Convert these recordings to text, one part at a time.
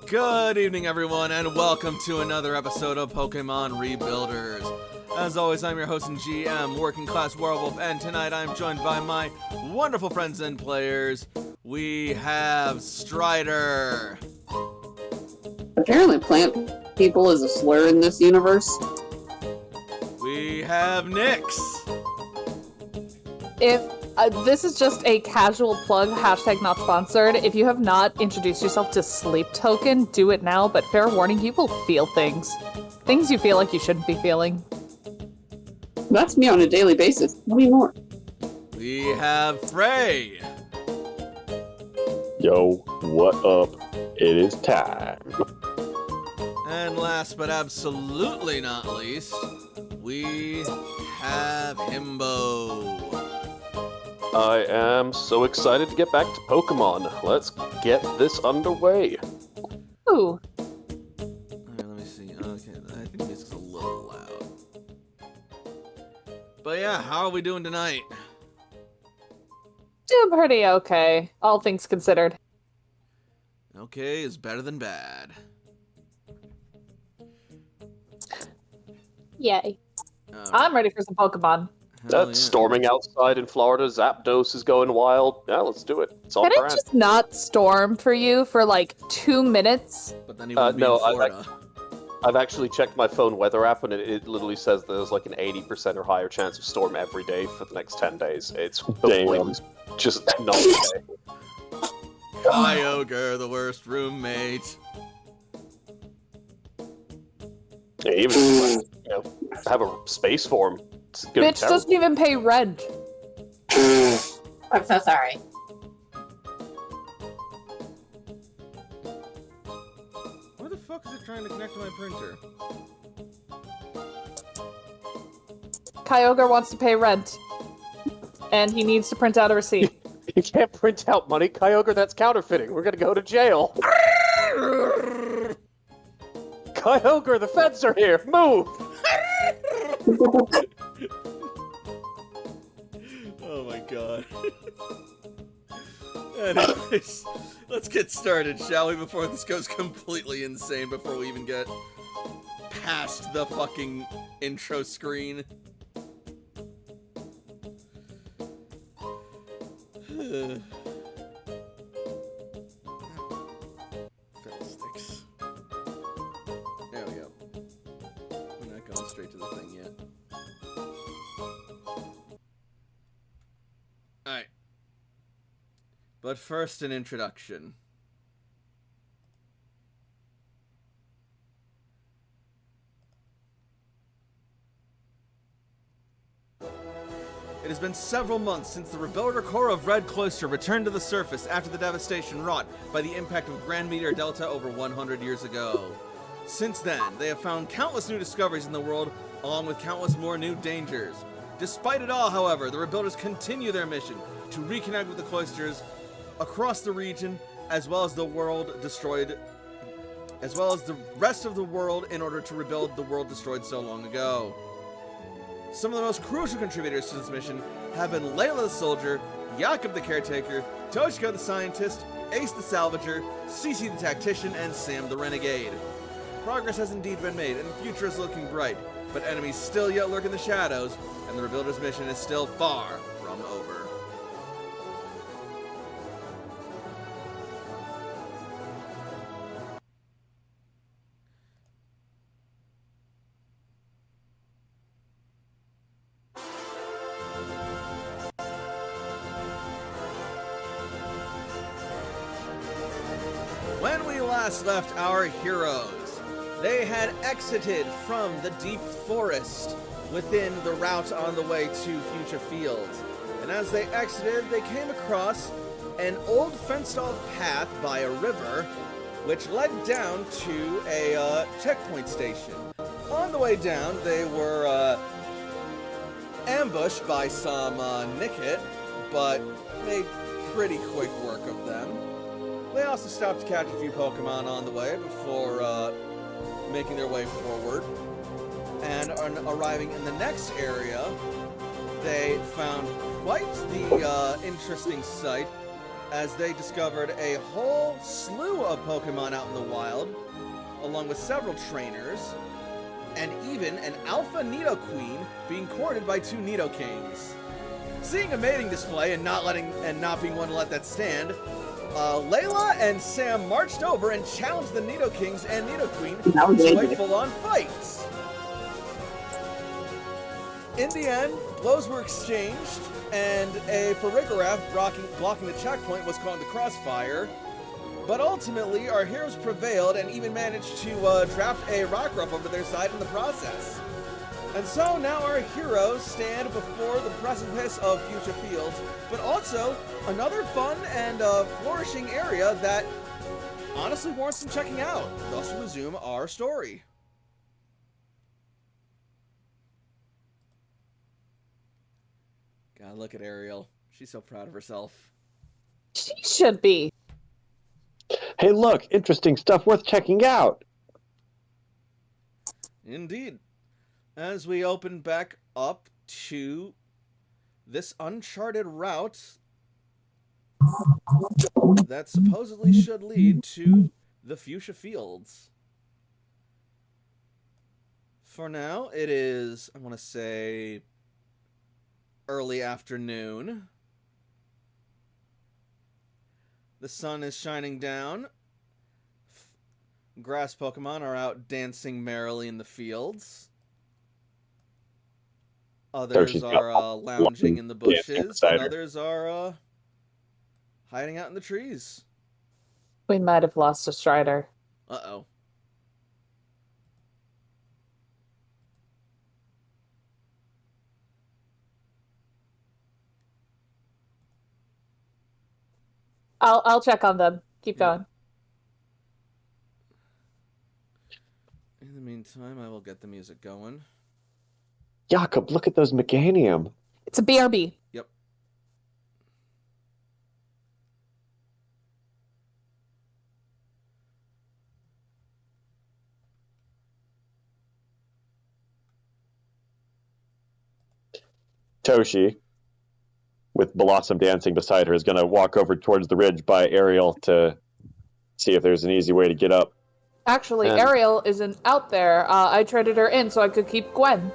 Good evening, everyone, and welcome to another episode of Pokemon Rebuilders. As always, I'm your host and GM, Working Class Werewolf, and tonight I'm joined by my wonderful friends and players. We have Strider. Apparently plant people is a slur in this universe. We have Nyx. If this is just a casual plug, hashtag not sponsored. If you have not introduced yourself to Sleep Token, do it now, but fair warning, you will feel things. Things you feel like you shouldn't be feeling. That's me on a daily basis. Tell me more. We have Frey. Yo, what up? It is time. And last but absolutely not least, we have Himbo. I am so excited to get back to Pokemon. Let's get this underway. Ooh. Alright, let me see. Okay, I think this is a little loud. But yeah, how are we doing tonight? Doing pretty okay, all things considered. Okay is better than bad. Yay. Alright. I'm ready for some Pokemon. Hell That's yeah. storming outside in Florida. Zapdos is going wild. Yeah, let's do it. It's on Can it brand. just not storm for you for like 2 minutes? But then he would be no, in Florida. I've actually checked my phone weather app, and it literally says there's like an 80% or higher chance of storm every day for the next 10 days. It's Damn. just not okay. Kyogre, the worst roommate. Yeah, even if you know, have a space form. It's gonna be Bitch terrible. doesn't even pay rent. I'm so sorry. Why the fuck is it trying to connect to my printer? Kyogre wants to pay rent. And he needs to print out a receipt. You can't print out money, Kyogre. That's counterfeiting. We're gonna go to jail. Kyogre, the feds are here. Move. Oh my god. Anyways, let's get started, shall we, before this goes completely insane, before we even get past the fucking intro screen. Fiddlesticks. There we go. We're not going straight to the thing yet. Alright. But first, an introduction. It has been several months since the rebuilder core of Red Cloister returned to the surface after the devastation wrought by the impact of Grand Meteor Delta over 100 years ago. Since then, they have found countless new discoveries in the world, along with countless more new dangers. Despite it all, however, the rebuilders continue their mission to reconnect with the cloisters across the region, as well as the world destroyed, as well as the rest of the world, in order to rebuild the world destroyed so long ago. Some of the most crucial contributors to this mission have been Layla the Soldier, Jakob the Caretaker, Toshiko the Scientist, Ace the Salvager, Cece the Tactician, and Sam the Renegade. Progress has indeed been made, and the future is looking bright, but enemies still yet lurk in the shadows, and the Rebuilder's mission is still far from over. When we last left our heroes, they had exited from the deep forest within the route on the way to Future Fields. And as they exited, they came across an old fenced-off path by a river, which led down to a checkpoint station. On the way down, they were ambushed by some Nickit, but made pretty quick work of them. They also stopped to catch a few Pokemon on the way before making their way forward. And on arriving in the next area, they found quite the interesting sight as they discovered a whole slew of Pokemon out in the wild, along with several trainers, and even an alpha Nidoqueen being courted by 2 Nidokings. Seeing a mating display and not being one to let that stand, Layla and Sam marched over and challenged the Nidokings and Nidoqueen to a full-on fight. In the end, blows were exchanged, and a Farigiraf blocking the checkpoint was caught in the crossfire. But ultimately, our heroes prevailed and even managed to draft a Rockruff over their side in the process. And so now our heroes stand before the precipice of Fuchsia Fields, but also another fun and flourishing area that honestly warrants some checking out. Thus we resume our story. God, look at Ariel. She's so proud of herself. She should be. Hey, look, interesting stuff worth checking out. Indeed. As we open back up to this uncharted route that supposedly should lead to the Fuchsia Fields. For now, it is, I want to say, early afternoon. The sun is shining down. Grass Pokemon are out dancing merrily in the fields. Others are lounging in the bushes, and others are hiding out in the trees. We might have lost a Strider. Uh-oh. I'll check on them. Keep going. In the meantime, I will get the music going. Jakob, look at those Meganium. It's a BRB. Yep. Toshi, with Blossom dancing beside her, is going to walk over towards the ridge by Ariel to see if there's an easy way to get up. Actually, Ariel isn't out there. I traded her in so I could keep Gwen.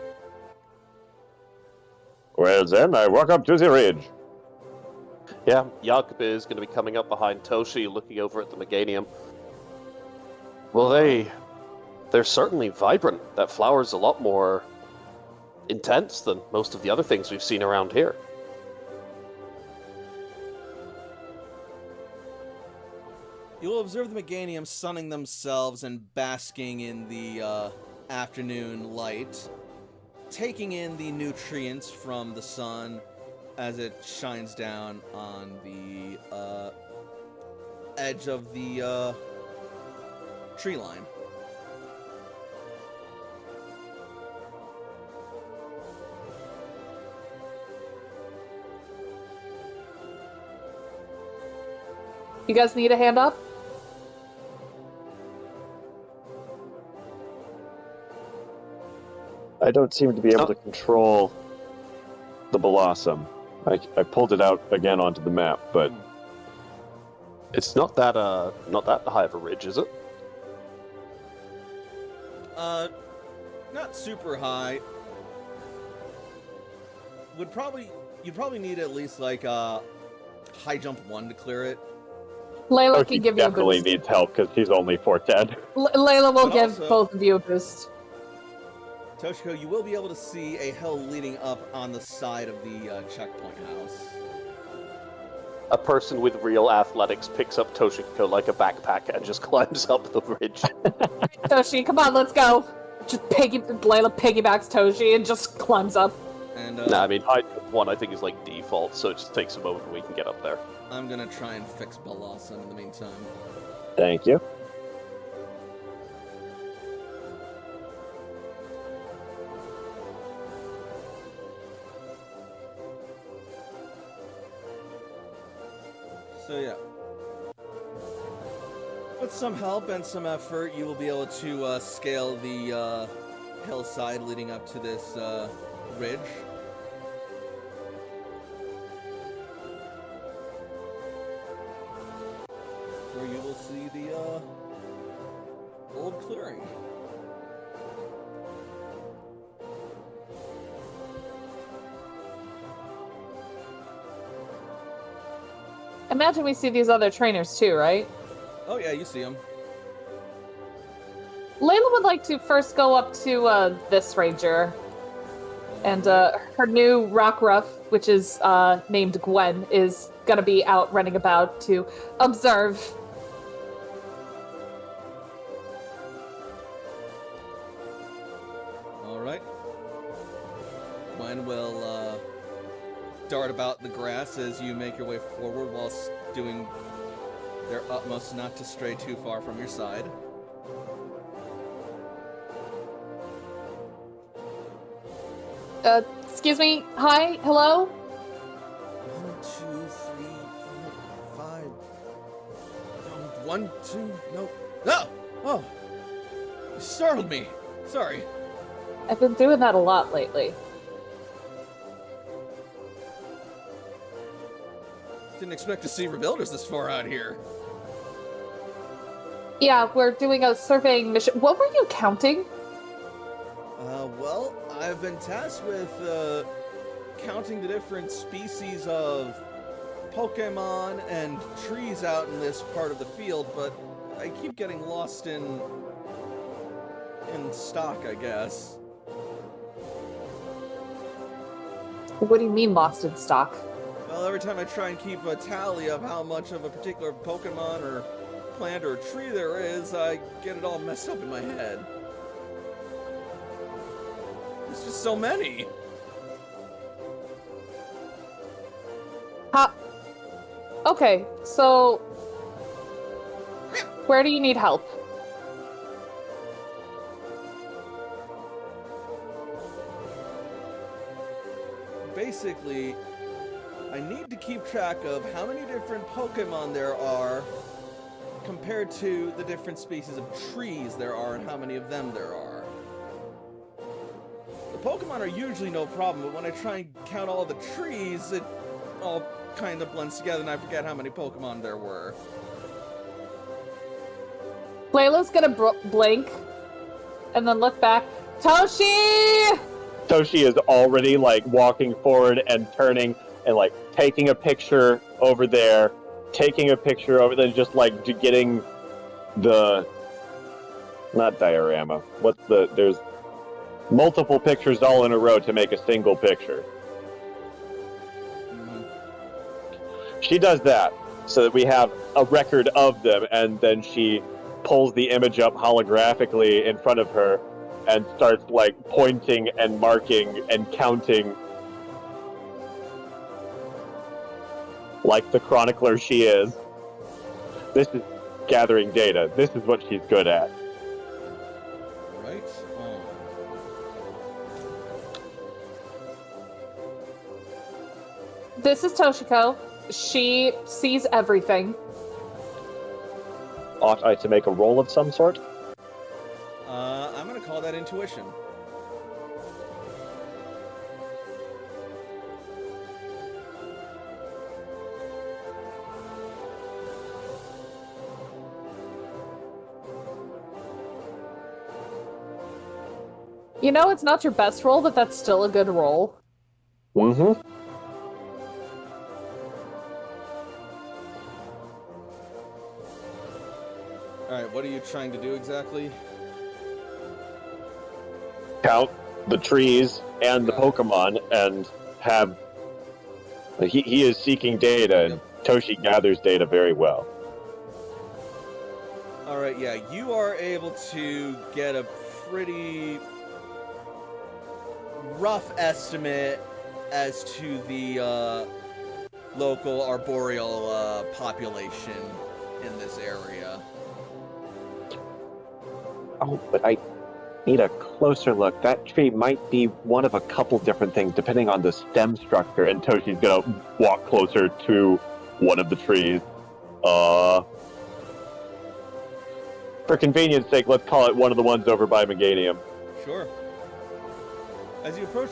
Well, then, I walk up to the ridge. Yeah, Jakob is going to be coming up behind Toshi, looking over at the Meganium. Well, they're certainly vibrant. That flower's a lot more intense than most of the other things we've seen around here. You'll observe the Meganium sunning themselves and basking in the afternoon light, taking in the nutrients from the sun as it shines down on the edge of the tree line. You guys need a hand up? I don't seem to be able to control the Blossom. I pulled it out again onto the map, but It's not that high of a ridge, is it? Not super high. You'd probably need at least like high jump 1 to clear it. Layla Toshi can give you a definitely boost. needs help because he's only 410. Layla will But give also- both of you a boost. Toshiko, you will be able to see a hill leading up on the side of the checkpoint house. A person with real athletics picks up Toshiko like a backpack and just climbs up the ridge. Toshi, come on, let's go. Layla piggybacks Toshi and just climbs up. And Nah, I mean, high jump 1 I think is like default, so it just takes a moment and we can get up there. I'm gonna try and fix Blossom in the meantime. Thank you. So yeah. With some help and some effort, you will be able to scale the hillside leading up to this ridge. where you will see the old clearing. Imagine we see these other trainers too, right? Oh yeah, you see them. Layla would like to first go up to this ranger. And her new rock ruff, which is named Gwen, is gonna be out running about to observe. All right. Gwen will dart about the grass as you make your way forward, whilst doing their utmost not to stray too far from your side. Excuse me. Hi. Hello. 1, 2, 3, 4, 5. No, 1, 2. No. No. Oh. You startled me. Sorry. I've been doing that a lot lately. Didn't expect to see rebuilders this far out here. Yeah, we're doing a surveying mission. What were you counting? Well, I've been tasked with counting the different species of Pokemon and trees out in this part of the field, but I keep getting lost in stock, I guess. What do you mean lost in stock? Well, every time I try and keep a tally of how much of a particular Pokemon or plant or tree there is, I get it all messed up in my head. There's just so many. Okay, so where do you need help? Basically, I need to keep track of how many different Pokemon there are compared to the different species of trees there are and how many of them there are. The Pokemon are usually no problem, but when I try and count all the trees, it all kind of blends together and I forget how many Pokemon there were. Layla's gonna blink and then look back. Toshi! Toshi is already like walking forward and turning and like taking a picture over there, taking a picture over there, just like getting the not diorama. There's multiple pictures all in a row to make a single picture. She does that so that we have a record of them, and then she pulls the image up holographically in front of her and starts like pointing and marking and counting like the chronicler she is. This is gathering data. This is what she's good at. Right on. This is Toshiko. She sees everything. Ought I to make a roll of some sort? I'm gonna call that intuition. You know, it's not your best roll, but that's still a good roll. Mm-hmm. Alright, what are you trying to do exactly? Count the trees and the Pokemon and have... He is seeking data, and Toshi gathers data very well. Alright, yeah, you are able to get a pretty rough estimate as to the local arboreal population in this area. Oh, but I need a closer look. That tree might be one of a couple different things, depending on the stem structure. And Toshi's gonna walk closer to one of the trees. For convenience sake, let's call it one of the ones over by Meganium. Sure. As you approach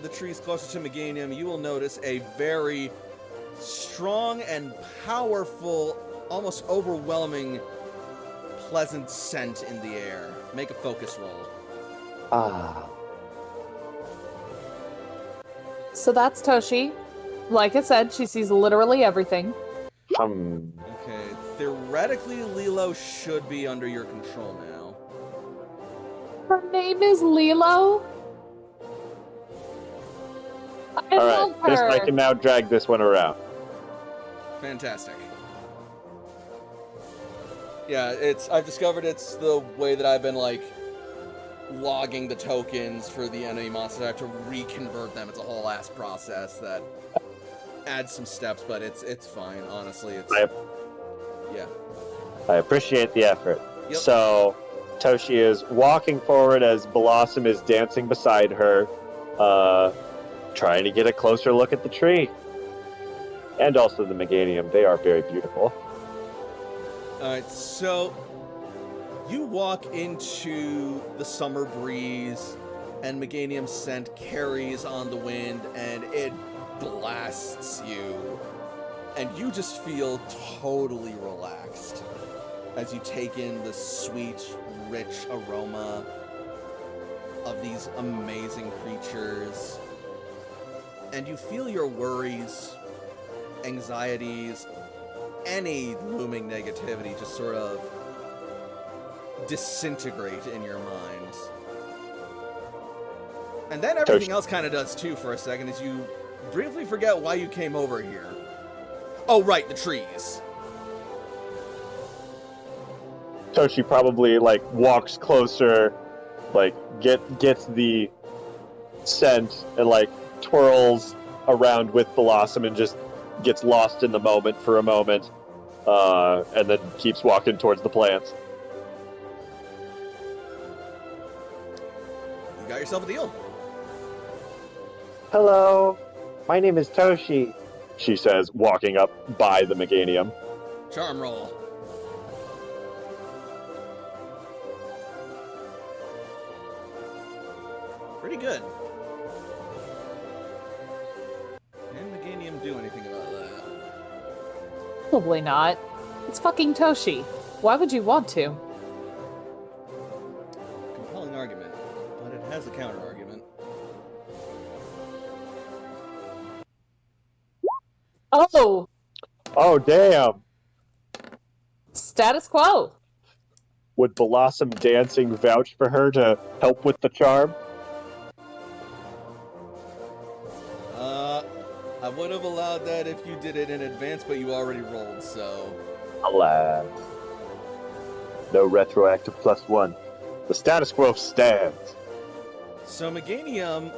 the trees closer to Meganium, you will notice a very strong and powerful almost overwhelming, pleasant scent in the air. Make a focus roll. Ah. So that's Toshi. Like I said, she sees literally everything. Okay, theoretically, Lilo should be under your control now. Her name is Lilo. I love Alright, her. I can now drag this one around. Fantastic. Yeah, I've discovered it's the way that I've been, like, logging the tokens for the enemy monsters. I have to reconvert them. It's a whole ass process that adds some steps, but it's fine, honestly. Yeah. I appreciate the effort. Yep. So, Toshi is walking forward as Blossom is dancing beside her, trying to get a closer look at the tree. And also the Meganium. They are very beautiful. Alright, so you walk into the summer breeze, and Meganium's scent carries on the wind, and it blasts you. And you just feel totally relaxed as you take in the sweet, rich aroma of these amazing creatures. And you feel your worries, anxieties, any looming negativity just sort of disintegrate in your mind. And then everything else kind of does too for a second as you briefly forget why you came over here. Oh, right, the trees. Toshi probably walks closer, gets the scent and twirls around with Blossom and just gets lost in the moment for a moment, and then keeps walking towards the plants. You got yourself a deal. Hello, my name is Toshi, she says, walking up by the Meganium. Charm roll. Pretty good. Can Meganium do anything about that? Probably not. It's fucking Toshi. Why would you want to? Compelling argument, but it has a counter argument. Oh! Oh, damn! Status quo. Would Blossom dancing vouch for her to help with the charm? I would have allowed that if you did it in advance, but you already rolled, so... Alas. No retroactive +1. The status quo stands. So, Meganium,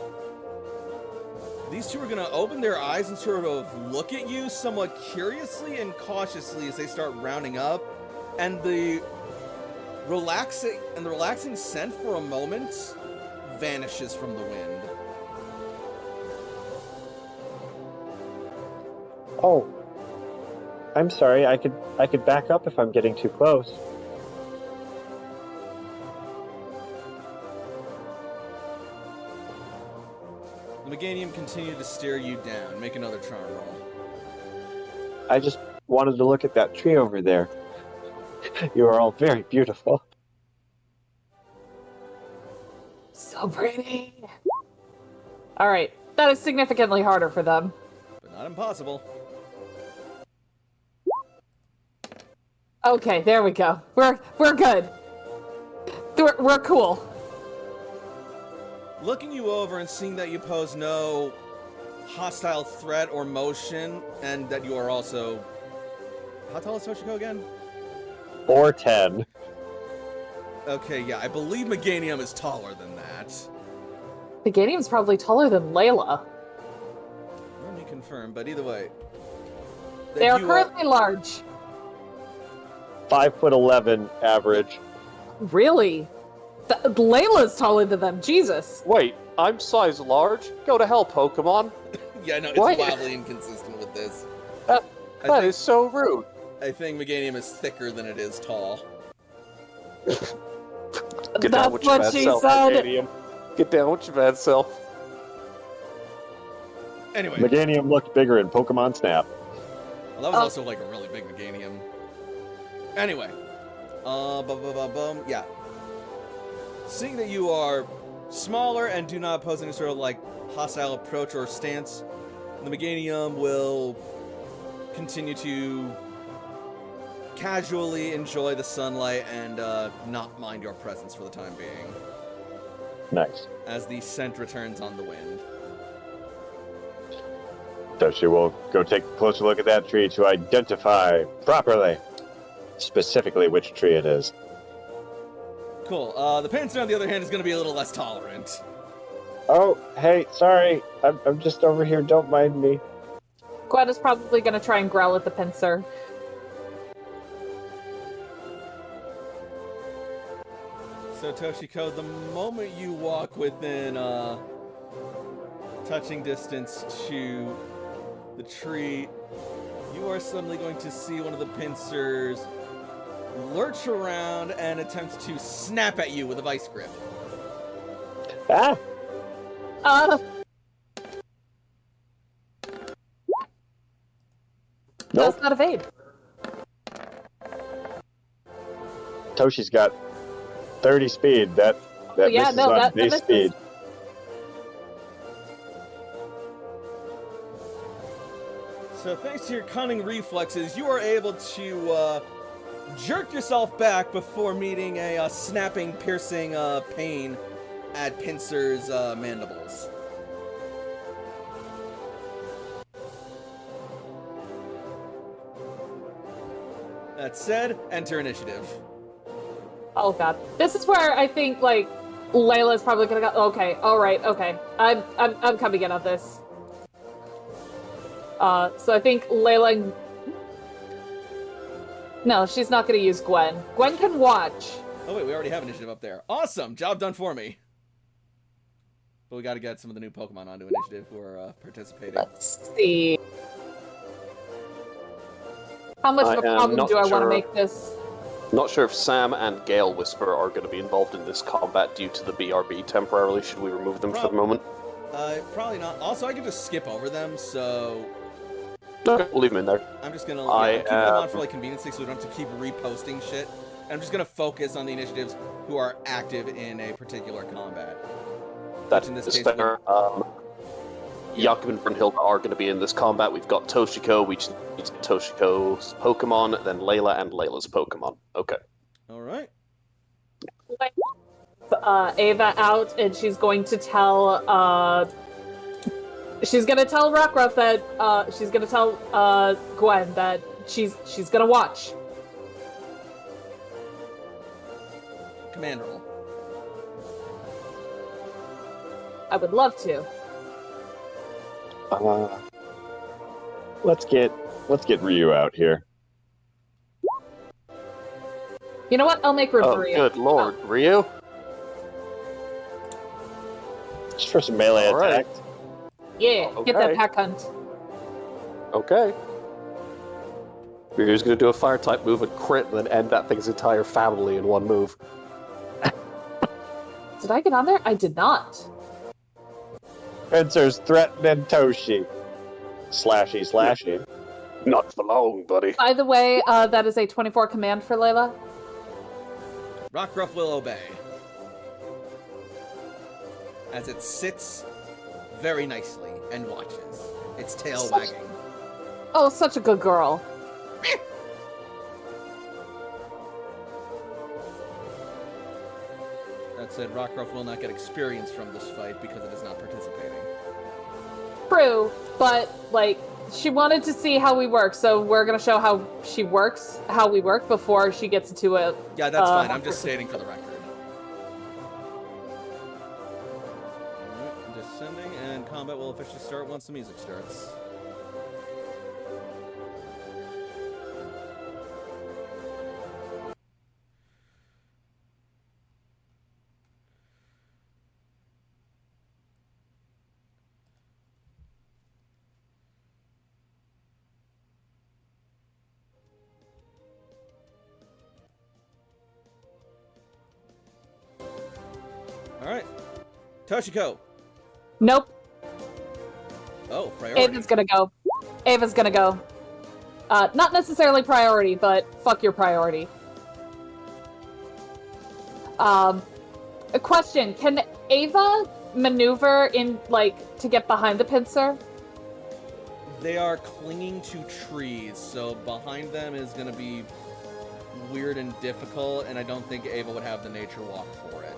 these two are going to open their eyes and sort of look at you somewhat curiously and cautiously as they start rounding up, and the relaxing scent for a moment vanishes from the wind. Oh. I'm sorry, I could back up if I'm getting too close. The Meganium continued to stare you down. Make another charm roll. I just wanted to look at that tree over there. You are all very beautiful. So pretty. Alright, that is significantly harder for them. But not impossible. Okay, there we go. We're good. We're cool. Looking you over and seeing that you pose no hostile threat or motion, and that you are also... How tall is Toshiko again? 4'10". Okay, yeah, I believe Meganium is taller than that. The Meganium's probably taller than Layla. Let me confirm, but either way... that They are you currently large. 5'11" average. Really? Layla's taller than them. Jesus. Wait, I'm size large? Go to hell, Pokemon. Yeah, no, it's What? wildly inconsistent with this. That is so rude. I think Meganium is thicker than it is tall. Get down That's with your what bad she self, said. Meganium. Get down with your bad self. Anyway, Meganium looked bigger in Pokemon Snap. well, that was also like a really big Meganium. Anyway, yeah. Seeing that you are smaller and do not pose any sort of like hostile approach or stance, the Meganium will continue to casually enjoy the sunlight and not mind your presence for the time being, Nice. as the scent returns on the wind. Toshi will go take a closer look at that tree to identify properly, specifically which tree it is. Cool. The Panzer, on the other hand, is going to be a little less tolerant. Oh, hey, sorry. I'm just over here. Don't mind me. Gwen is probably going to try and growl at the pincer. So, Toshiko, the moment you walk within touching distance to the tree, you are suddenly going to see one of the pincers lurch around and attempt to snap at you with a vice grip. Ah! Nope. Does not evade. Toshi's got 30 speed. That yeah, misses no, on that base misses. speed. So thanks to your cunning reflexes, you are able to jerk yourself back before meeting a snapping, piercing pain at Pincer's mandibles. That said, enter initiative. Oh god, this is where I think like Layla's probably gonna go. Okay, all right, okay, I'm coming in on this. So I think Layla. No, she's not gonna use Gwen. Gwen can watch. Oh wait, we already have initiative up there. Awesome, job done for me. But we got to get some of the new Pokemon onto initiative who are participating. Let's see. How much of a I am problem not do I want to sure. make this? Not sure if Sam and Gale Whisper are going to be involved in this combat due to the BRB temporarily. Should we remove them for the moment? Probably not. Also, I can just skip over them, so Okay, we'll leave them in there. I'm just gonna I keep them on am- for like convenience sake, so we don't have to keep reposting shit. And I'm just gonna focus on the initiatives who are active in a particular combat. That's in this is case, fair. Jakob and Brunhilde are going to be in this combat. We've got Toshiko. We just need Toshiko's Pokemon, then Layla and Layla's Pokemon. Okay. All right. Ava out, and she's going to tell. She's gonna tell Rockruff that. She's gonna tell Gwen that she's gonna watch. Command roll. I would love to. Let's get Ryu out here. You know what? I'll make room Oh, for you. good lord. Ryu? Just for some melee All right. attacks. Yeah, get Okay. that pack hunt. Okay. Ryu's going to do a fire type move and crit and then end that thing's entire family in one move. Did I get on there? I did not. Pincers threatening Toshi. Slashy. Not for long, buddy. By the way, that is a 24 command for Layla. Rockruff will obey. As it sits very nicely and watches, its tail wagging. Oh, such a good girl. That said, Rockruff will not get experience from this fight because it is not participating. True, but like she wanted to see how we work, so we're gonna show how she works, how we work before she gets into it. Yeah, that's fine. I'm just stating for the record. Alright, I'm descending, and combat will officially start once the music starts. Alright. Toshiko. Nope, Oh, priority. Ava's gonna go. Ava's gonna go. Not necessarily priority, but fuck your priority. A question, can Ava maneuver in, like, to get behind the pincer? They are clinging to trees, so behind them is going to be weird and difficult, and I don't think Ava would have the nature walk for it.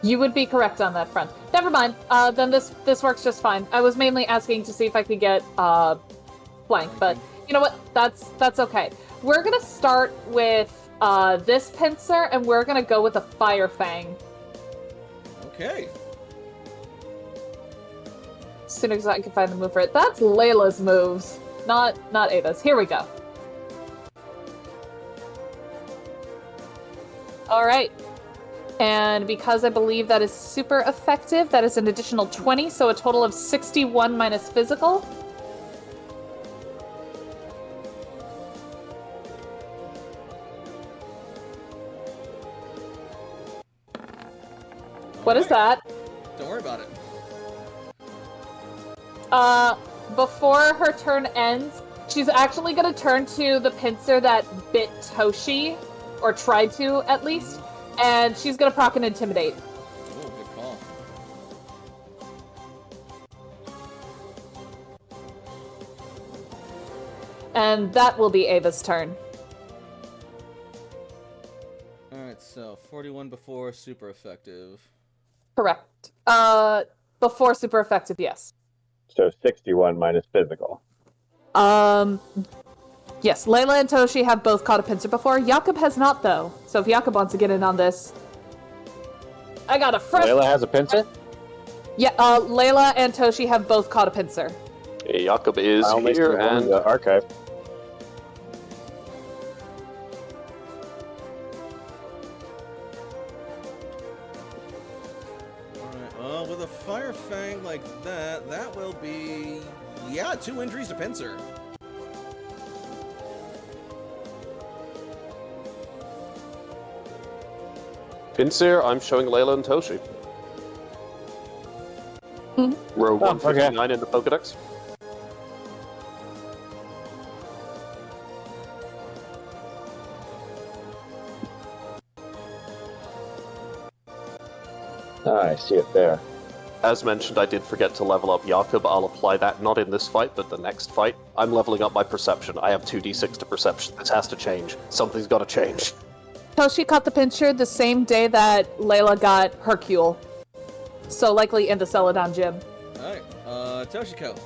You would be correct on that front. Never mind. Then this works just fine. I was mainly asking to see if I could get flank, but you know what? That's okay. We're gonna start with this pincer, and we're gonna go with a fire fang. Okay. As soon as I can find the move for it. That's Layla's moves, not Ava's. Here we go. All right. And because I believe that is super effective, that is an additional 20, so a total of 61 minus physical. What is that? Don't worry about it. Before her turn ends, she's actually gonna turn to the pincer that bit Toshi, or tried to, at least. And she's gonna proc and intimidate. Oh, good call. And that will be Ava's turn. Alright, so 41 before, super effective. Correct. Before super effective, yes. So 61 minus physical. Yes, Layla and Toshi have both caught a pincer before. Jakob has not, though. So if Jakob wants to get in on this... I got a fresh... Layla has a pincer? Yeah, Layla and Toshi have both caught a pincer. Jakob is here, and the archive. Alright, well, with a fire fang like that, that will be... Yeah, 2 injuries to pincer. Pinsir, I'm showing Layla and Toshi. Row 159 in the Pokedex. I see it there. As mentioned, I did forget to level up Jakob. I'll apply that not in this fight, but the next fight. I'm leveling up my perception. I have 2d6 to perception. This has to change. Something's got to change. Toshi caught the pincer the same day that Layla got Hercule. So likely in the Celadon gym. Alright, Toshiko.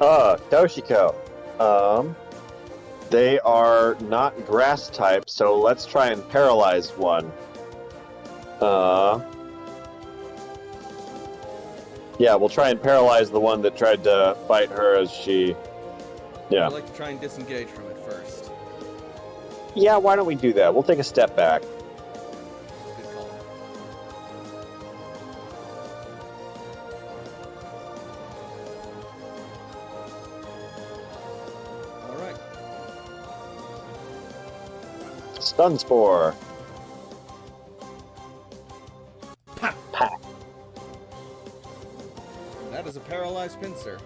Toshiko. They are not grass type, so let's try and paralyze one. Yeah, we'll try and paralyze the one that tried to fight her as she... Yeah. I'd like to try and disengage from it first. Yeah, why don't we do that? We'll take a step back. Good call. Alright. Stun Spore. Pa! Pa. That is a paralyzed pincer.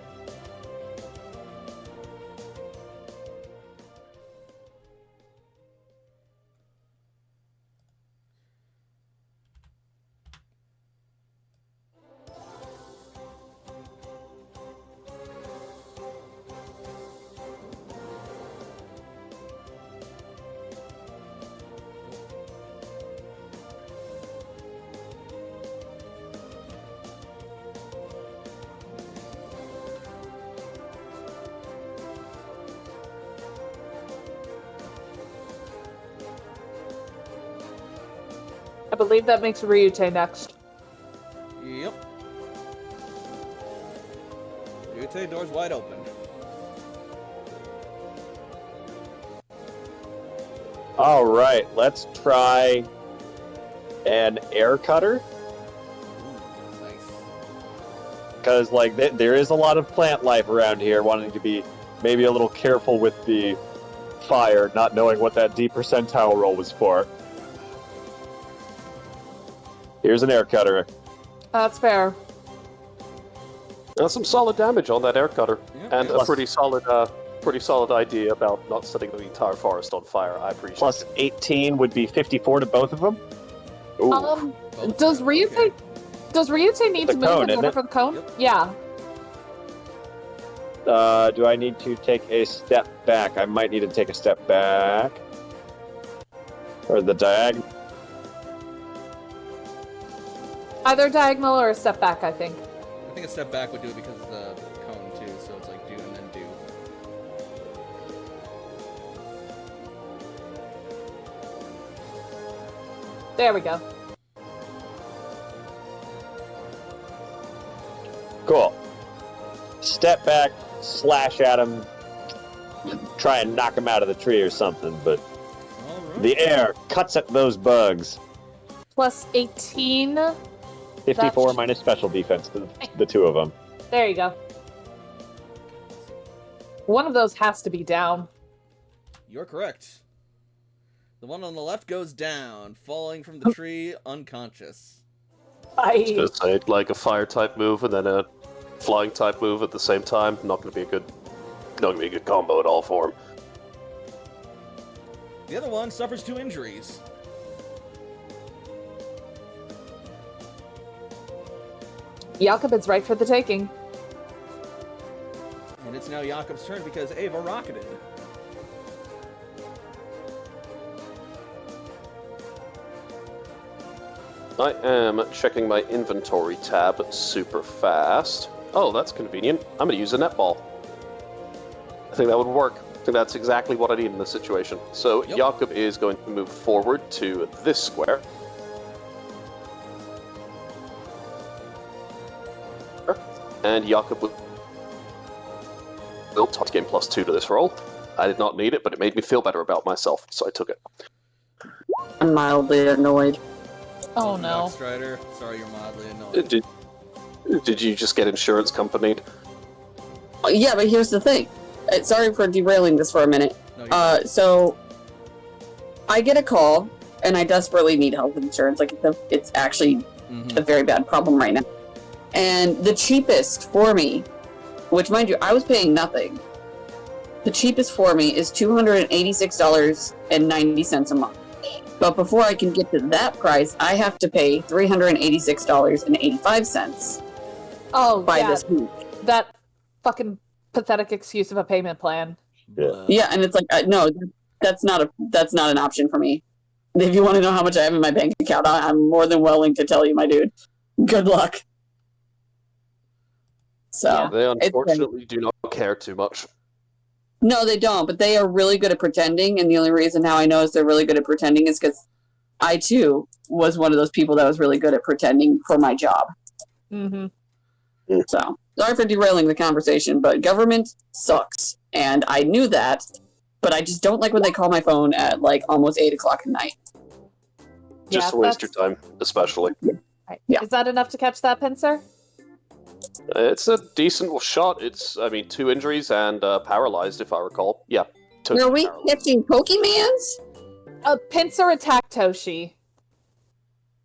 I believe that makes Ryute next. Yep. Ryute, door's wide open. Alright, let's try an air cutter. Ooh, nice. Because, like, there is a lot of plant life around here, wanting to be maybe a little careful with the fire, not knowing what that D percentile roll was for. Here's an air cutter. That's fair. Some solid damage on that air cutter, Yeah, and yeah. a pretty solid idea about not setting the entire forest on fire. I appreciate Plus it. 18 would be 54 to both of them. Ooh. Both Does are Ryute okay. does Ryute need The to move cone, in isn't order it? for the cone? Yep. Yeah. Do I need to take a step back? I might need to take a step back. Or the diagonal. Either diagonal or a step back, I think. I think a step back would do it because of the cone too, so it's like do and then do. There we go. Cool. Step back, slash at him, try and knock him out of the tree or something, but All right. the air cuts at those bugs. Plus 18. 54 minus special defense, the two of them. There you go. One of those has to be down. You're correct. The one on the left goes down, falling from the tree, unconscious. was gonna say, like a fire type move and then a flying type move at the same time. Not gonna be a good combo at all for him. The other one suffers 2 injuries. Jakob's right for the taking. And it's now Jakob's turn because Ava rocketed. I am checking my inventory tab super fast. Oh, that's convenient. I'm gonna use a netball. I think that would work. I think that's exactly what I need in this situation. So Yep. Jakob is going to move forward to this square. And Jakob will top game +2 to this roll. I did not need it, but it made me feel better about myself, so I took it. I'm mildly annoyed. Oh no. Strider, sorry you're mildly annoyed. Did you just get insurance companied? Yeah, but here's the thing. Sorry for derailing this for a minute. No, you're So I get a call, and I desperately need health insurance. Like it's actually Mhm. a very bad problem right now. And the cheapest for me, which mind you, I was paying nothing. The cheapest for me is $286.90 a month. But before I can get to that price, I have to pay $386.85 Oh, by yeah. this week. That fucking pathetic excuse of a payment plan. Blah. Yeah, and it's like no, that's not an option for me. If you want to know how much I have in my bank account, I'm more than willing to tell you, my dude. Good luck. So Yeah. They unfortunately do not care too much. no, they don't, but they are really good at pretending, and the only reason how I know is they're really good at pretending is because I too was one of those people that was really good at pretending for my job. Mm-hmm. So sorry for derailing the conversation, but government sucks, and I knew that, but I just don't like when they call my phone at like almost 8:00 at night. Just to waste your time, especially. Right. Yeah. Is that enough to catch that pincer? It's a decent shot. It's, 2 injuries and paralyzed, if I recall. Yeah. took Are we paralyzed. catching Pokemans? A pincer attacked Toshi.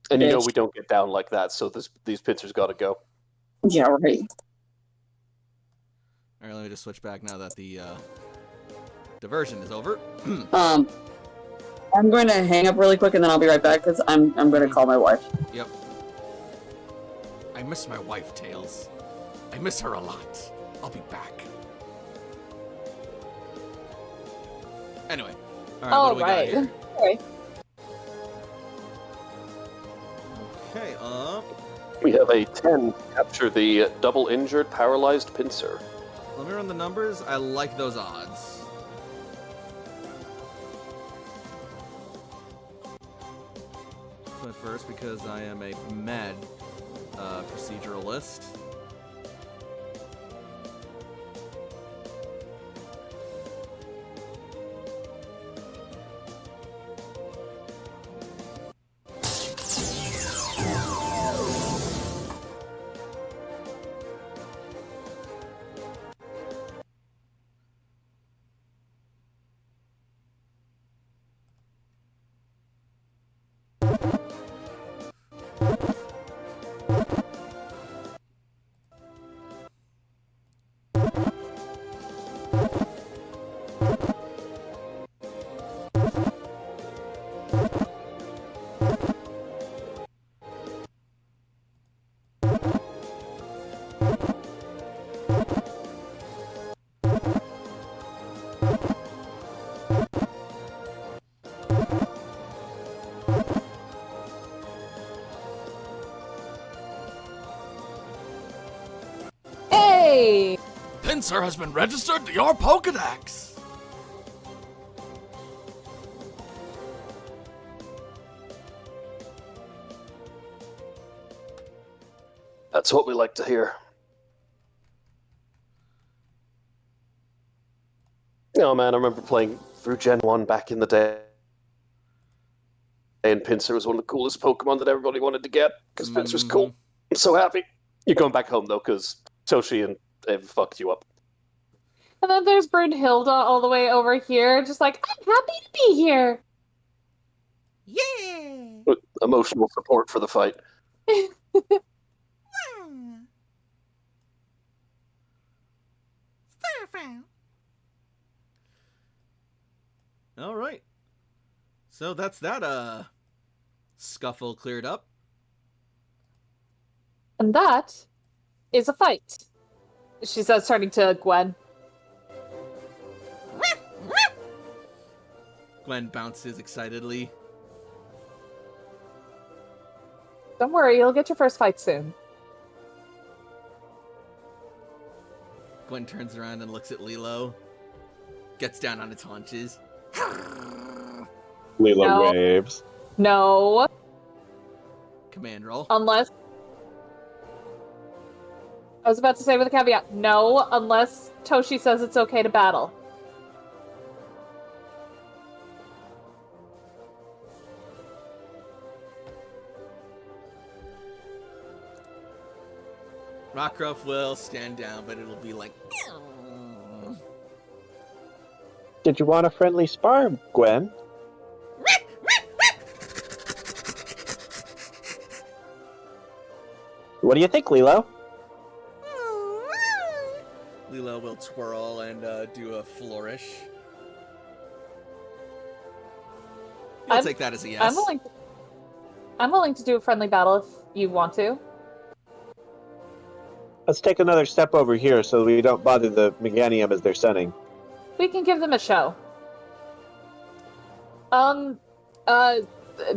And you know Bitch. we don't get down like that, so these pincers gotta go. Yeah, right. Alright, let me just switch back now that the diversion is over. I'm going to hang up really quick and then I'll be right back because I'm going to call my wife. Yep. I miss my wife, Tails. I miss her a lot. I'll be back. Anyway. Alright, what do we got here? Alright. Okay, We have a 10. Capture the double injured, paralyzed pincer. let me run the numbers. I like those odds. Went first because I am a mad proceduralist. Hey! Pinsir has been registered to your Pokedex. That's what we like to hear. Oh man, I remember playing through Gen 1 back in the day. And Pinsir was one of the coolest Pokemon that everybody wanted to get, because Pinsir's cool. I'm so happy. You're going back home, though, because Toshi and they've fucked you up. And then there's Brunhilde all the way over here, just like, I'm happy to be here. Yeah. With emotional support for the fight. All right. So that's that scuffle cleared up. And that is a fight. She says, turning to Gwen. Gwen bounces excitedly. Don't worry, you'll get your first fight soon. Gwen turns around and looks at Lilo. Gets down on its haunches. Leela No. waves. No, Command roll. unless... I was about to say with a caveat, no, unless Toshi says it's okay to battle. Rockruff will stand down, but it'll be like... Did you want a friendly spar, Gwen? What do you think, Lilo? Lilo will twirl and do a flourish. I'll I'm- take that as a yes. I'm willing to do a friendly battle if you want to. Let's take another step over here so we don't bother the Meganium as they're sending. We can give them a show.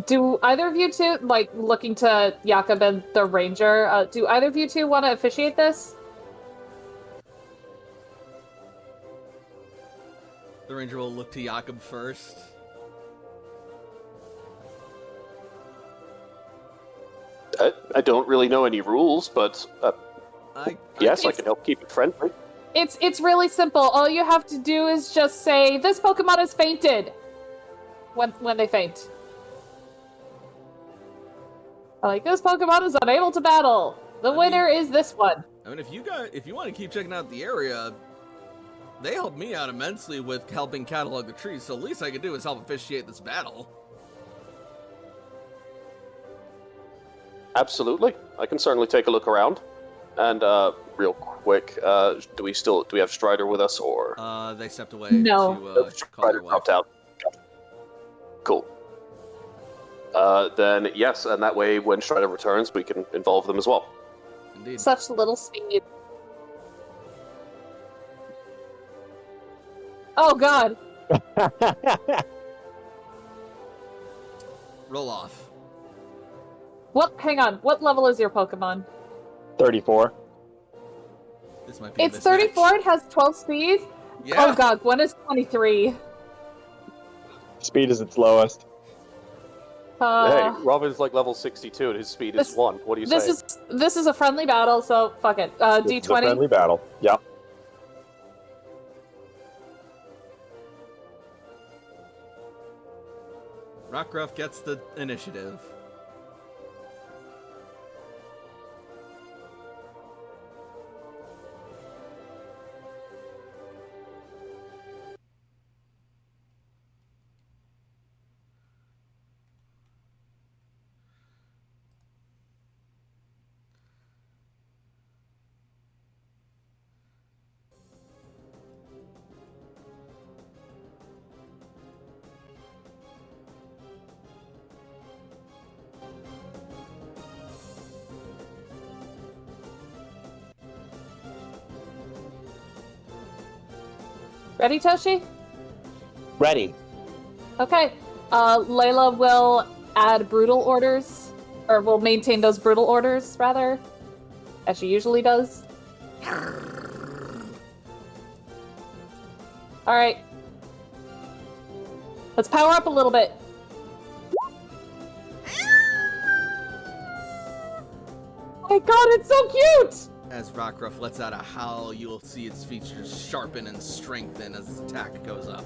Do either of you two, like, looking to Jakob and the Ranger, do either of you two want to officiate this? The Ranger will look to Jakob first. I don't really know any rules, but yes, I think- can help keep it friendly. It's really simple. All you have to do is just say, this Pokemon has fainted! When they faint. Like, this Pokemon is unable to battle! The winner is this one! I mean, if you want to keep checking out the area, they helped me out immensely with helping catalog the trees, so the least I could do is help officiate this battle. Absolutely. I can certainly take a look around. And real quick, do we have Strider with us, or They stepped away No. to call their Strider wife. dropped out? Gotcha. Cool. Then yes, and that way when Strider returns, we can involve them as well. Indeed. Such little speed. Oh god! Roll off. What? Hang on. What level is your Pokemon? 34. This might be a It's mismatch. 34. It has 12 speed. Yeah. Oh god, Gwen is 23. Speed is its lowest. Hey, Robin's like level 62 and his speed is this- 1. What do you say? This is a friendly battle, so fuck it. This is a D20. friendly battle. Yep. Rockruff gets the initiative. Ready, Toshi? Ready. Okay. Layla will add brutal orders, or will maintain those brutal orders, rather, as she usually does. Alright. Let's power up a little bit. Oh my god, it's so cute! As Rockruff lets out a howl, you will see its features sharpen and strengthen as its attack goes up.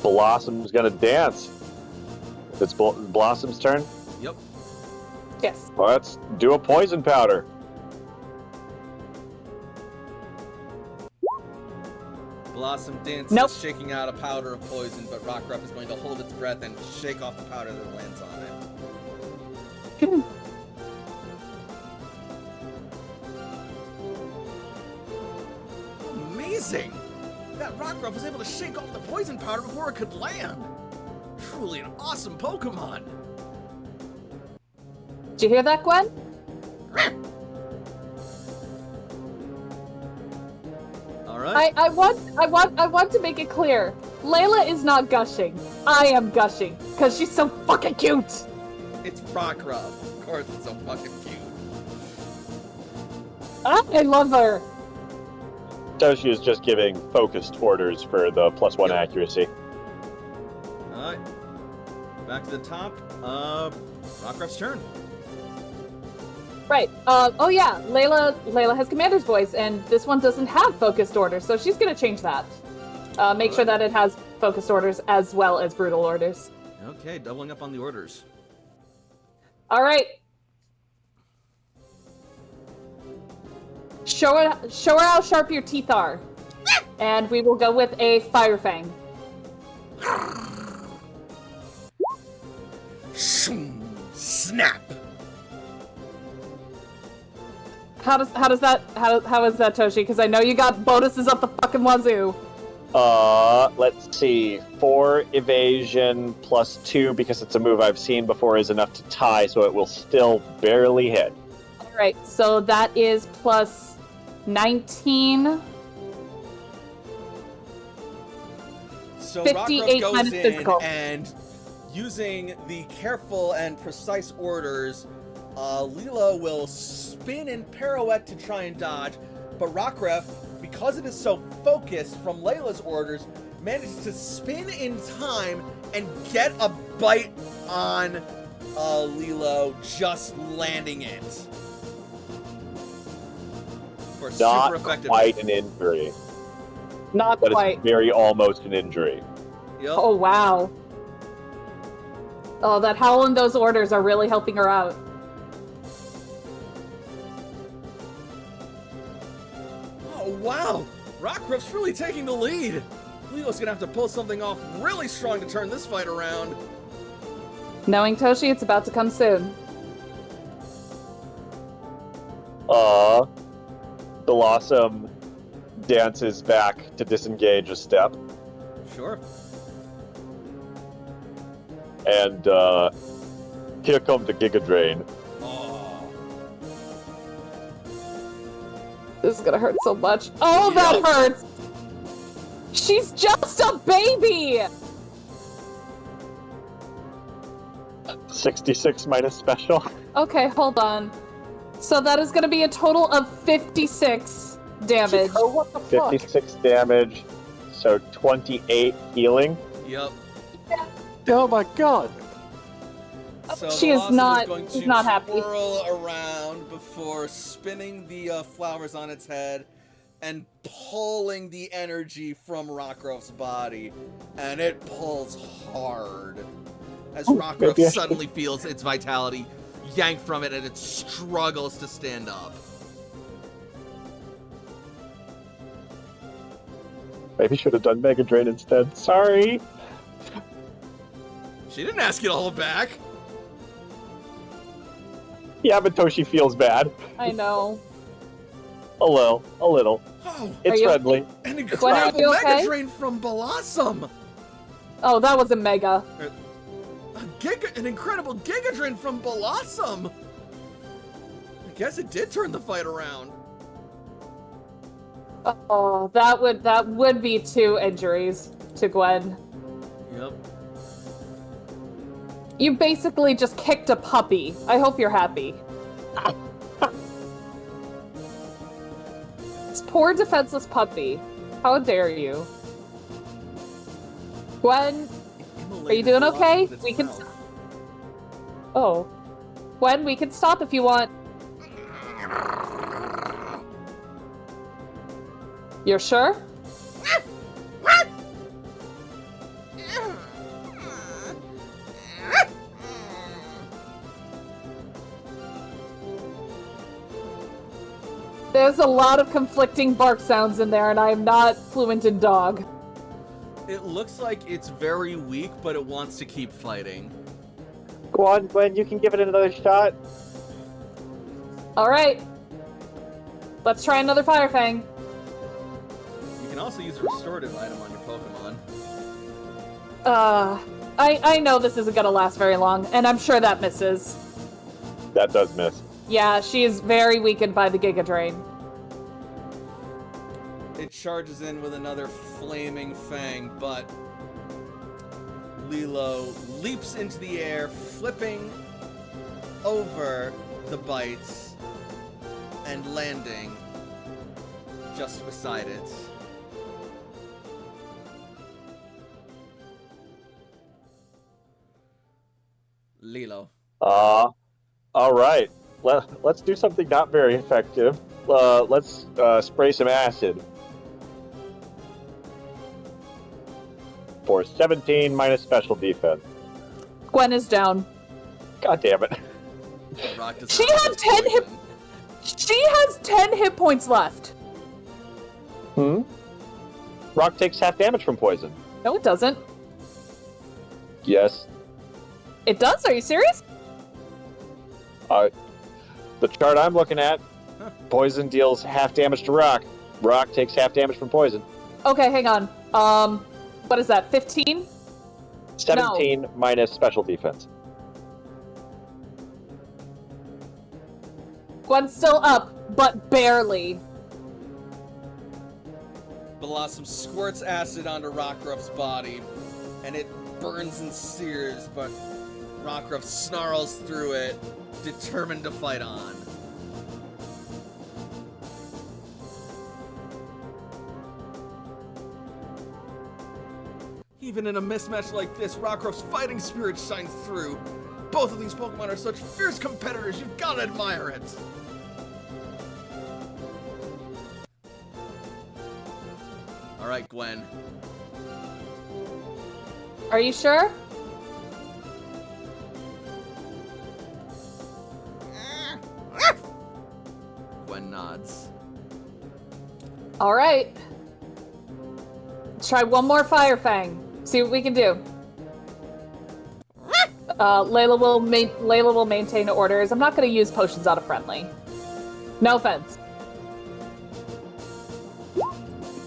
Blossom's gonna dance. It's Blossom's turn. Yep. Yes. Let's do a poison powder. Blossom dances, Nope. shaking out a powder of poison, but Rockruff is going to hold its breath and shake off the powder that lands on it. Amazing! That Rockruff was able to shake off the poison powder before it could land! Truly an awesome Pokemon! Did you hear that, Gwen? Alright. I want to make it clear. Layla is not gushing. I am gushing because she's so fucking cute. It's Rockruff. Of course it's so fucking cute. I love her. Toshi is just giving focused orders for the +1 Yep. accuracy. Alright. Back to the top. Rockruff's turn. Right. Oh yeah. Layla has Commander's Voice, and this one doesn't have focused orders, so she's gonna change that. Make sure that it has focused orders as well as brutal orders. Okay, doubling up on the orders. All right. Show her how sharp your teeth are, and we will go with a Fire Fang. Snap! How is that Toshi? Because I know you got bonuses up the fucking wazoo. Let's see. 4 evasion +2 because it's a move I've seen before is enough to tie, so it will still barely hit. All right, so that is plus 19. So 58 Rockruff goes minus in physical. and using the careful and precise orders, Leela will spin and pirouette to try and dodge, but Rockruff, because it is so focused from Layla's orders, manages to spin in time and get a bite on Leela, just landing it. For Not super effective. quite an injury, Not but quite. it's very almost an injury. Yep. Oh, wow. Oh, that howl and those orders are really helping her out. Oh, wow! Rockruff's really taking the lead! Leela's gonna have to pull something off really strong to turn this fight around. Knowing Toshi, it's about to come soon. Blossom dances back to disengage a step, Sure. and here comes the Giga Drain. Oh. This is gonna hurt so much. Oh, that Yep. hurts! She's just a baby! 66 minus special. Okay, hold on. So that is gonna be a total of 56 damage. Oh, what the fuck? 56 damage, so 28 healing. Yep. Oh my god! So She is Blossom not- going to she's not happy. swirl around before spinning the flowers on its head and pulling the energy from Rockruff's body, and it pulls hard as Rockruff maybe I should- suddenly feels its vitality yanked from it, and it struggles to stand up. Maybe should have done Mega Drain instead. Sorry. She didn't ask you to hold back. Yeah, but Toshi feels bad. I know. A little. Oh, It's you- friendly. an Gwen, are incredible you Mega okay? Drain from Blossom. Oh, that was a mega. An incredible Giga Drain from Blossom! I guess it did turn the fight around. Oh, that would be 2 injuries to Gwen. Yep. You basically just kicked a puppy. I hope you're happy. This poor defenseless puppy. How dare you? Gwen, are you doing okay? We can. Oh, Gwen, we can stop if you want. You're sure? There's a lot of conflicting bark sounds in there, and I am not fluent in dog. It looks like it's very weak, but it wants to keep fighting. Go on, Gwen, you can give it another shot. Alright. Let's try another Fire Fang. You can also use a restorative item on your Pokemon. I know this isn't gonna last very long, and I'm sure that misses. That does miss. Yeah, she is very weakened by the Giga Drain. It charges in with another flaming fang, but Lilo leaps into the air, flipping over the bites and landing just beside it. Lilo. All right. Let's do something not very effective. Let's spray some acid. For 17 minus special defense. Gwen is down. God damn it. Rock does She not had resist 10 hit- poison. She has 10 hit points left. Rock takes half damage from poison. No, it doesn't. Yes. It does? Are you serious? The chart I'm looking at, Huh. poison deals half damage to Rock. Rock takes half damage from poison. Okay, hang on. What is that, 15? 17 minus special defense. Gwen's still up, but barely. Blossom squirts acid onto Rockruff's body, and it burns and sears, but Rockruff snarls through it, determined to fight on. Even in a mismatch like this, Rockruff's fighting spirit shines through. Both of these Pokemon are such fierce competitors, you've gotta admire it. Alright, Gwen. Are you sure? Gwen nods. All right. Let's try one more Fire Fang. See what we can do. Layla will maintain orders. I'm not going to use potions on a friendly. No offense.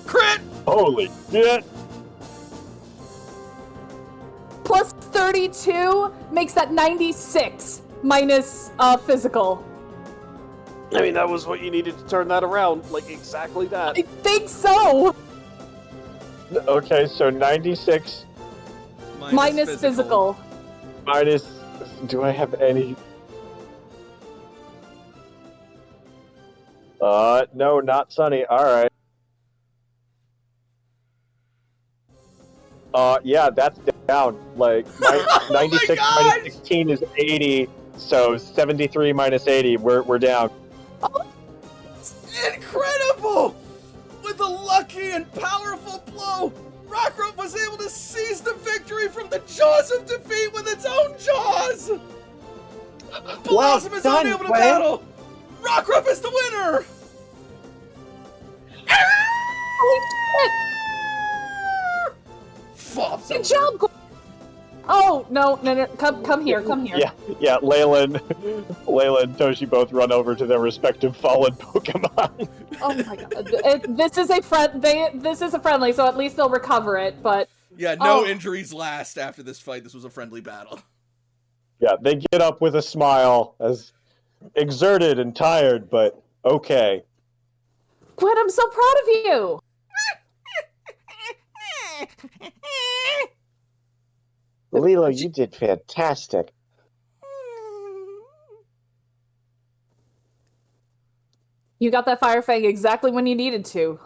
Crit! Holy shit! Plus 32 makes that 96 minus physical. I mean, that was what you needed to turn that around. Like, exactly that. I think so. Okay, so 96 Minus physical. minus... Do I have any... No, not Sunny. Alright. Yeah, that's down. Like, 96 gosh! minus 16 is 80, so 73 minus 80, we're down. Incredible! With a lucky and powerful blow, Rockruff was able to seize the victory from the jaws of defeat with its own jaws! Blossom is done, unable to Gwen. battle! Rockruff is the winner! Fops Good over. job. Oh no! Come here. Yeah, Leyland and Toshi both run over to their respective fallen Pokemon. Oh my god! This is a friendly, so at least they'll recover it. But Yeah, no Oh. injuries last after this fight. This was a friendly battle. Yeah, they get up with a smile, as exerted and tired, but okay. Gwen, I'm so proud of you. Lilo, you did fantastic. You got that fire fang exactly when you needed to.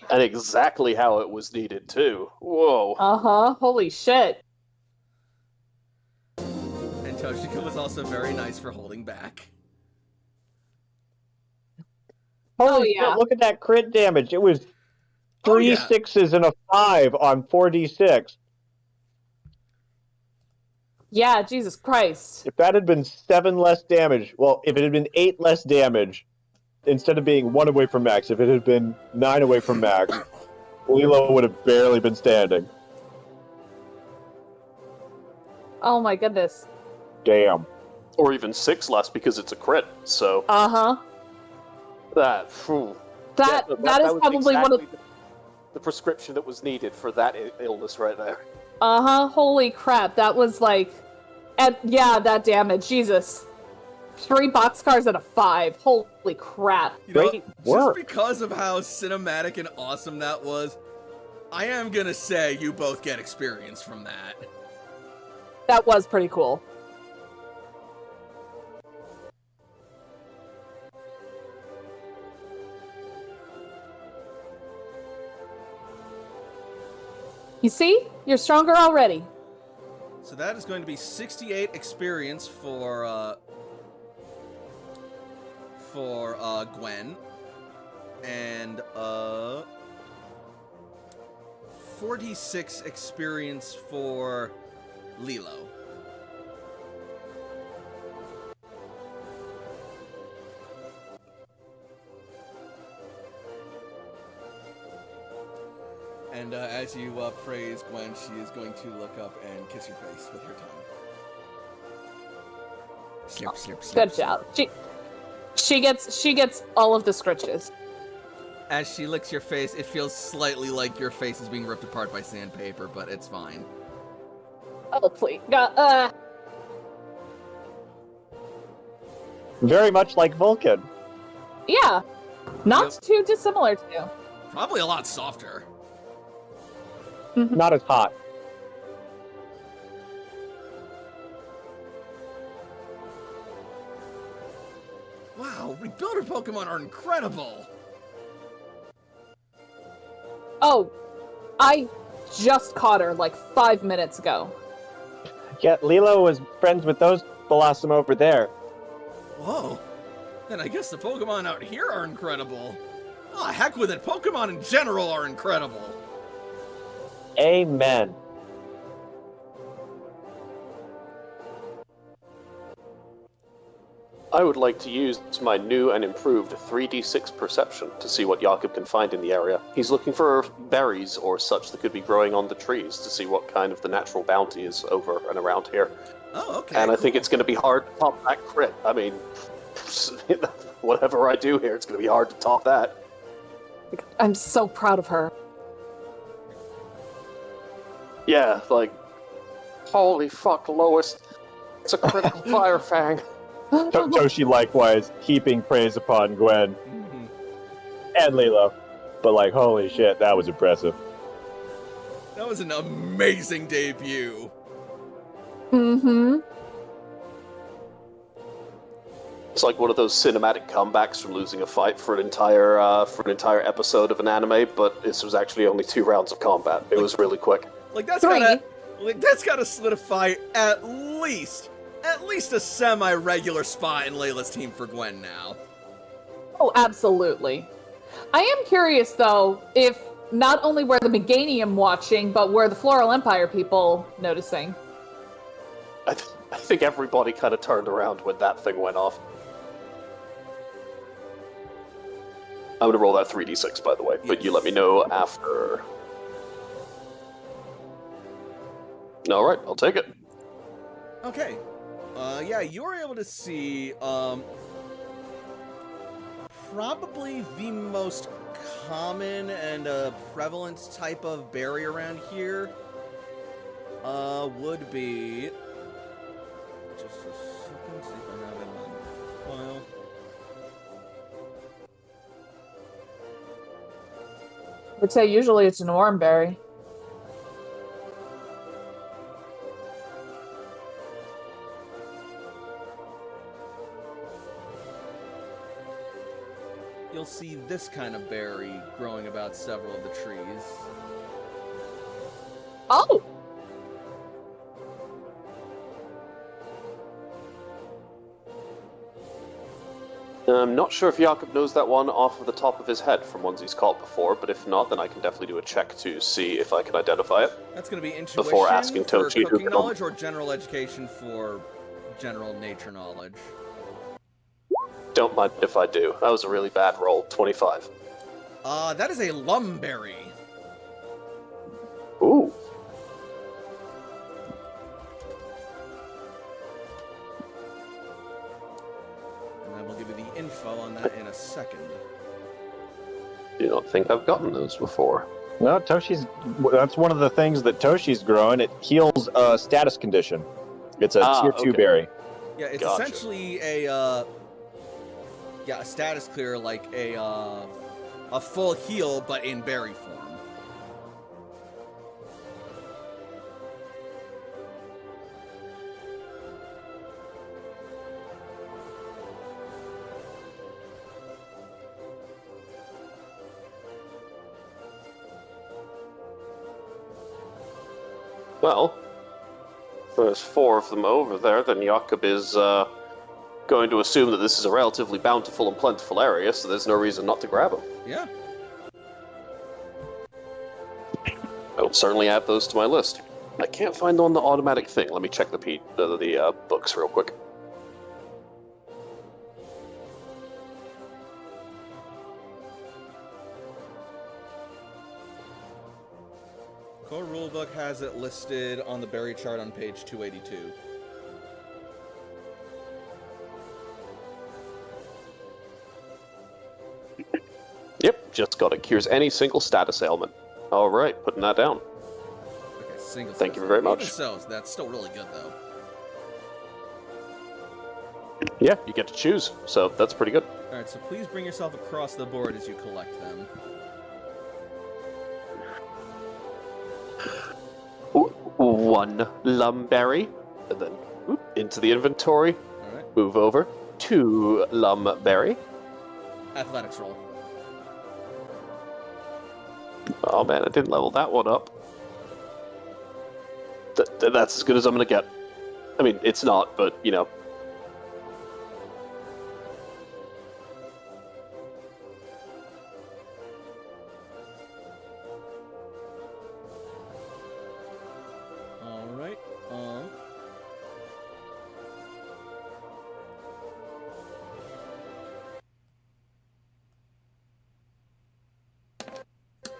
And exactly how it was needed, too. Whoa. Uh-huh. Holy shit. And Toshika was also very nice for holding back. Holy yeah. shit, look at that crit damage. It was Oh, three yeah. 6s and a 5 on 4d6. Yeah, Jesus Christ. If that had been 7 less damage, well, if it had been 8 less damage, instead of being 1 away from max, if it had been 9 away from max, Lilo would have barely been standing. Oh my goodness. Damn. Or even 6 less because it's a crit, so Uh-huh. that... Phew. That Yeah, that is was probably one of exactly the prescription that was needed for that illness right there. Uh-huh. Holy crap. That was like yeah, that damage. Jesus. 3 boxcars and a 5. Holy crap. You know, Great just work. because of how cinematic and awesome that was, I am gonna say you both get experience from that. That was pretty cool. You see? You're stronger already. So that is going to be 68 experience for Gwen, and 46 experience for Lilo. And as you praise Gwen, she is going to look up and kiss your face with her tongue. Slurp, slurp, slurp. Good job. She gets all of the scritches. As she licks your face, it feels slightly like your face is being ripped apart by sandpaper, but it's fine. Oh please. Very much like Vulcan. Yeah. Not Yep. too dissimilar to you. Probably a lot softer. Not as hot. Wow, rebuilder Pokemon are incredible! Oh, I just caught her like 5 minutes ago. Yeah, Lilo was friends with those Blossom over there. Whoa. Then I guess the Pokemon out here are incredible. Oh, heck with it, Pokemon in general are incredible. Amen. I would like to use my new and improved 3d6 perception to see what Jakob can find in the area. He's looking for berries or such that could be growing on the trees to see what kind of the natural bounty is over and around here. Oh, okay. And I think cool. it's going to be hard to top that crit. I mean, whatever I do here, it's going to be hard to top that. I'm so proud of her. Yeah, like, holy fuck, Lois. It's a critical fire fang. Toshi likewise heaping praise upon Gwen Mhm. and Lilo. But like, holy shit, that was impressive. That was an amazing debut. Mm-hmm. It's like one of those cinematic comebacks from losing a fight for an entire episode of an anime, but this was actually only 2 rounds of combat. It was really quick. Like that's 3. gotta solidify at least a semi-regular spot in Layla's team for Gwen now. Oh, absolutely. I am curious, though, if not only were the Meganium watching, but were the Floral Empire people noticing? I think everybody kind of turned around when that thing went off. I'm gonna roll that 3d6, by the way, but you let me know after. Alright, I'll take it. Okay. Yeah, you were able to see, probably the most common and prevalent type of berry around here, would be Just a second, see if I have it on file. I would say usually it's an oranberry. You'll see this kind of berry growing about several of the trees. Oh! I'm not sure if Jakob knows that one off of the top of his head from ones he's caught before, but if not, then I can definitely do a check to see if I can identify it. That's going to be intuition Before asking for Tochi to cooking film. knowledge or general education for general nature knowledge. Don't mind if I do. That was a really bad roll. 25. That is a lumberry. Ooh. And I will give you the info on that in a second. Do not think I've gotten those before. No, that's one of the things that Toshi's growing. It heals a status condition. It's a tier 2 okay. berry. Yeah, it's Gotcha. essentially a status clear, like a full heal, but in berry form. Well, if there's 4 of them over there, then Jakob is going to assume that this is a relatively bountiful and plentiful area, so there's no reason not to grab them. Yeah. I will certainly add those to my list. I can't find on the automatic thing. Let me check the books real quick. Core rulebook has it listed on the berry chart on page 282. Yep, just got it. Cures any single status ailment. All right, putting that down. Okay, single. Thank you status. very Even much. so, that's still really good though. Yeah, you get to choose, so that's pretty good. All right, so please bring yourself across the board as you collect them. One lumberry, and then into the inventory. All right. Move over. 2 lumberry. Athletics roll. Oh man, I didn't level that one up. That's as good as I'm gonna get. I mean, it's not, but you know. All right.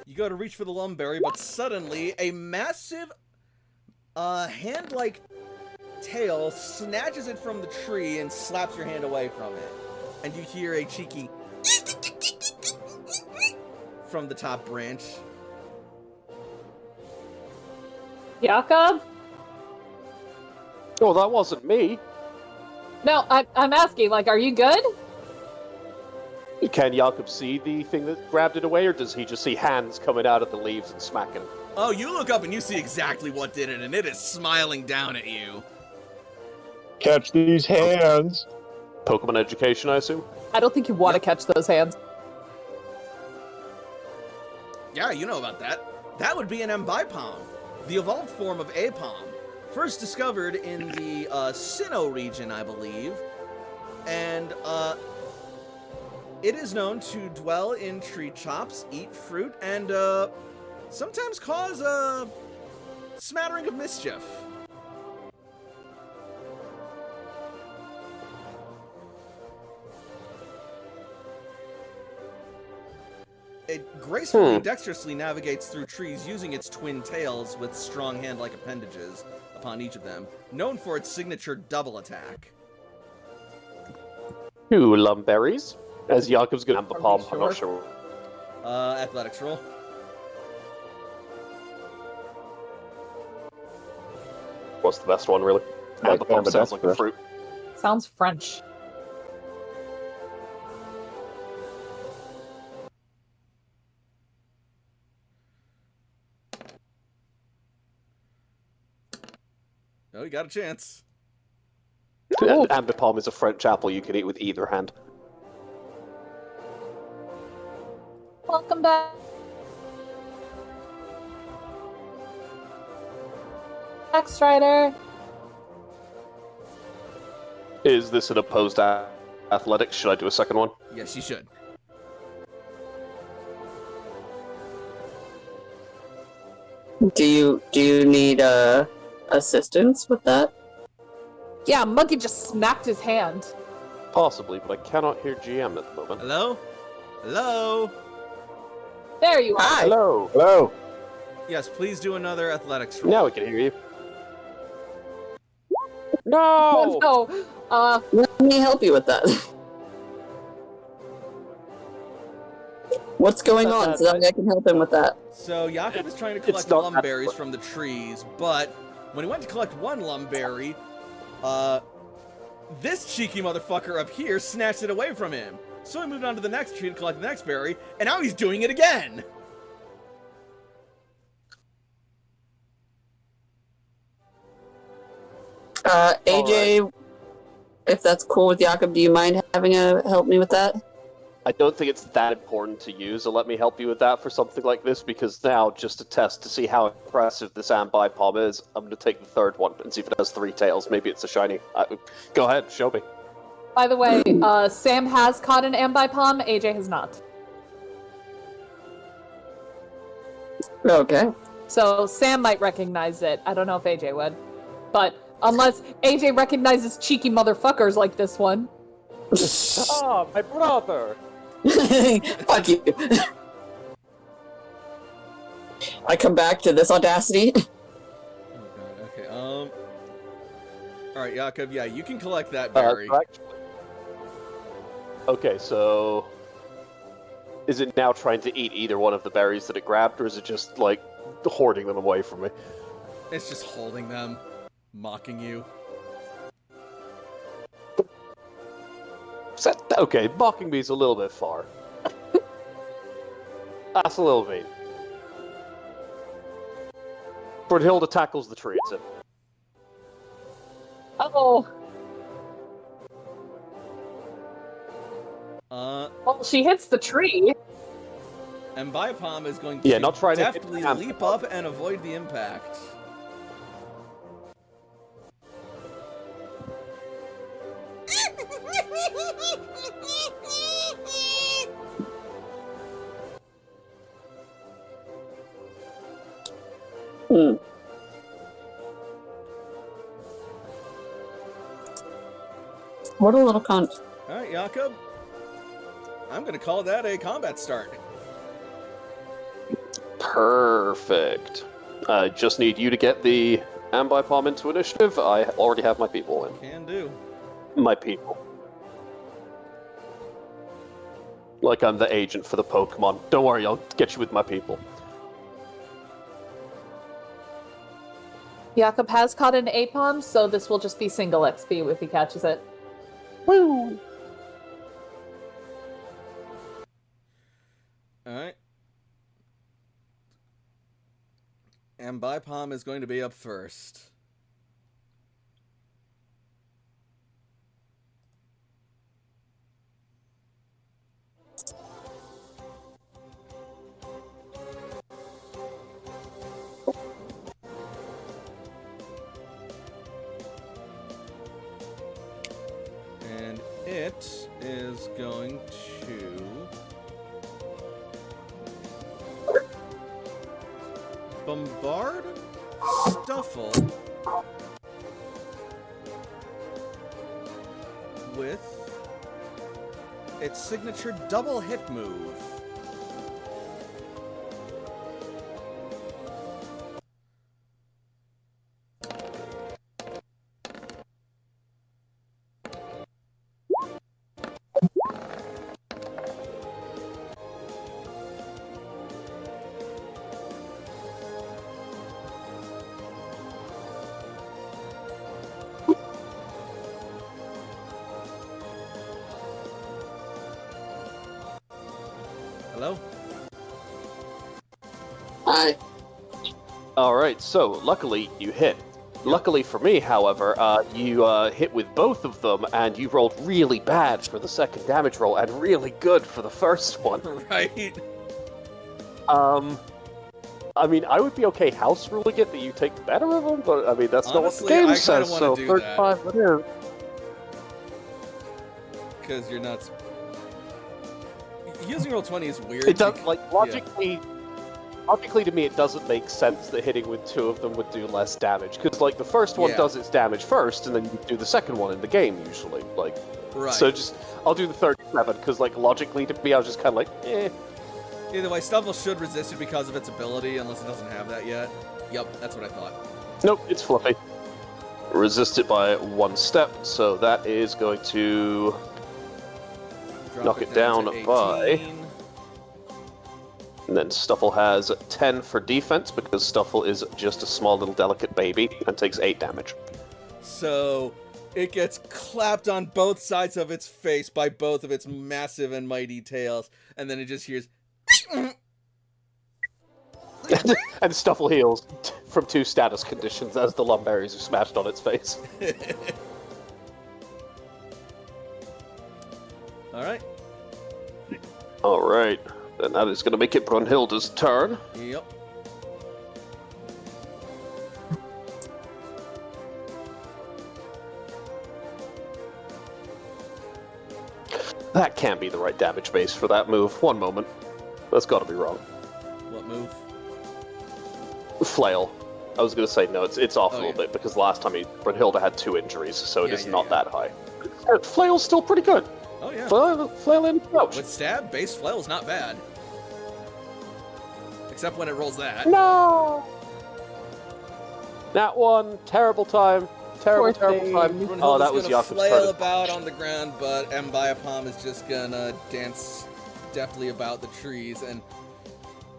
You go to reach for the lumberry, but suddenly a massive, hand-like tail snatches it from the tree and slaps your hand away from it. And you hear a cheeky from the top branch. Jakob? Oh, that wasn't me. No, I'm asking, like, are you good? Can Jakob see the thing that grabbed it away, or does he just see hands coming out of the leaves and smacking him? Oh, you look up and you see exactly what did it, and it is smiling down at you. Catch these hands. Pokemon education, I assume? I don't think you want to catch those hands. Yeah, you know about that. That would be an Mbipalm, the evolved form of Apom. First discovered in the Sinnoh region, I believe. And it is known to dwell in tree tops, eat fruit, and sometimes cause a smattering of mischief. It gracefully and dexterously navigates through trees using its twin tails with strong hand-like appendages upon each of them, known for its signature double attack. 2 lumberries. As Jakob's gonna have the Are we palm, I'm not sure. Athletics roll. What's the best one, really? Like Ambipom sounds like a ambidextrous. fruit. Sounds French. Oh, you got a chance. Ooh. Ambipom is a French apple you can eat with either hand. Welcome back. Strider. Is this an opposed athletics? Should I do a second one? Yes, you should. Do you need assistance with that? Yeah, Monkey just smacked his hand. Possibly, but I cannot hear GM at the moment. Hello? Hello? There you are. Hi. Hello. Hello. Yes, please do another athletics roll. Now we can hear you. Oh, No! no. Let me help you with that. What's going on? So that way I can help him with that. So Jakob is trying to It's collect not that lumberries fun. from the trees, but when he went to collect one lumberry, this cheeky motherfucker up here snatched it away from him. So he moved on to the next tree to collect the next berry, and now he's doing it again! AJ, if that's cool with Jakob, do you mind having a help me with that? I don't think it's that important to use, so let me help you with that for something like this, because now, just to test to see how impressive this Ambipom is, I'm going to take the third one and see if it has 3 tails. Maybe it's a shiny. Go ahead, show me. By the way, Sam has caught an Ambipom, AJ has not. Okay. So Sam might recognize it. I don't know if AJ would. But unless AJ recognizes cheeky motherfuckers like this one. Ah, my brother! Fuck you. I come back to this audacity. Oh god, okay, Alright, Jakob, yeah, you can collect that berry. Okay, so... Is it now trying to eat either one of the berries that it grabbed, or is it just, like, hoarding them away from me? It's just holding them, mocking you. Okay, mocking me is a little bit far. That's a little mean. Brunhilde tackles the tree, it's it. Uh-oh. Well, she hits the tree. And Ambipom is going to Yeah, not trying to hit deftly the leap up and avoid the impact. Hmm. What a little cunt. Alright, Jakob. I'm gonna call that a combat start. Perfect. I just need you to get the Ambipom into initiative. I already have my people in. Can do. My people. Like I'm the agent for the Pokemon. Don't worry, I'll get you with my people. Jakob has caught an Apom, so this will just be single XP if he catches it. Woo! Alright. And Ambipom is going to be up first. And it is going to bombard Stuffle with its signature double hit move. Hello? Hi. Alright, so luckily you hit. Luckily for me, however, you hit with both of them, and you rolled really bad for the second damage roll, and really good for the first one. Right? I mean, I would be okay house ruling it that you take the better of them, but I mean, that's Honestly, not I what the game kinda says, wanna so do 35 it is. Because you're nuts. Using Roll20 is weird. It does, bec- like, logically to me, it doesn't make sense that hitting with two of them would do less damage, because, like, the first one Yeah. does its damage first, and then you do the second one in the game, usually, like, Right. so just, I'll do the 37, because, like, logically to me, I was just kind of like, eh. Either way, Stuffle should resist it because of its ability, unless it doesn't have that yet. Yup, that's what I thought. Nope, it's fluffy. Resist it by 1 step, so that is going to Drop knock it down to by- 18. And then Stuffle has 10 for defense, because Stuffle is just a small little delicate baby, and takes 8 damage. So, it gets clapped on both sides of its face by both of its massive and mighty tails, and then it just hears... And Stuffle heals from 2 status conditions as the lumberries are smashed on its face. Alright. Alright, then that is going to make it Brunhilde's turn. Yep. That can't be the right damage base for that move. One moment. That's got to be wrong. What move? Flail. I was going to say, no, it's off a Oh, little yeah. bit, because last time Brunhilde had 2 injuries, so it Yeah, is yeah, not yeah. that high. Flail's still pretty good. Oh, yeah. Flail in ouch. With stab, base flail is not bad. Except when it rolls that. No! That one, terrible time. Terrible, Poor terrible thing. time. Brunhilde's Oh, that was gonna Jakob's flail turn. about on the ground, but Mbiapom is just gonna dance deftly about the trees, and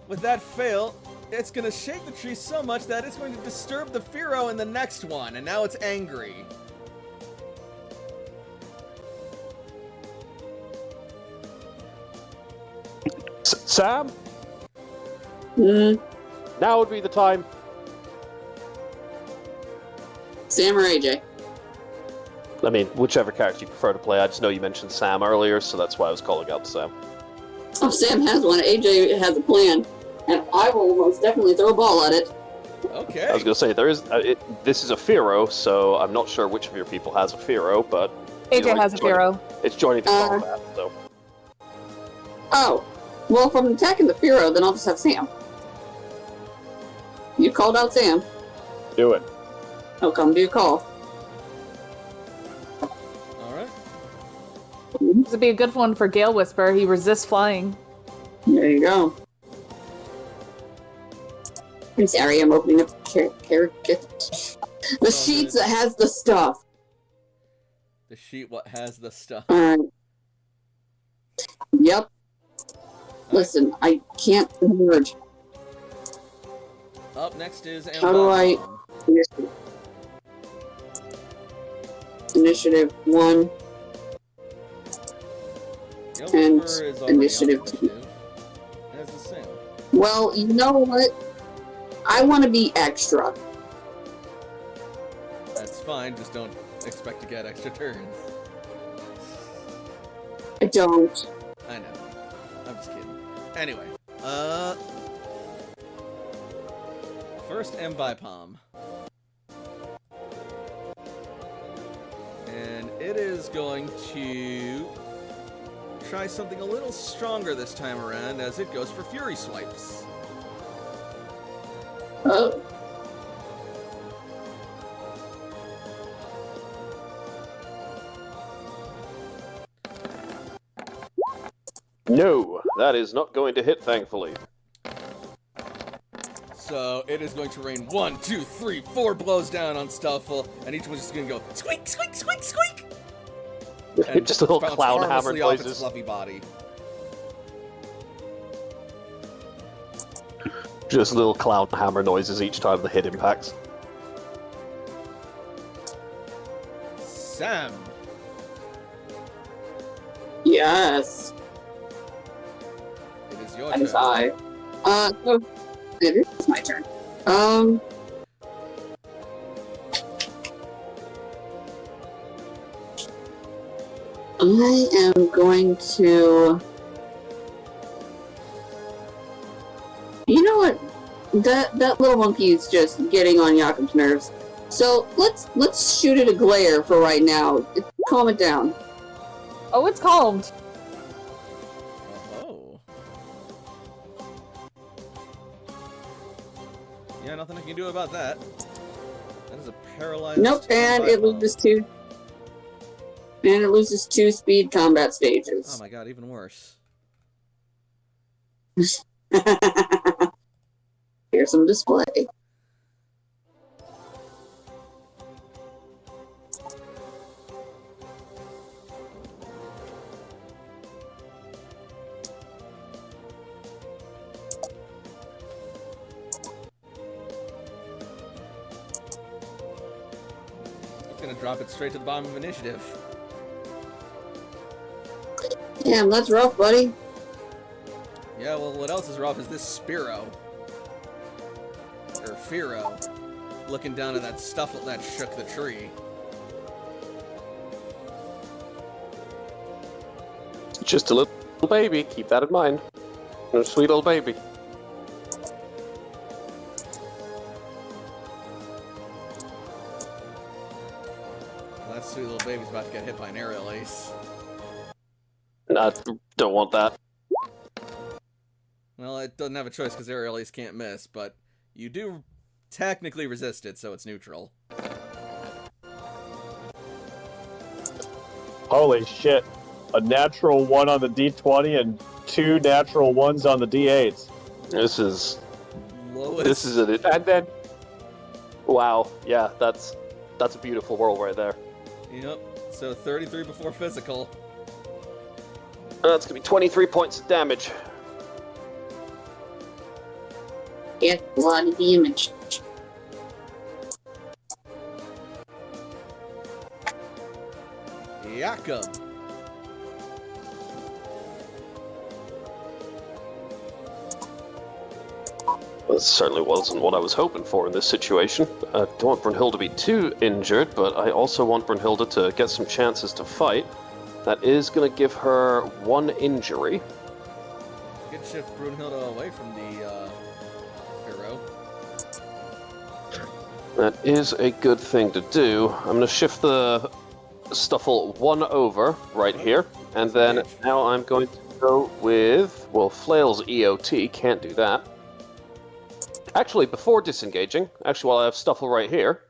with that fail, it's gonna shake the tree so much that it's going to disturb the Firo in the next one, and now it's angry. Sam, Mm, now would be the time. Sam or AJ? I mean, whichever character you prefer to play. I just know you mentioned Sam earlier, so that's why I was calling out Sam. Oh, Sam has one. AJ has a plan. And I will most definitely throw a ball at it. Okay. I was going to say, this is a Firo, so I'm not sure which of your people has a Firo, but... AJ has a joining- Firo. It's joining the Uh, combat, so... Oh. Well, if I'm attacking the Firo, then I'll just have Sam. You called out Sam. Do it. I'll come to your call. Alright. This would be a good one for Gale Whisper. He resists flying. There you go. I'm sorry, I'm opening up the sheets that has the stuff. The sheet what has the stuff. Alright. Yep. Listen, I can't emerge. Up next is How do I- Mbiapom. Initiative 1. Gale and Whisperer is already on initiative initiative, as is Sam. Well, you know what? I want to be extra. That's fine, just don't expect to get extra turns. I don't. I know. I'm just kidding. Anyway, first Mbiapom. And it is going to try something a little stronger this time around as it goes for Fury Swipes. Oh. No, that is not going to hit, thankfully. So it is going to rain 1, 2, 3, 4 blows down on Stuffle, and each one's just going to go squeak, squeak, squeak, squeak! And Just little bounce clown hammer harmlessly off its noises. fluffy body. Just little clown hammer noises each time the hit impacts. Sam. Yes. It is your That is turn. I. So it is my turn. I am going to. You know what? That little monkey is just getting on Jakob's nerves. So let's shoot it a glare for right now. Calm it down. Oh, it's calmed. Oh. Yeah, nothing I can do about that. That is a paralyzed. Nope, and it foe. loses two. And it loses 2 speed combat Oh stages. my god, even worse. Here's some display. It's gonna drop it straight to the bottom of initiative. Damn, that's rough, buddy. Yeah, well, what else is rough is this Spiro. Or Firo. Looking down at that stuff that shook the tree. Just a little baby, keep that in mind. A sweet little baby. Well, that sweet little baby's about to get hit by an aerial ace. Nah, don't want that. Well, it doesn't have a choice because aerial ace can't miss, but you do technically resist it, so it's neutral. Holy shit. A natural 1 on the D20 and 2 natural 1s on the D8s. This is Lowest. this is it. And then, wow, yeah, that's a beautiful world right there. Yep. So 33 before physical. That's gonna be 23 points of damage. Get a lot of damage. Jakob. That certainly wasn't what I was hoping for in this situation. I don't want Brunhilde to be too injured, but I also want Brunhilde to get some chances to fight. That is going to give her 1 injury. Good shift Brunhilde away from the hero. That is a good thing to do. I'm going to shift the Stuffle 1 over right here, and then now I'm going to go with, well, Flail's EOT, can't do that. Actually, before disengaging, while I have Stuffle right here,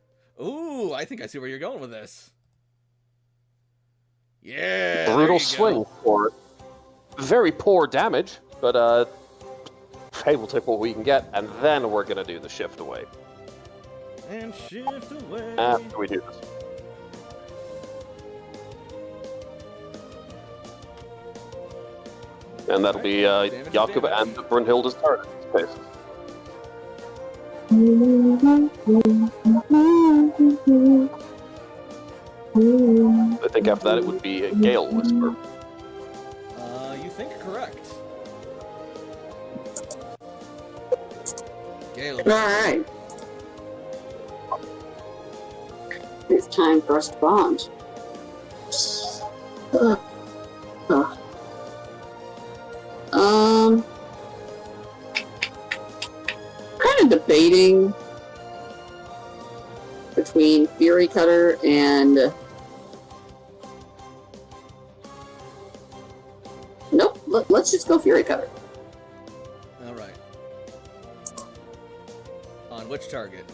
Ooh, I think I see where you're going with this. Yeah, there brutal you swing go. for very poor damage, but hey, we'll take what we can get, and then we're going to do the shift away And shift away. after we do this. And that'll be Damage, Jakob damage. and Brunhilde's turn in this case. I think after that it would be a Gale Whisper. You think correct. Gale. Alright. It's time for us to bond. Ugh. Ugh. Kind of debating between Fury Cutter and. Nope, let's just go Fury Cutter. All right. On which target?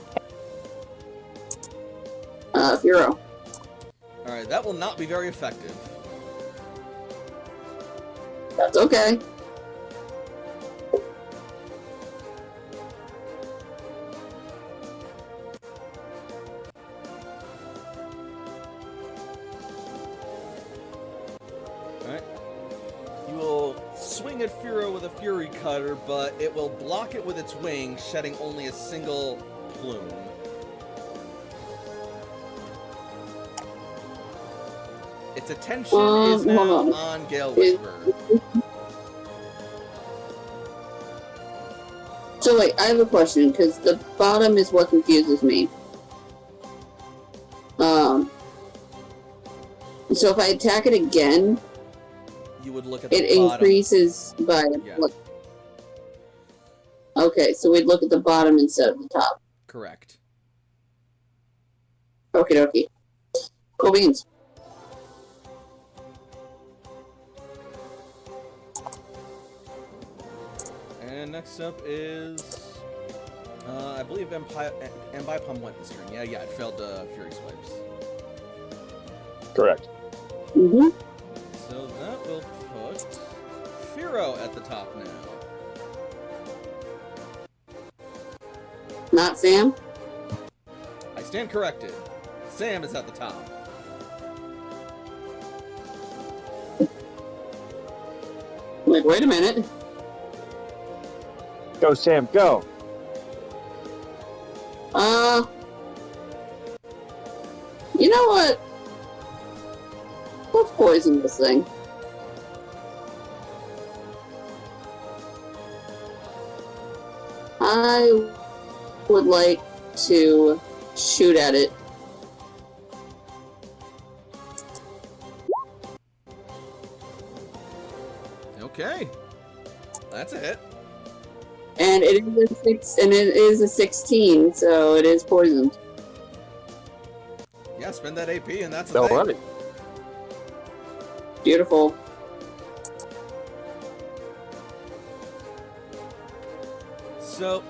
Furo. All right, that will not be very effective. That's okay. Alright. You will swing at Furo with a Fury Cutter, but it will block it with its wing, shedding only a single plume. Its attention is now hold on. on Gale Whisperer. So wait, I have a question, because the bottom is what confuses me. So if I attack it again, You would look at the it bottom. increases by... Yeah. Okay, so we'd look at the bottom instead of the top. Correct. Okie dokie. Cool beans. And next up is... I believe Mbipom went this turn. Yeah, it failed Fury Swipes. Correct. Mm-hmm. So that will put Firo at the top now. Not Sam? I stand corrected. Sam is at the top. Like, wait a minute. Go, Sam, go. You know what? Let's poison this thing. I would like to shoot at it. Okay. That's a hit. And it is a 16, so it is poisoned. Yeah, spend that AP and that's a All thing. right. Beautiful. So,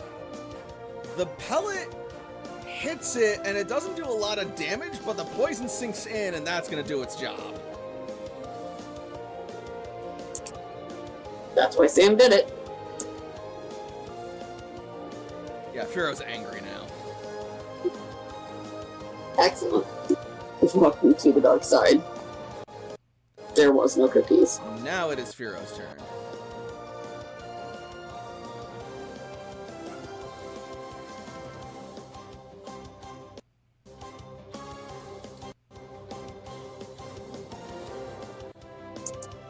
the pellet hits it and it doesn't do a lot of damage, but the poison sinks in and that's going to do its job. That's why Sam did it. Yeah, Firo's angry now. Excellent. Welcome to the dark side. There was no cookies. Now it is Firo's turn.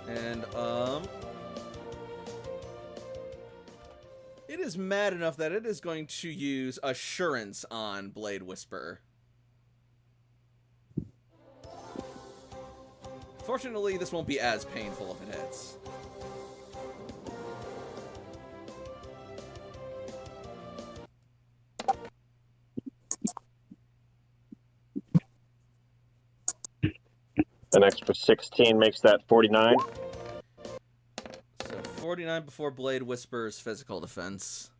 And, it is mad enough that it is going to use Assurance on Blade Whisper. Fortunately, this won't be as painful if it hits. An extra 16 makes that 49. So 49 before Blade Whisper's physical defense.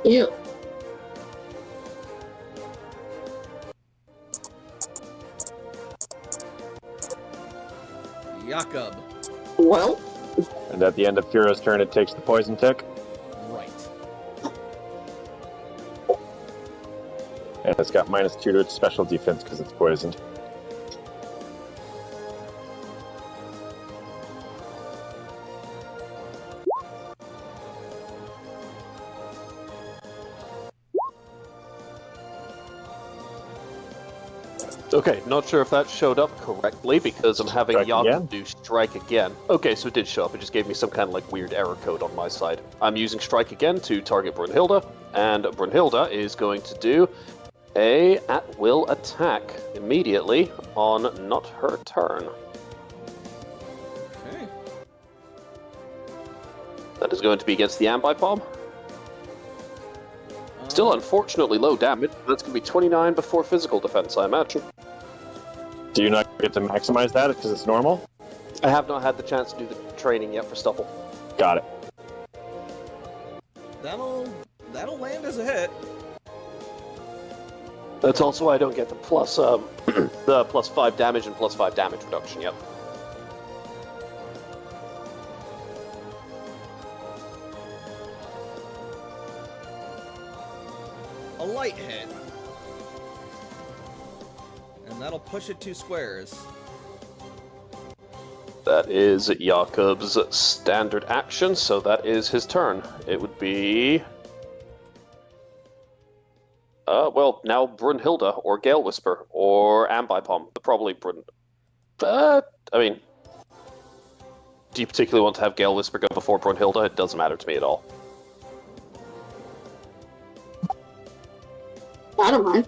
Ew. Jakob. Well, And at the end of Firo's turn, it takes the poison tick. Right. And it's got -2 to its special defense because it's poisoned. Okay, not sure if that showed up correctly because I'm having Strike Jakob again? do strike again. Okay, so it did show up. It just gave me some kind of like weird error code on my side. I'm using strike again to target Brunhilde, and Brunhilde is going to do a at-will attack immediately on not her turn. Okay. That is going to be against the Ambipom. Still unfortunately low damage. That's going to be 29 before physical defense, I imagine. Do you not get to maximize that because it's normal? I have not had the chance to do the training yet for Stuffle. Got it. That'll land as a hit. That's also why I don't get the plus the +5 damage and +5 damage reduction yet. A light hit. And that'll push it 2 squares. That is Jakob's standard action, so that is his turn. It would be Well, now Brunhilde, or Gale Whisper, or Ambipom. Probably Brun... I mean... Do you particularly want to have Gale Whisper go before Brunhilde? It doesn't matter to me at all. I don't mind.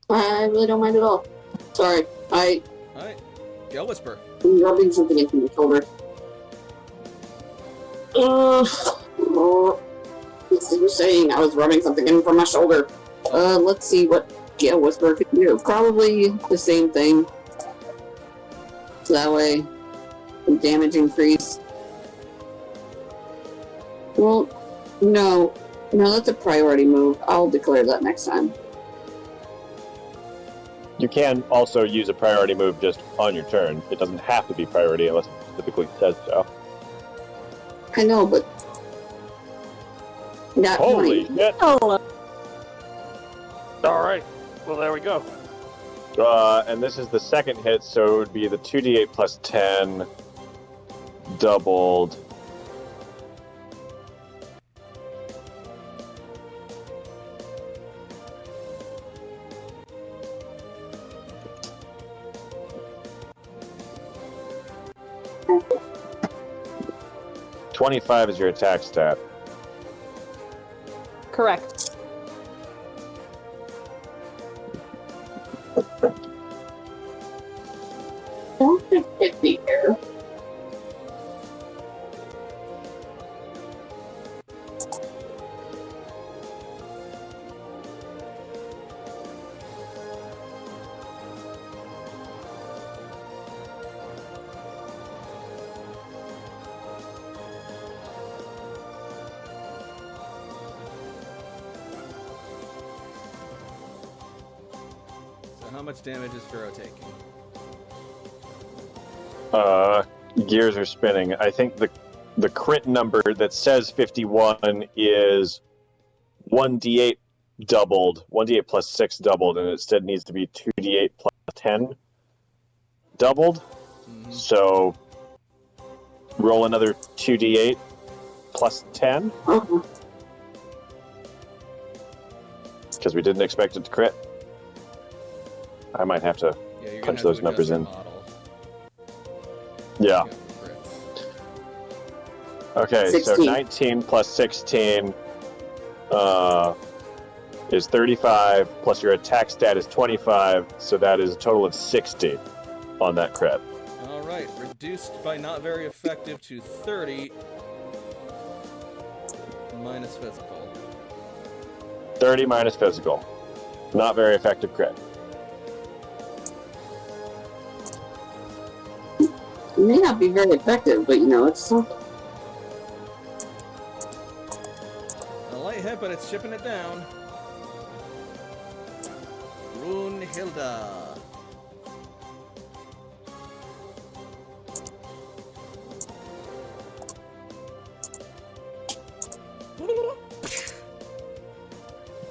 I really don't mind at all. Sorry, Alright. Gale Whisper. I'm rubbing something into my shoulder. As you were saying, I was rubbing something in from my shoulder. Let's see what Gale Whisper could do. Probably the same thing. So that way, damage increase. Well, no, that's a priority move. I'll declare that next time. You can also use a priority move just on your turn. It doesn't have to be priority unless it specifically says so. I know, but not Holy 20. shit! Oh, Alright, well there we go. And this is the second hit, so it would be the 2d8 plus 10 doubled. $25 is your attack stat. correct. Don't just hit me here. So how much damage is Pharaoh taking? Gears are spinning. I think the crit number that says 51 is 1d8 doubled, 1d8 plus 6 doubled, and it instead needs to be 2d8 plus 10 doubled. Mhm. So roll another 2d8 plus 10, Okay. because we didn't expect it to crit. I might have to. Yeah, you're gonna Punch have those to numbers adjust in. your model. Yeah. Yeah, for crits. Okay, so 16. 19 plus 16 is 35, plus your attack stat is 25, so that is a total of 60 on that crit. Alright, reduced by not very effective to 30 minus physical. 30 minus physical. Not very effective crit. It may not be very effective, but it's something. A light hit, but it's shipping it down. Brunhilde.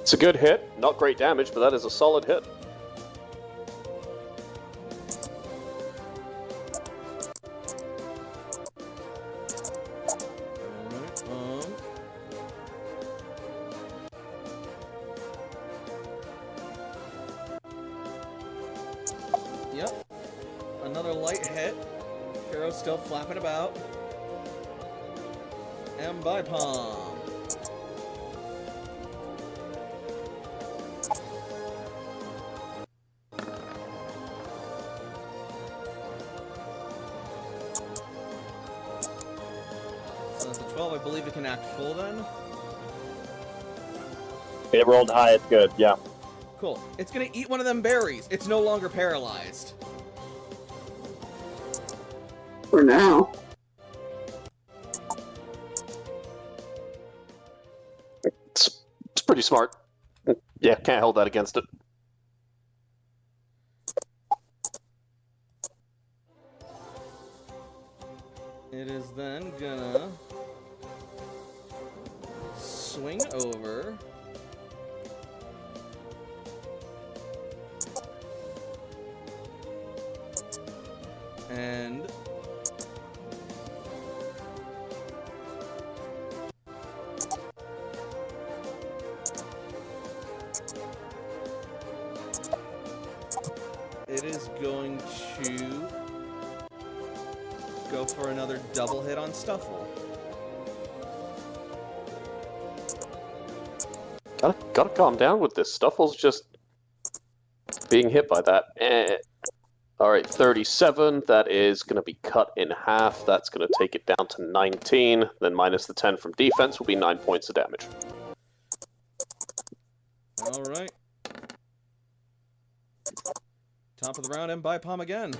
It's a good hit. Not great damage, but that is a solid hit. Alright, Yep. Another light hit. Pharaoh's still flapping about. And by Palm. So that's a 12. I believe it can act full then. It rolled high, it's good, yeah. Cool. It's gonna eat one of them berries. It's no longer paralyzed. For now. It's pretty smart. Yeah, can't hold that against it. It is then gonna swing over. And it is going to go for another double hit on Stuffle. Gotta calm down with this. Stuffle's just being hit by that. Alright, 37. That is going to be cut in half. That's going to take it down to 19. Then minus the 10 from defense will be 9 points of damage. Alright. Top of the round, and by Palm again.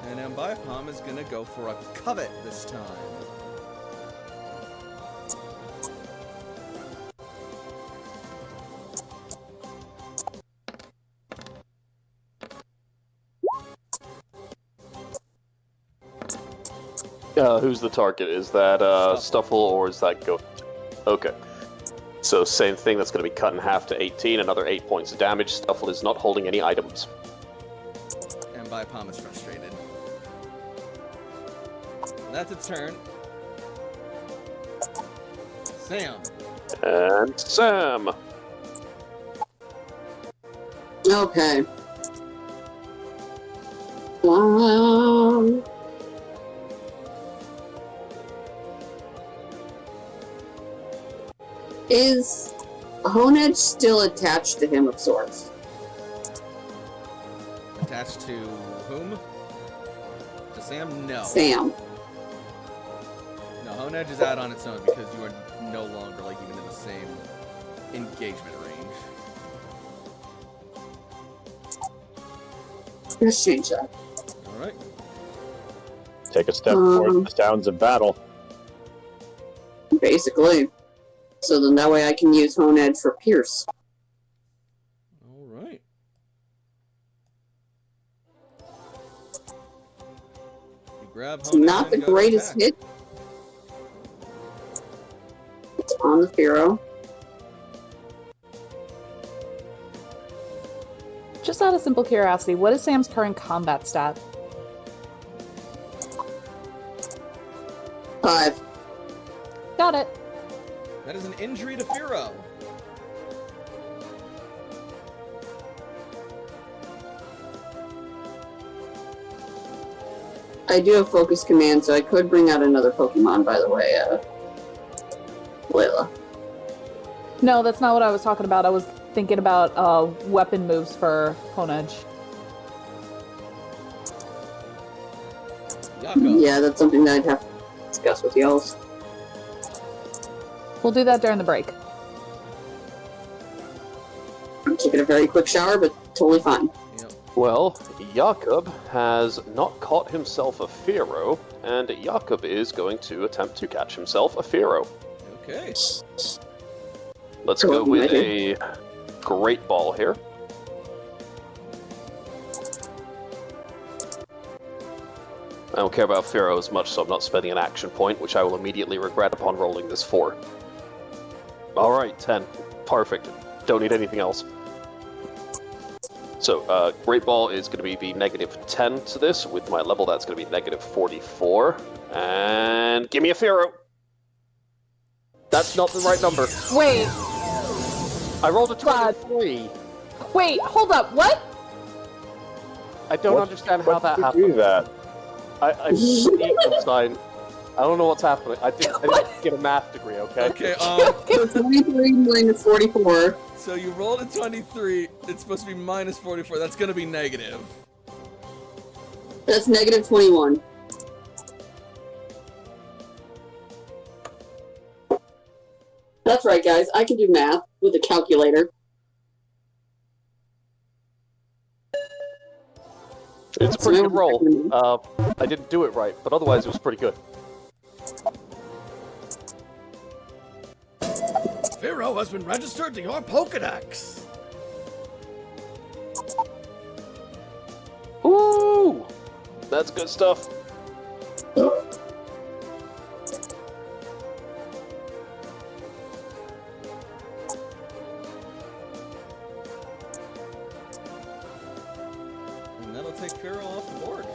And Mbaipam is going to go for a covet this time. Who's the target? Is that Stuffle or is that Goat? Okay. So same thing, that's going to be cut in half to 18, another 8 points of damage. Stuffle is not holding any items. And Mbaipam is frustrated. That's its turn. Sam. And Sam. Okay. Is Honedge still attached to him of sorts? Attached to whom? To Sam? No. Sam. No, Honedge is out on its own because you are no longer like even in the same engagement range. Let's change that. Alright. Take a step towards the sounds of battle. Basically. So then that way I can use Honedge for Pierce. Alright. You grab It's Honedge not the and go to greatest attack. hit. It's on the Pharaoh. Just out of simple curiosity, what is Sam's current combat stat? 5. Got it. That is an injury to Firo. I do have Focus Command, so I could bring out another Pokemon, by the way, Layla. No, that's not what I was talking about. I was thinking about weapon moves for Honedge. Yako. Yeah, that's something that I'd have to discuss with y'all. We'll do that during the break. I'm taking a very quick shower, but totally fine. Yep. Well, Jakob has not caught himself a Fearow, and Jakob is going to attempt to catch himself a Fearow. Okay. Let's go with a Great Ball here. I don't care about Fearow as much, so I'm not spending an action point, which I will immediately regret upon rolling this 4. Alright, 10. Perfect. Don't need anything else. So, Great Ball is going to be the negative 10 to this. With my level, that's going to be negative 44. And give me a Fearow! That's not the right number. Wait, I rolled a 23. wait, hold up, what? I don't understand how that You happened. do that. I'm equal sign. I don't know what's happening. I didn't get a math degree, okay? Okay, So 23 minus 44. so you rolled a 23. It's supposed to be minus 44. That's gonna be negative. That's negative 21. That's right, guys. I can do math with a calculator. It's a pretty good roll. I didn't do it right, but otherwise it was pretty good. Firo has been registered to your Pokedex. Ooh! That's good stuff. And that'll take Firo off the board.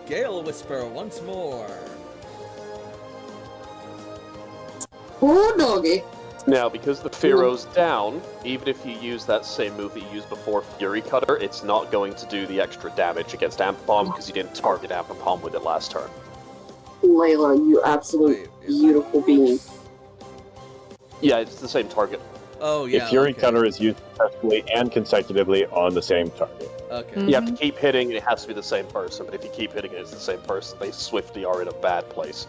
Gale Whisper once more. Oh, doggy. Now, because the Fearo's down, even if you use that same move that you used before, Fury Cutter, it's not going to do the extra damage against Ambipom because you didn't target Ambipom with it last turn. Layla, you absolute Wait, is beautiful that- being. Yeah, it's the same target. Oh, yeah. If Fury okay. Cutter is used successfully and consecutively on the same target. Okay. You have to keep hitting, and it has to be the same person. But if you keep hitting and it's the same person, they swiftly are in a bad place.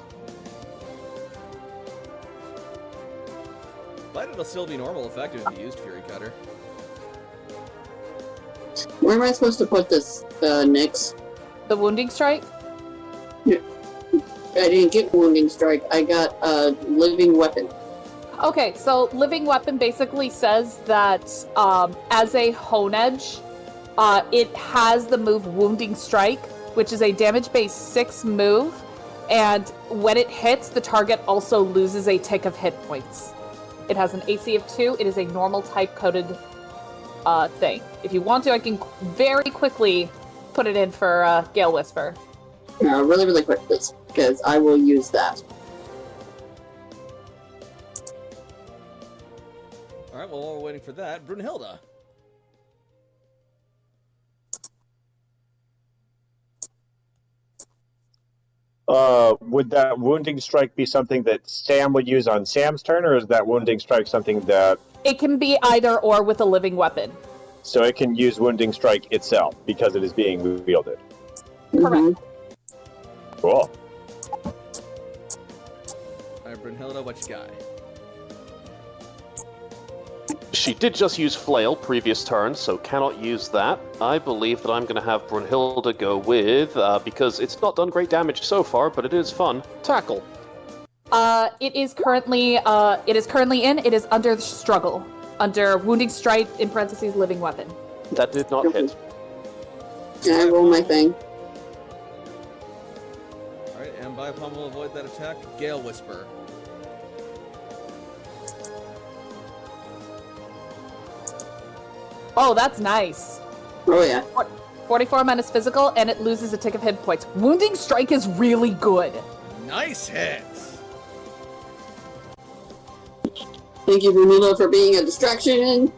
But it'll still be normal effective if you used Fury Cutter. Where am I supposed to put this, Nyx? The wounding strike? I didn't get Wounding Strike. I got a Living Weapon. Okay, so Living Weapon basically says that as a Honedge, it has the move Wounding Strike, which is a damage-based 6 move, and when it hits, the target also loses a tick of hit points. It has an AC of 2. It is a normal type-coded thing. If you want to, I can very quickly put it in for Gale Whisper. Really, really quick, please, because I will use that. Alright, well, while we're waiting for that, Brunhilde. Would that Wounding Strike be something that Sam would use on Sam's turn, or is that Wounding Strike something that... It can be either or with a Living Weapon. So it can use Wounding Strike itself, because it is being wielded. Correct. Cool. Alright, Brunhilde, what you got? She did just use Flail previous turn, so cannot use that. I believe that I'm going to have Brunhilde go with, because it's not done great damage so far, but it is fun, Tackle. It is currently in. It is under struggle, under Wounding Strike in parentheses Living Weapon. That did not hit. Can I roll my thing? Alright, and Biopom will avoid that attack. Gale Whisper. Oh, that's nice. Oh, yeah. 44 minus physical, and it loses a tick of hit points. Wounding Strike is really good. Nice hit! Thank you, Brunillo, for being a distraction.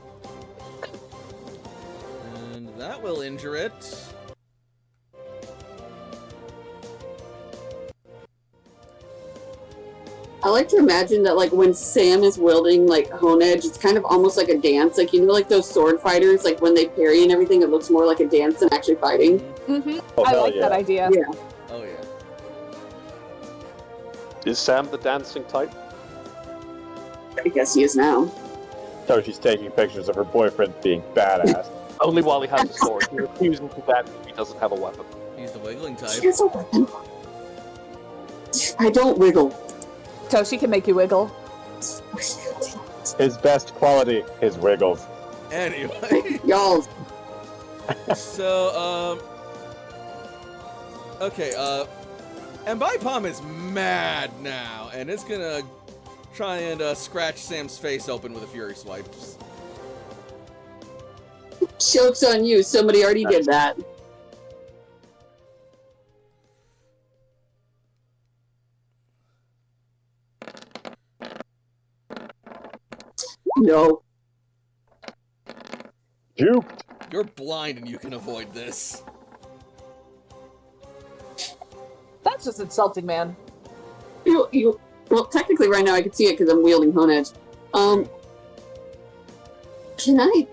And that will injure it. I like to imagine that, like, when Sam is wielding, like, Honedge, it's kind of almost like a dance. Like, you know, like those sword fighters, like, when they parry and everything, it looks more like a dance than actually fighting. Mm-hmm. Oh, I hell like yeah. that idea. Yeah. Oh, yeah. Is Sam the dancing type? I guess he is now. So she's taking pictures of her boyfriend being badass. Only while he has a sword. He refuses to dance if he doesn't have a weapon. He's the wiggling She type. has a weapon. I don't wiggle. Toshi can make you wiggle. His best quality, his wiggles. Anyway. Y'all, So, okay, and Bipom is mad now, and it's gonna try and scratch Sam's face open with a Fury Swipe. joke's on you. Somebody already did that. No. Juked. You're blind and you can avoid this. That's just insulting, man. Well, technically right now I can see it because I'm wielding Honedge. Can I?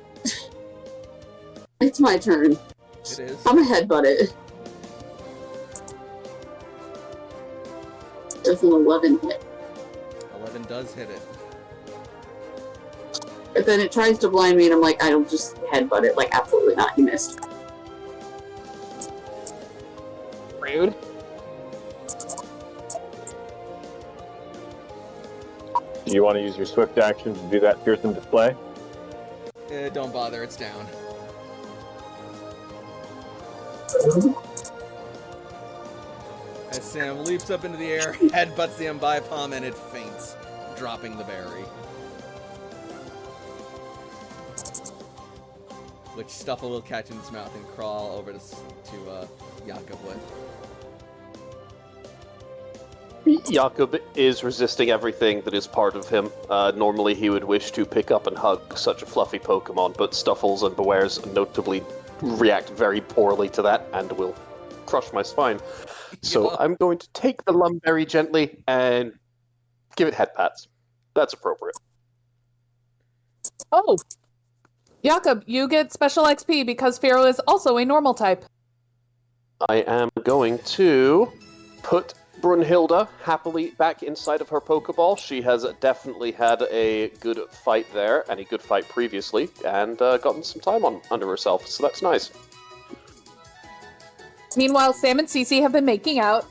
It's my turn. It is. I'm gonna headbutt it. Does an 11 hit? 11 does hit it. But then it tries to blind me and I'm like, I don't just headbutt it. Like, absolutely not. He missed. Rude. Do you want to use your swift action to do that fearsome display? Don't bother, it's down. As Sam leaps up into the air, headbutts the Mbipom, and it faints, dropping the berry. Which Stuffle will catch in its mouth and crawl over to Jakob with. Jakob is resisting everything that is part of him. Normally he would wish to pick up and hug such a fluffy Pokemon, but Stuffles and Bewares notably react very poorly to that and will crush my spine. So Yeah. I'm going to take the Lumberry gently and give it head pats. That's appropriate. Oh. Jakob, you get special XP because Firo is also a normal type. I am going to put Brunhilde happily back inside of her Pokeball. She has definitely had a good fight there, and a good fight previously, and gotten some time under herself, so that's nice. Meanwhile, Sam and Cece have been making out.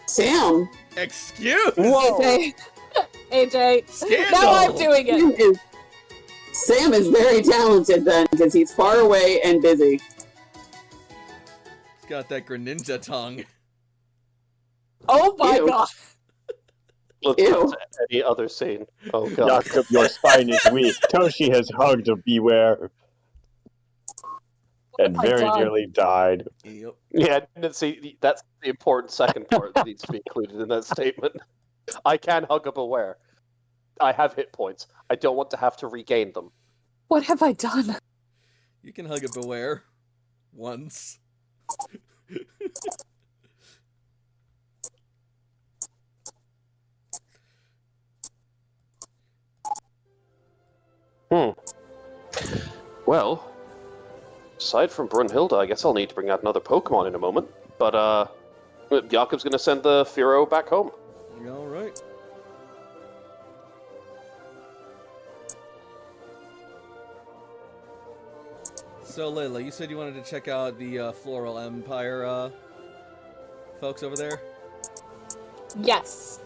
Sam. Excuse AJ. AJ. Scandal! Now I'm doing it. Sam is very talented then, because he's far away and busy. He's got that Greninja tongue. Oh my Ew. god. Let's Ew. go to any other scene. Oh god. Jakob, your spine is weak. Toshi has hugged a Beware and have I very done? nearly died. Yep. Yeah, see, that's the important second part that needs to be included in that statement. I can hug a Beware. I have hit points. I don't want to have to regain them. What have I done? You can hug a Beware. Once. Well, aside from Brunhilde, I guess I'll need to bring out another Pokemon in a moment. But, Jakob's gonna send the Firo back home. Alright. So, Layla, you said you wanted to check out the Floral Empire, folks over there? Yes.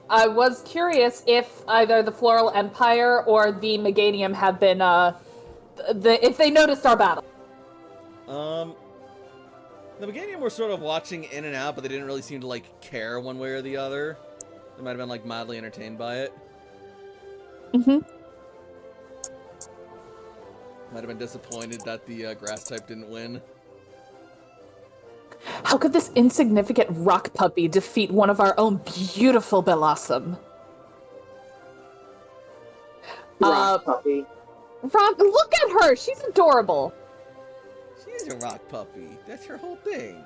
I was curious if either the Floral Empire or the Meganium have been, if they noticed our battle. The Meganium were sort of watching in and out, but they didn't really seem to, like, care one way or the other. They might have been, like, mildly entertained by it. Mm-hmm. Might have been disappointed that the grass type didn't win. How could this insignificant rock puppy defeat one of our own beautiful Bellossom? Rock puppy. Rock, look at her! She's adorable! She's a rock puppy. That's her whole thing.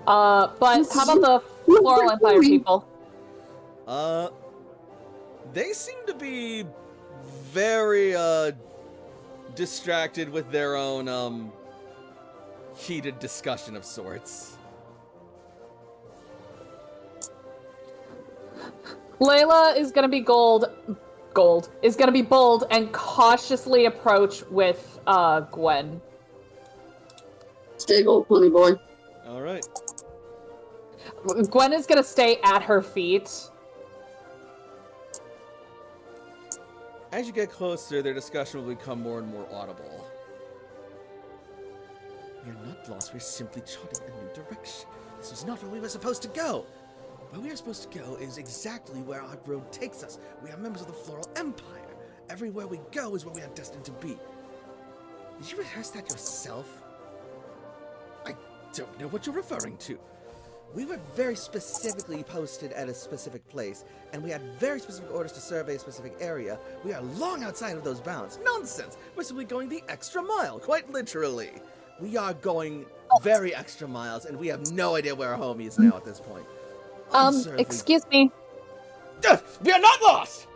But how about the Floral Empire people? They seem to be very, distracted with their own, heated discussion of sorts. Layla is gonna be is gonna be bold and cautiously approach with, Gwen. Stay gold, honey boy. Alright. Gwen is gonna stay at her feet. As you get closer, their discussion will become more and more audible. We are not lost, we're simply charting a new direction. This was not where we were supposed to go. Where we are supposed to go is exactly where our road takes us. We are members of the Floral Empire. Everywhere we go is where we are destined to be. Did you rehearse that yourself? I don't know what you're referring to. We were very specifically posted at a specific place, and we had very specific orders to survey a specific area. We are long outside of those bounds. Nonsense! We're simply going the extra mile, quite literally. We are going very extra miles, and we have no idea where our home is now at this point. Excuse me. We are not lost!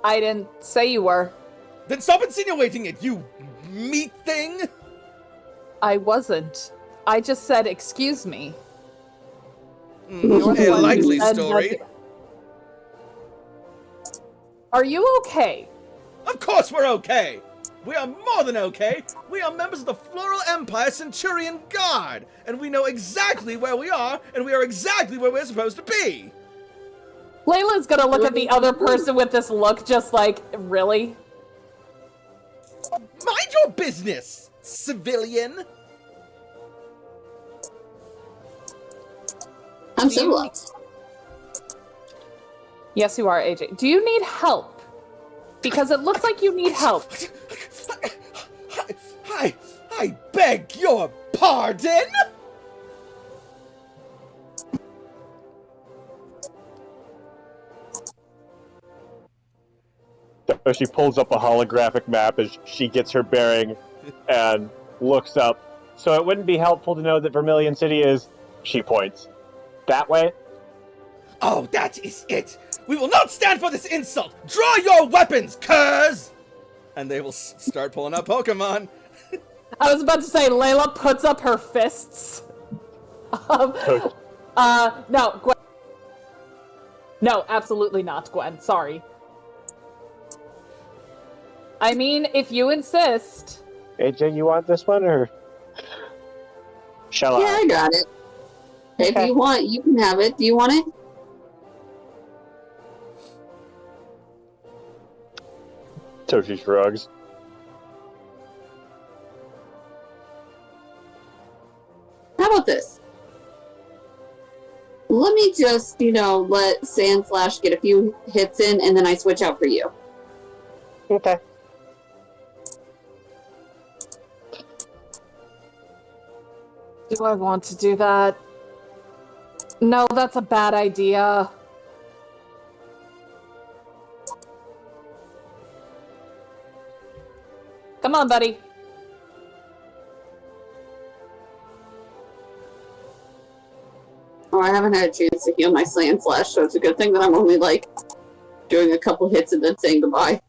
I didn't say you were. Then stop insinuating it, you meat thing! I wasn't. I just said, excuse me. A likely said story. that- Are you okay? Of course we're okay! We are more than okay! We are members of the Floral Empire Centurion Guard! And we know exactly where we are, and we are exactly where we're supposed to be! Layla's gonna look at the other person with this look just like, really? Mind your business, civilian! I'm civilized. Yes, you are, AJ. Do you need help? Because it looks like you need help. I beg your pardon? So she pulls up a holographic map as she gets her bearing and looks up. So it wouldn't be helpful to know that Vermilion City is, she points, that way? Oh, that is it! We will not stand for this insult! Draw your weapons, cuz! And they will start pulling out Pokemon. I was about to say, Layla puts up her fists. No, Gwen. No, absolutely not, Gwen. Sorry. I mean, if you insist. AJ, you want this one or Shall Yeah, I? I got it. If Okay. you want, you can have it. Do you want it? Toshi shrugs. How about this? Let me just, let Sandslash get a few hits in, and then I switch out for you. okay? Do I want to do that? No, that's a bad idea. Come on, buddy. Oh, I haven't had a chance to heal my Sandslash, so it's a good thing that I'm only doing a couple hits and then saying goodbye.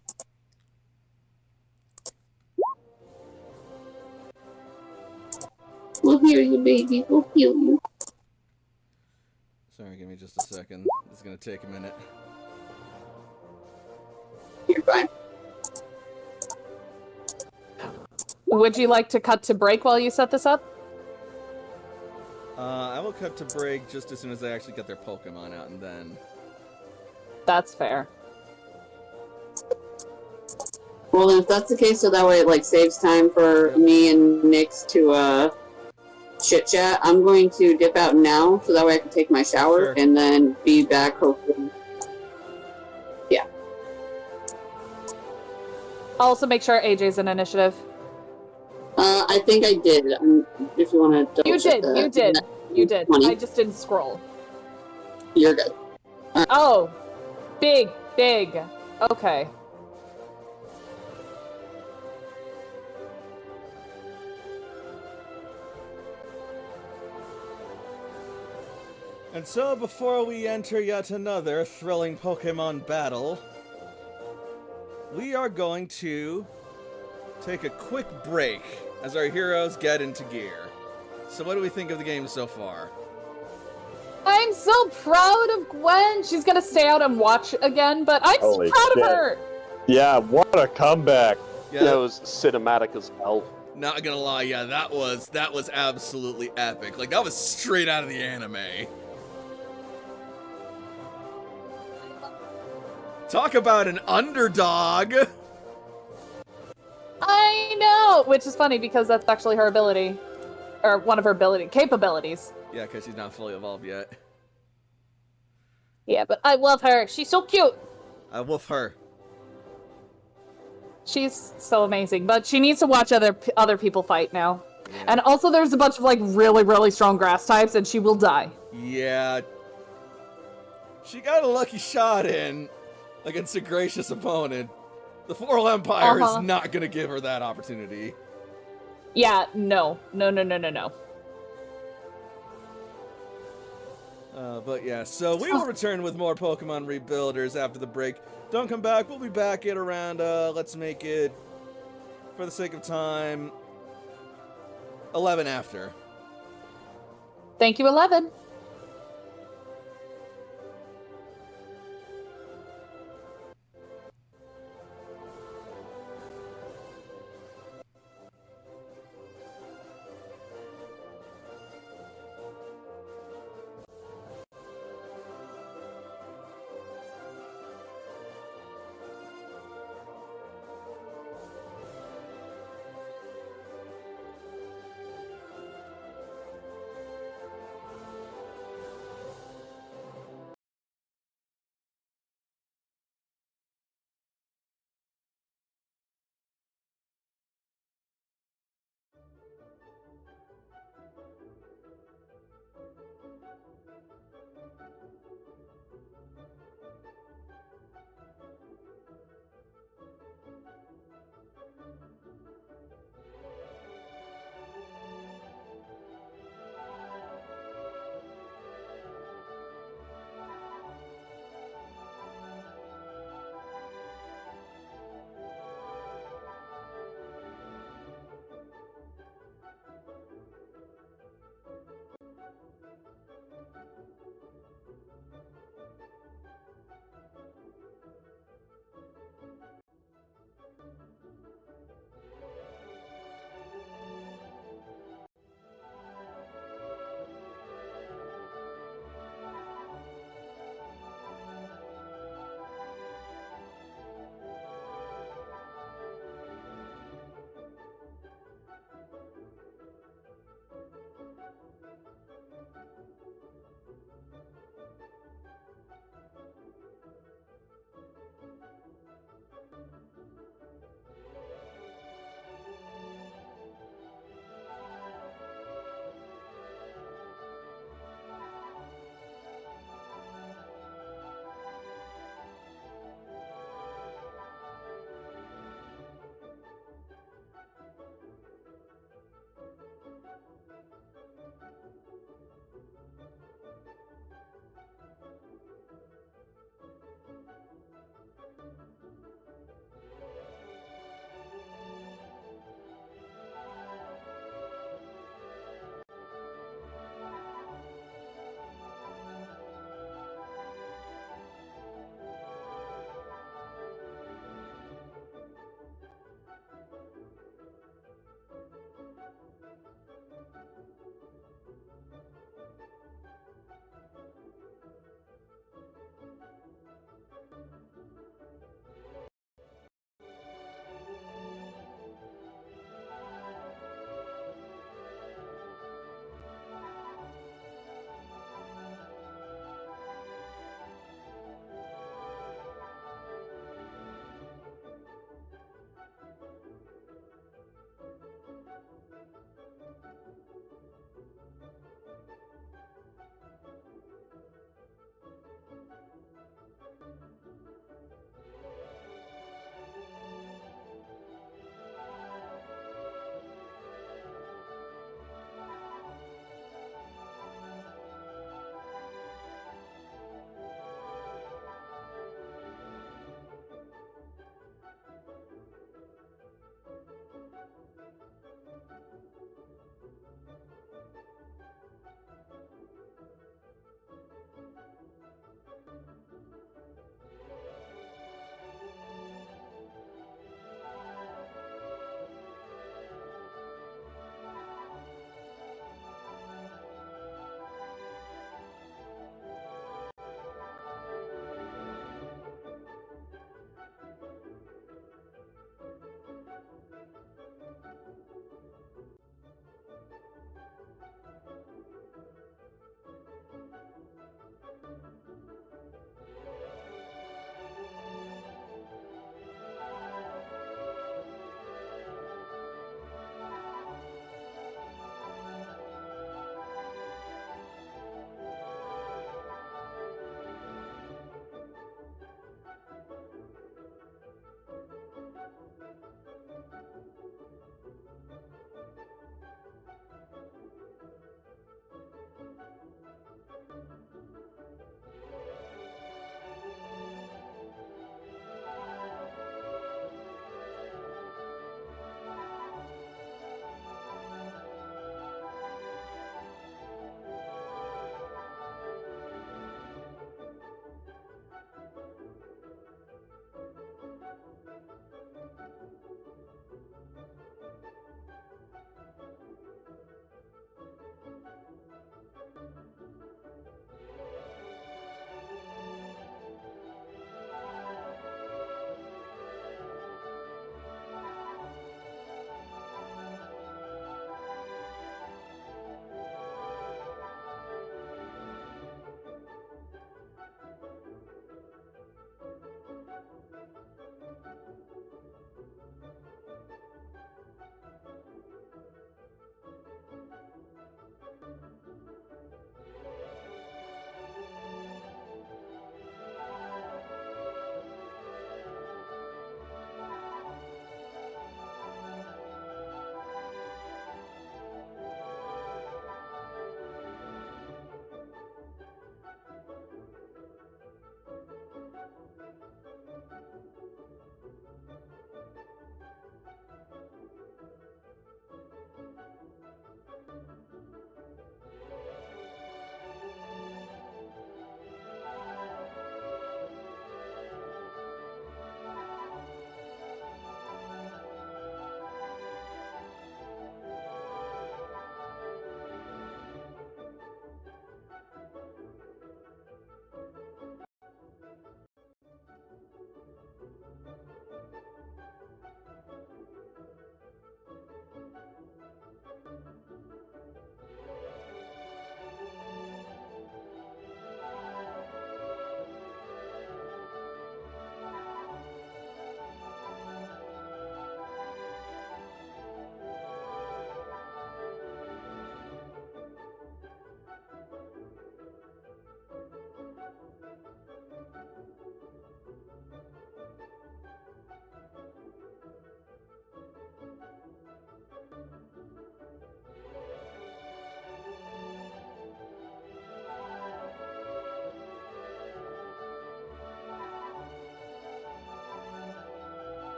We'll heal you, baby. We'll heal you. Sorry, give me just a second. This is gonna take a minute. You're fine. Would you like to cut to break while you set this up? I will cut to break just as soon as they actually get their Pokemon out, and then... That's fair. Well, then if that's the case, so that way it saves time for me and Nyx to chit chat. I'm going to dip out now, so that way I can take my shower Sure. and then be back hopefully. Yeah. I'll also make sure AJ's in initiative. I think I did. If you want to double You check did, that. you did, you did. 20. I just didn't scroll. You're good. Oh, big. Okay. And so, before we enter yet another thrilling Pokemon battle, we are going to take a quick break as our heroes get into gear. So what do we think of the game so far? I'm so proud of Gwen. She's gonna stay out and watch again, but I'm so Holy proud shit. of her. Yeah, what a comeback. Yeah, It was cinematic as well. not gonna lie, yeah, that was absolutely epic. Like, that was straight out of the anime. Talk about an underdog! I know, which is funny because that's actually her ability, or one of her capabilities. Yeah, because she's not fully evolved yet. Yeah, but I love her. She's so cute. I wolf her. She's so amazing, but she needs to watch other people fight now. Yeah. And also, there's a bunch of really strong grass types, and she will die. Yeah. She got a lucky shot in against a gracious opponent. The Floral Empire Uh-huh. is not gonna give her that opportunity. Yeah, no. But yeah, so we will return with more Pokemon Rebuilders after the break. Don't come back, we'll be back at around, let's make it, for the sake of time, 11 after. Thank you, 11.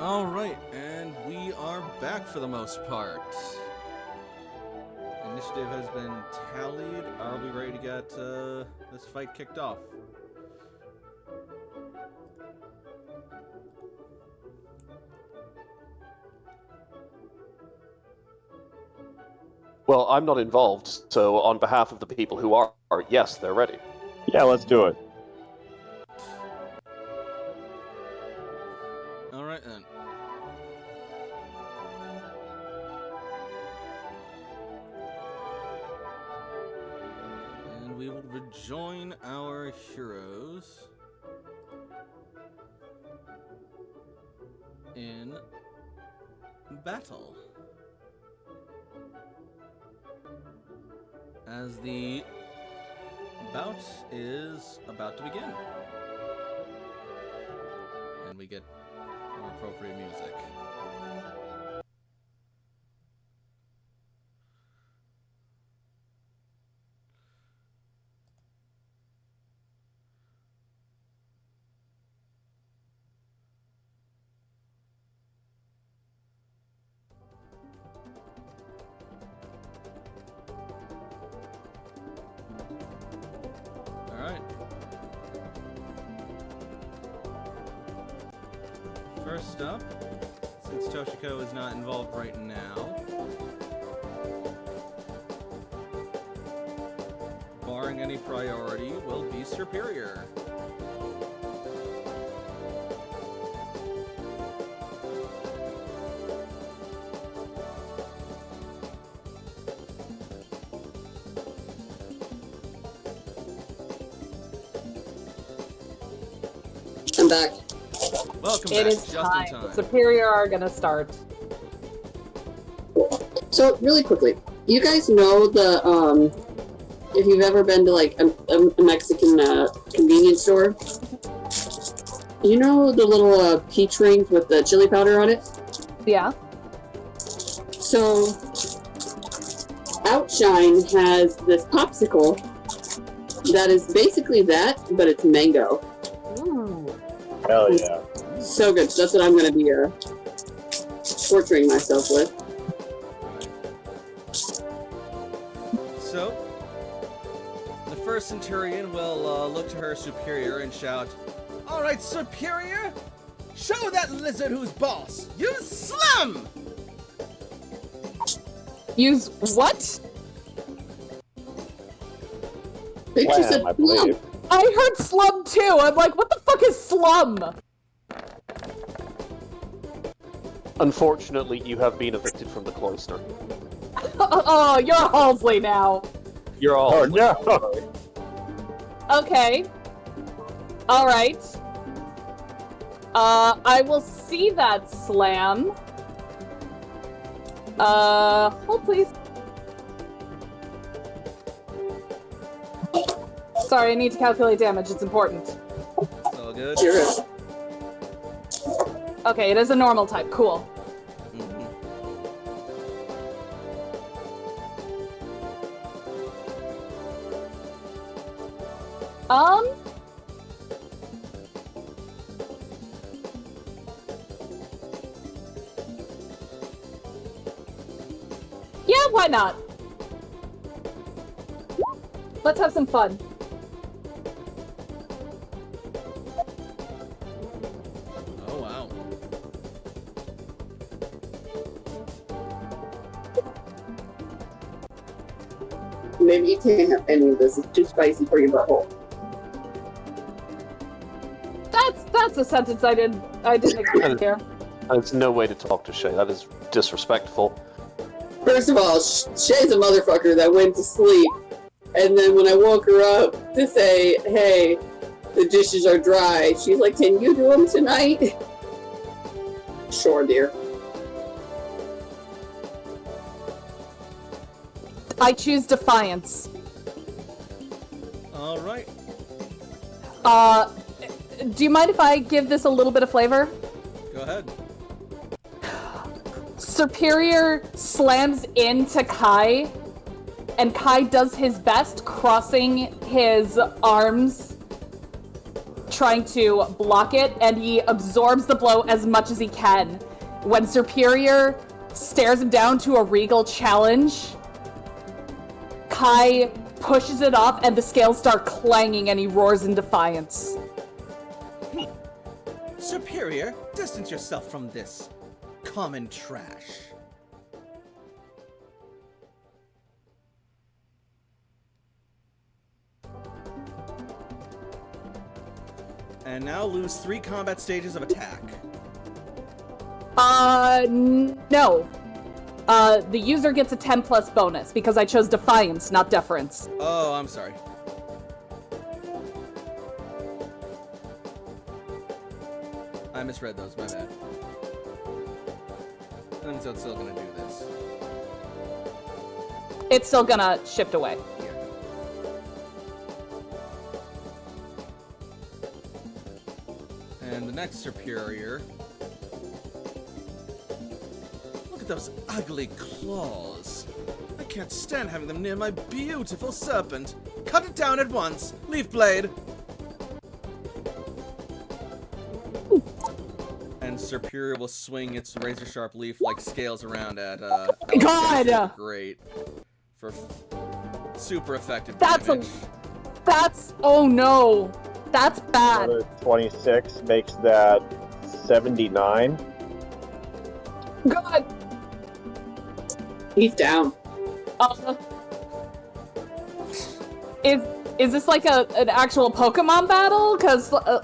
Alright, and we are back for the most part. Initiative has been tallied. Are we ready to get this fight kicked off? Well, I'm not involved, so on behalf of the people who are yes, they're ready. Yeah, let's do it. Alright then. And we will rejoin our heroes in battle. As the bout is about to begin. And we get more appropriate music. Alright. First up, since Toshiko is not involved right now, barring any priority, will be Superior. I'm back. Welcome It back, is just time. in time. Superior are gonna start. So, really quickly, you guys know the, if you've ever been to, like, a Mexican, convenience store, you know the little, peach rings with the chili powder on it? Yeah. So, Outshine has this popsicle that is basically that, but it's mango. Ooh. Hell yeah. So good. That's what I'm gonna be, torturing myself with. So, the first Centurion will look to her superior and shout, "Alright, Superior! Show that lizard who's boss! Use Slam!" Use what? I think she said Wham, I believe. I heard slum too. I'm like, what the fuck is slum? Unfortunately, you have been evicted from the cloister. Oh, you're Halsley now. You're all. Oh no! Okay. All right. I will see that slam. Hold please. Sorry, I need to calculate damage. It's important. All good. Sure. Okay, it is a normal type. Cool. Mhm. Um. Yeah, why not? Let's have some fun. Oh, wow. Maybe you can't have any of this. It's too spicy for your butthole. That's a sentence I didn't expect here. There's no way to talk to Shay. That is disrespectful. First of all, Shay's a motherfucker that went to sleep, and then when I woke her up to say, "Hey, the dishes are dry," she's like, "Can you do them tonight?" Sure, dear. I choose defiance. All right. Do you mind if I give this a little bit of flavor? Go ahead. Superior slams into Kai, and Kai does his best, crossing his arms, trying to block it, and he absorbs the blow as much as he can. When Superior stares him down to a regal challenge, Kai pushes it off, and the scales start clanging, and he roars in defiance. Superior, distance yourself from this common trash. And now lose 3 combat stages of attack. No. The user gets a 10+ bonus because I chose Defiance, not Deference. Oh, I'm sorry. I misread those, my bad. And so it's still gonna do this. It's still gonna shift away. Yeah. And the next Superior. Look at those ugly claws. I can't stand having them near my beautiful serpent. Cut it down at once, Leaf Blade. And Superior will swing its razor sharp leaf like scales around at God! Alexander. Great. For super effective That's damage. oh no. That's bad. Another 26 makes that 79. God. He's down. Is this like an actual Pokemon battle?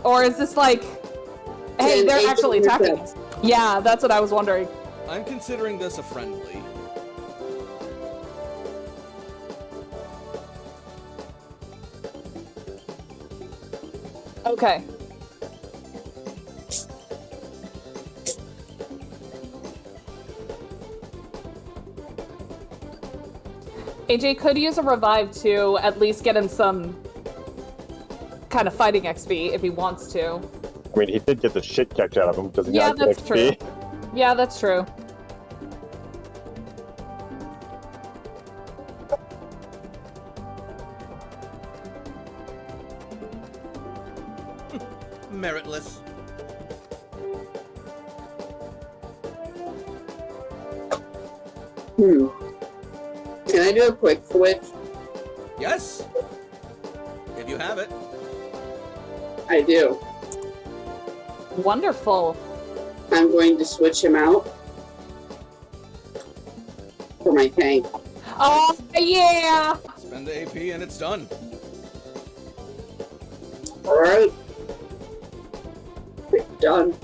Or is this like, hey, An they're agent actually attacking intercept. us? Yeah, that's what I was wondering. I'm considering this a friendly. Okay. AJ could use a revive to at least get him some kind of fighting XP if he wants to. I mean, he did get the shit kicked out of him because he Yeah, got good that's true. XP. Yeah, that's true. Meritless. Can I do a quick switch? Yes? If you have it. I do. Wonderful. I'm going to switch him out for my tank. Oh, yeah! Spend the AP and it's done. Alright. Done.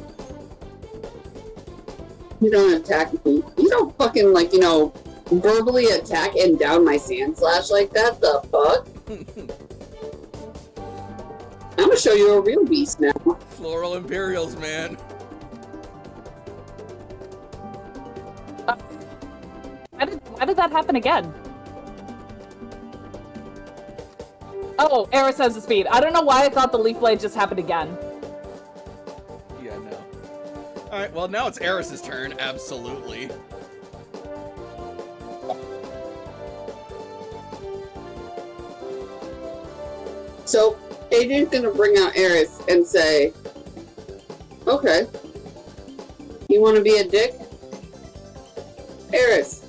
You don't attack me. You don't fucking, like, verbally attack and down my Sand Slash like that. The fuck? I'm gonna show you a real beast now. Floral Imperials, man. Why did that happen again? Oh, Eris has the speed. I don't know why I thought the Leaf Blade just happened again. Yeah, no. Alright, well now it's Eris's turn, absolutely. So, Adrian's gonna bring out Eris and say, okay, you wanna be a dick? Eris,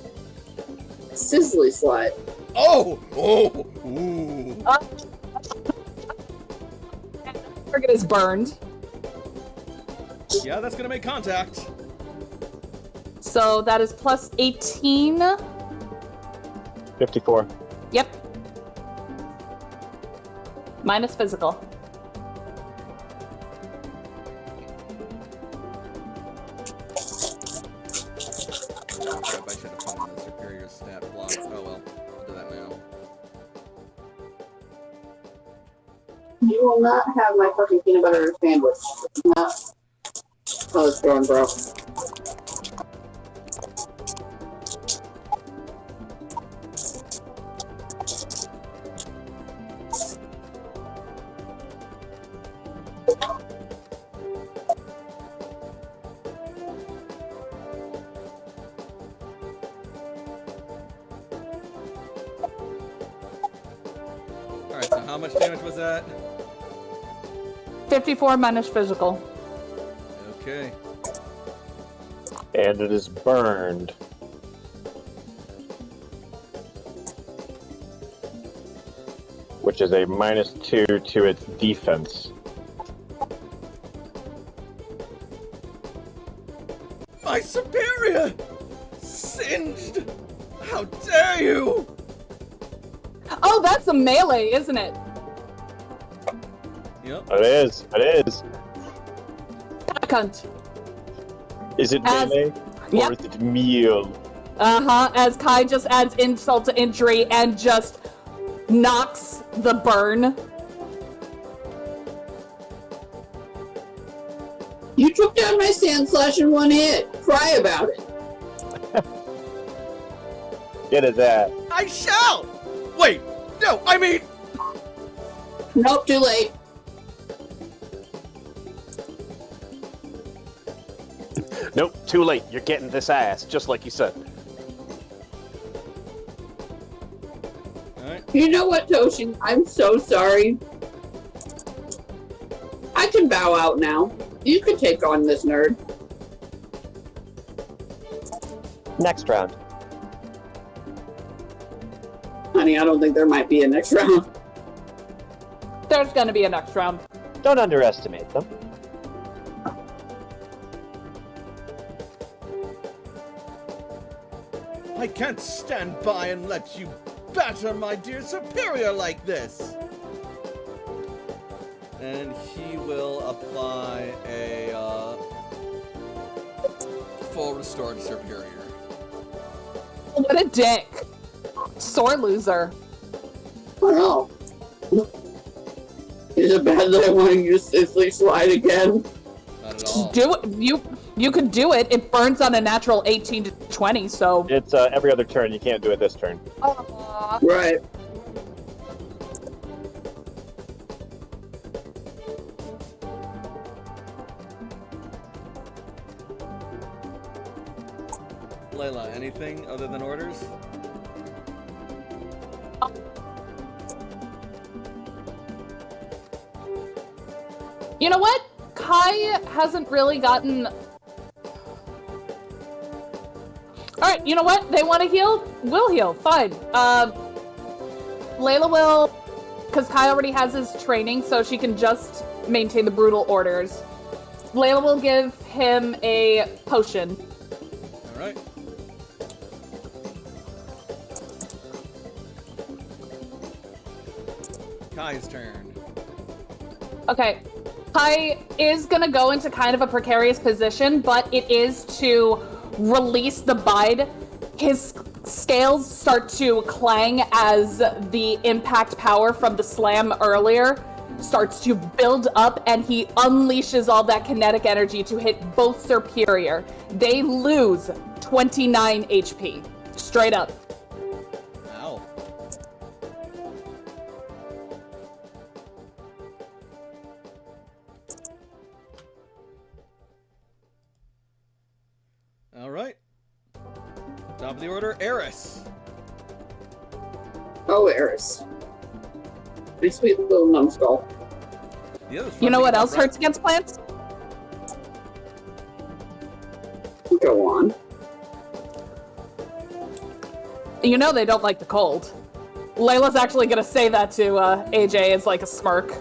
Sizzly Slide. Oh! Oh! Ooh. Target is burned. Yeah, that's gonna make contact. So that is plus 18. 54. Yep. Minus physical. Crap, I should have put in the superior stat block. Oh well, I'll do that now. You will not have my fucking peanut butter sandwich. It's not how it's going, bro. Alright, so how much damage was that? 54 minus physical. Okay. And it is burned. Which is a -2 to its defense. My superior! Singed! How dare you! Oh, that's a melee, isn't it? Yep. It is. It is. Pack hunt. Is it As- melee? Yep. Or is it meal? As Kai just adds insult to injury and just knocks the burn. You took down my sand slash in one hit. Cry about it. Get his ass. I shall! Wait! No, I mean... Nope, too late. Nope, too late. You're getting this ass, just like you said. Alright. You know what, Toshi? I'm so sorry. I can bow out now. You can take on this nerd. Next round. Honey, I don't think there might be a next round. There's gonna be a next round. Don't underestimate them. I can't stand by and let you batter my dear superior like this! And he will apply a, full restore to superior. What a dick. Sore loser. Well, is it bad that I want to use Sisley Slide again? Not at all. Do it. You could do it. It burns on a natural 18 to 20, so. It's every other turn. You can't do it this turn. Right. Layla, anything other than orders? You know what? Kai hasn't really gotten... Alright, you know what? They want to heal? We'll heal. Fine. Layla will... Because Kai already has his training, so she can just maintain the brutal orders. Layla will give him a potion. Alright. Kai's turn. Okay. Kai is gonna go into kind of a precarious position, but it is to release the bide. His scales start to clang as the impact power from the slam earlier starts to build up, and he unleashes all that kinetic energy to hit both Superior. They lose 29 HP. Straight up. Ow. Alright. Top of the order, Eris. Oh, Eris. My sweet little numbskull. The other You know fun what thing else about hurts against plants? Go on. You know they don't like the cold. Layla's actually gonna say that to AJ as like a smirk.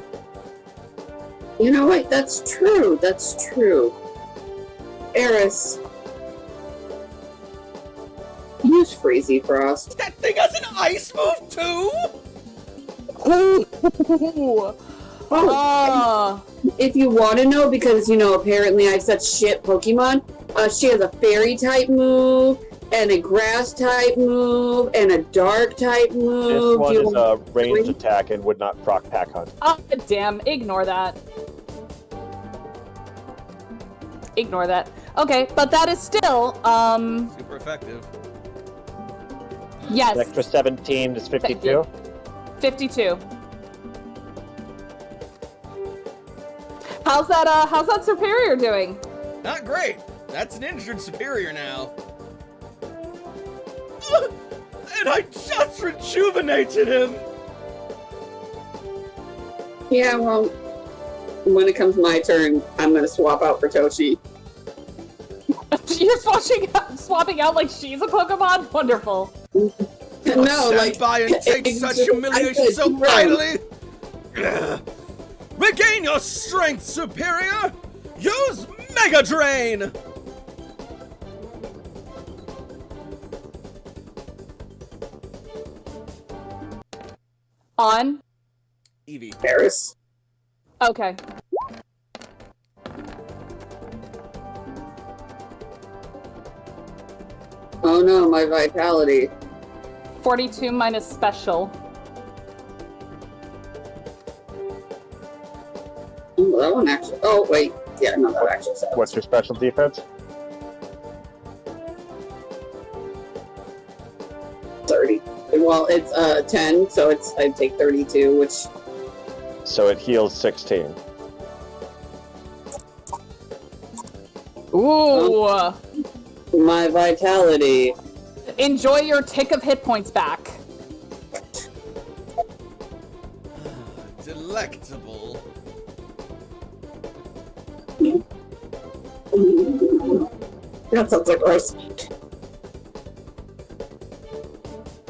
You know what? That's true. That's true. Eris. Use Freezy Frost. That thing has an ice move too? Oh, if you want to know, because, you know, apparently I have such shit Pokemon, she has a fairy type move, and a grass type move, and a dark type move. This one Do you is a want- ranged attack and would not proc Pack Hunt. Oh, damn. Ignore that. Ignore that. Okay, but that is still, Super effective. yes, An extra 17 is 52. 52. How's that Superior doing? Not great. That's an injured superior now. And I just rejuvenated him. Yeah, well, when it comes my turn, I'm gonna swap out for Toshi. You're swapping out like she's a Pokemon? Wonderful. No, Stand like by and take such humiliation so idly. Regain your strength, Superior. Use Mega Drain. On? Eevee. Paris. Okay. Oh no, my vitality. 42 minus special. Oh, that one actually. Oh wait, yeah, no, that actually sounds. What's your special defense? 30. Well, it's 10, so I take 32, which So it heals 16. Ooh. my vitality. Enjoy your tick of hit points back. Delectable. That sounds like worse.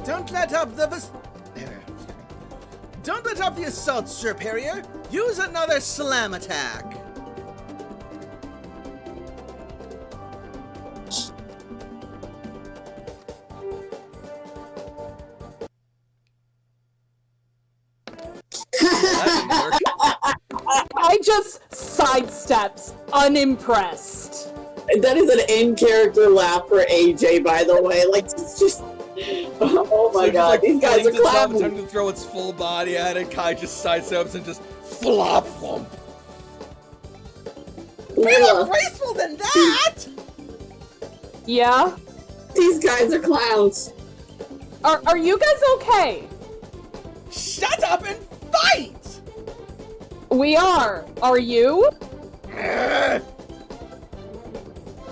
Don't let up the Don't let up the assault, Superior. Use another slam attack. That didn't work. I just sidesteps, unimpressed. That is an in-character laugh for AJ, by the way. Like, it's just. Oh my So it god, just, these guys flings are itself, clapping. attempting to throw its full body at it. Kai just sidesteps and just flop thump. Be more Layla, graceful than that! Yeah? these guys are clowns. Are you guys okay? Shut up and fight! We are. Are you?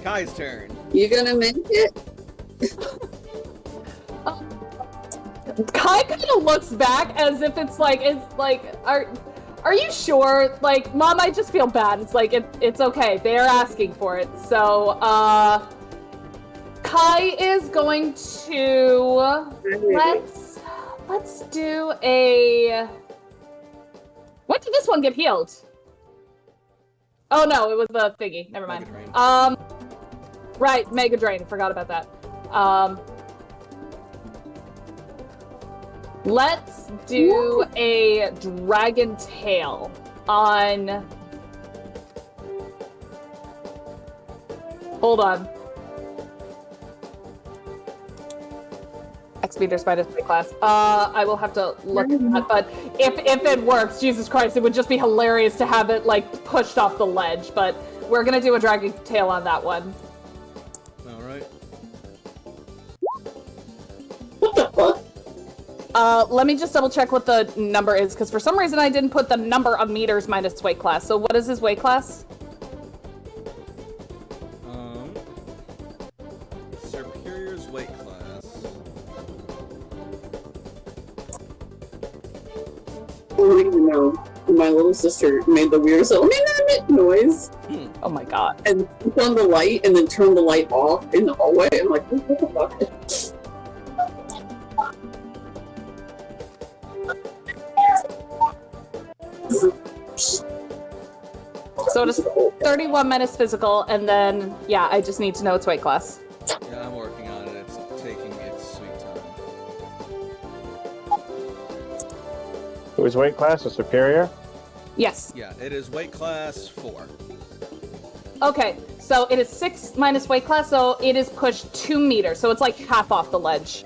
Kai's turn. You gonna make it? Kai kind of looks back as if it's like, are you sure? Like, Mom, I just feel bad. It's like, it's okay. They're asking for it. So, Kai is going to, let's do a, when did this one get healed? Oh no, it was the thingy. Never mind. Mega Drain. Right, Mega Drain. I forgot about that. Let's do a Dragon Tail on... Hold on. X meters minus my class. I will have to look at that, but if it works, Jesus Christ, it would just be hilarious to have it, like, pushed off the ledge, but we're gonna do a Dragon Tail on that one. Alright. What the fuck? Let me just double check what the number is, because for some reason I didn't put the number of meters minus weight class. So what is his weight class? Superior's weight class. I don't even know. My little sister made the weirdest little noise Oh my god. and turned on the light and then turned the light off in the hallway. I'm like, what the fuck? So it is 31 minus physical, and then, yeah, I just need to know its weight class. Yeah, I'm working on it. It's taking its sweet time. Whose weight class is superior? Yes. Yeah, it is weight class 4. Okay, so it is 6 minus weight class, so it is pushed 2 meters, so it's like half off the ledge.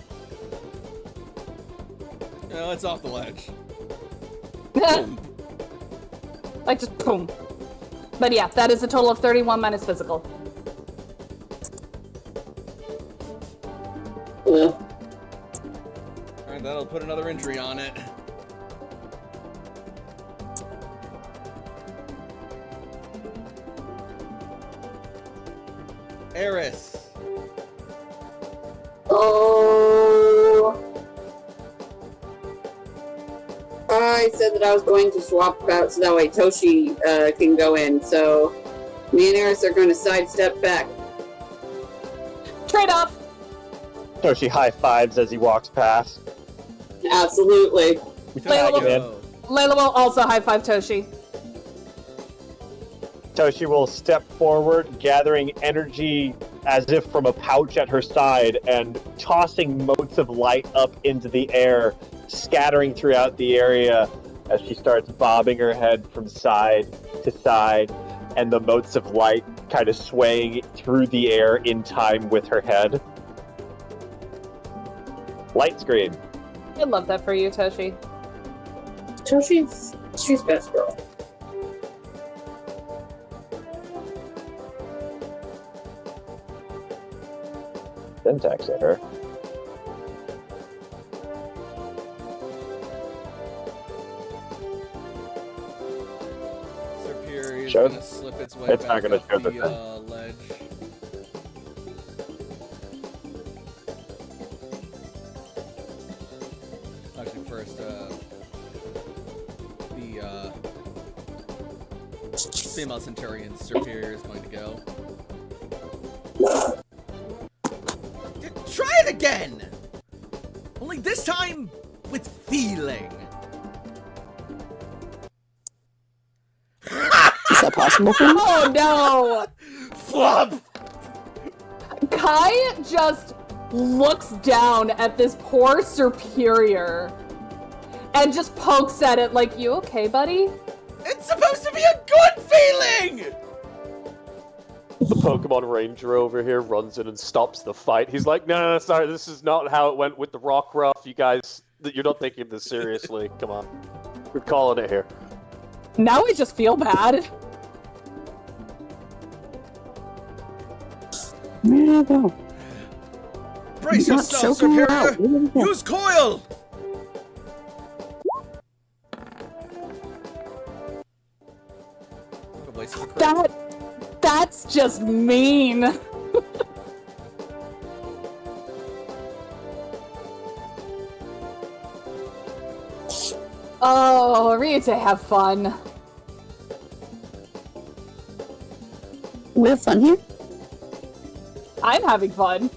No, it's off the ledge. Like, just boom. But yeah, that is a total of 31 minus physical. Yeah. Alright, that'll put another injury on it. Eris. Oh. I said that I was going to swap out so that way Toshi can go in. So me and Eris are going to sidestep back. Trade off. Toshi high fives as he walks past. Absolutely. Layla will, man. Layla will also high five Toshi. Toshi will step forward, gathering energy as if from a pouch at her side and tossing motes of light up into the air, scattering throughout the area as she starts bobbing her head from side to side, and the motes of light kind of swaying through the air in time with her head. Light screen. I love that for you, Toshi. She's best girl. Syntax at her. Superior is Show- gonna slip its way it's back not gonna up show the the thing. ledge. Actually, first, the female Centurion Superior is going to go. Try it again! Only this time with feeling. Is that possible for you? Oh no! Flop! Kai just looks down at this poor Superior and just pokes at it like, you okay, buddy? It's supposed to be a good feeling! The Pokemon Ranger over here runs in and stops the fight. He's like, no, sorry, this is not how it went with the Rockruff. You guys, you're not taking this seriously. Come on. We're calling it here. Now I just feel bad. Where did I go? Brace Not yourself, choking her Superior! out. Where did I go? Use coil! A waste of a crit. That's just mean. Oh, Ryute, have fun. We have fun here? I'm having fun.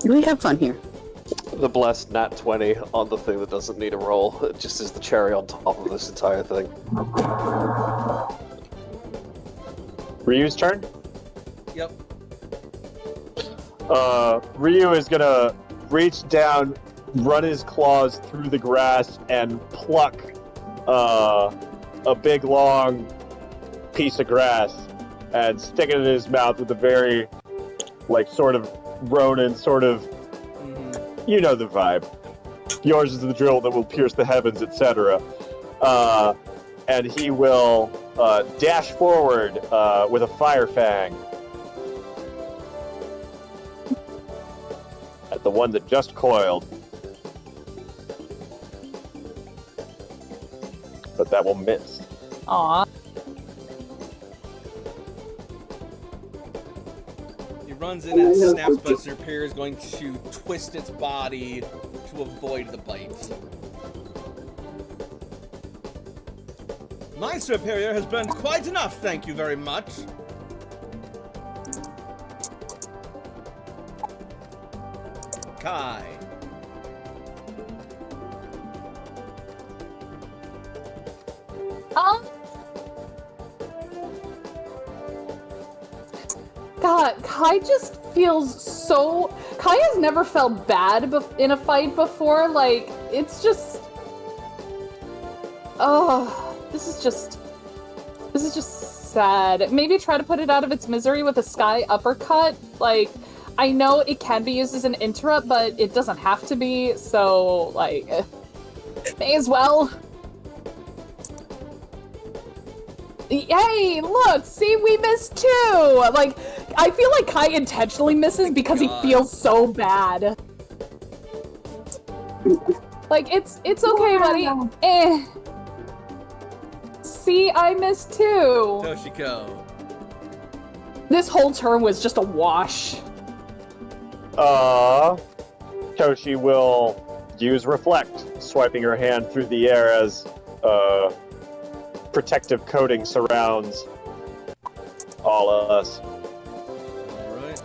We have fun here. The blessed nat 20 on the thing that doesn't need a roll. It just is the cherry on top of this entire thing. Ryu's turn. Yep. Ryu is gonna reach down, run his claws through the grass, and pluck a big long piece of grass and stick it in his mouth with a very, like, sort of Ronin, sort of, you know the vibe. Yours is the drill that will pierce the heavens, etc. And he will dash forward with a Fire Fang at the one that just coiled. But that will miss. Aw. He runs in and snaps, but Superior is going to twist its body to avoid the bite. My Superior has burned quite enough, thank you very much. Kai. God, Kai just feels so... Kai has never felt bad in a fight before. Like, it's just... Oh, this is just sad. Maybe try to put it out of its misery with a Sky Uppercut. Like, I know it can be used as an interrupt, but it doesn't have to be, so, like, may as well. Hey, look, see, we missed too! Like, I feel like Kai intentionally misses because he feels so bad. Like, it's okay, buddy. Eh. See, I missed too. Toshiko. This whole turn was just a wash. Toshi will use Reflect, swiping her hand through the air as protective coating surrounds all of us. Alright.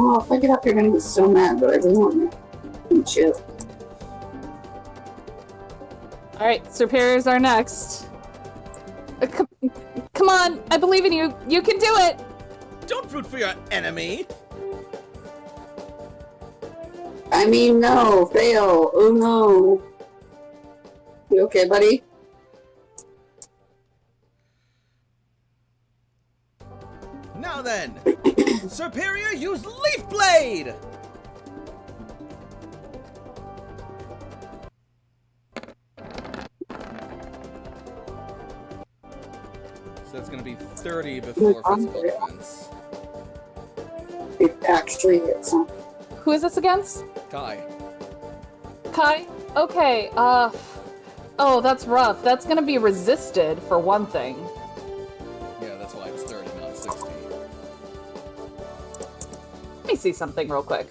Oh, if I get up, you're gonna get so mad, but I really want to chill. Alright, Superiors are next. Come on, I believe in you. You can do it! Don't root for your enemy! I mean, no, fail. Oh no. You okay, buddy? Now then, Superior, use Leaf Blade! So that's gonna be 30 before physical defense. It actually hits him. Who is this against? Kai. Kai? Okay, oh, that's rough. That's gonna be resisted, for one thing. Yeah, that's why it's 30, not 60. Let me see something real quick.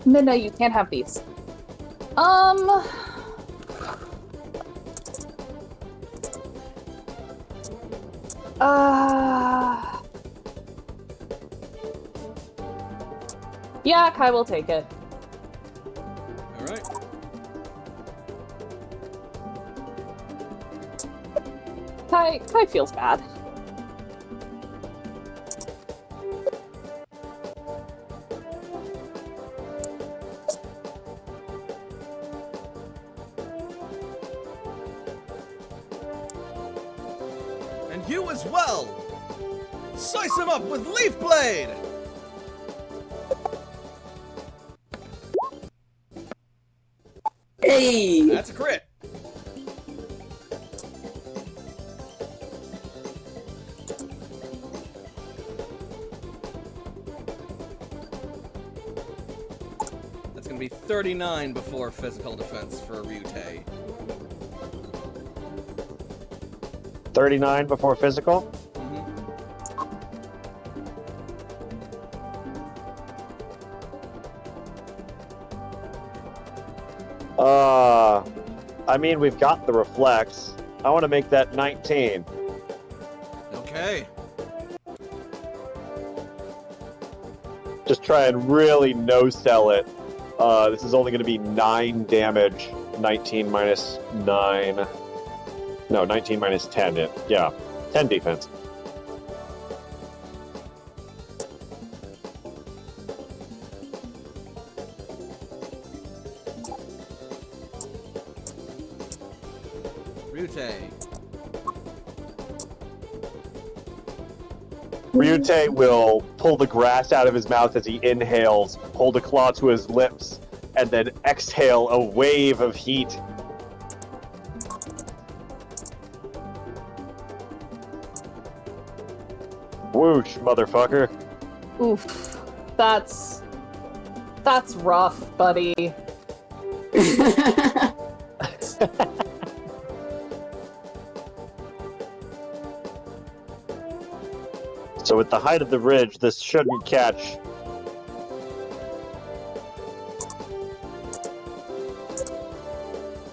No, you can't have these. Yeah, Kai will take it. Alright. Kai feels bad. And you as well! Slice him up with Leaf Blade! Hey! That's a crit. That's gonna be 39 before physical defense for Ryutei. 39 before physical. I mean, we've got the reflex. I want to make that 19. Okay. Just try and really no-sell it. This is only going to be 9 damage. 19 minus 9. No, 19 minus 10. Yeah, 10 defense. Ryutei. Ryutei will pull the grass out of his mouth as he inhales, hold a claw to his lips, and then exhale a wave of heat. Whoosh, motherfucker. Oof. That's rough, buddy. So at the height of the ridge, this shouldn't catch.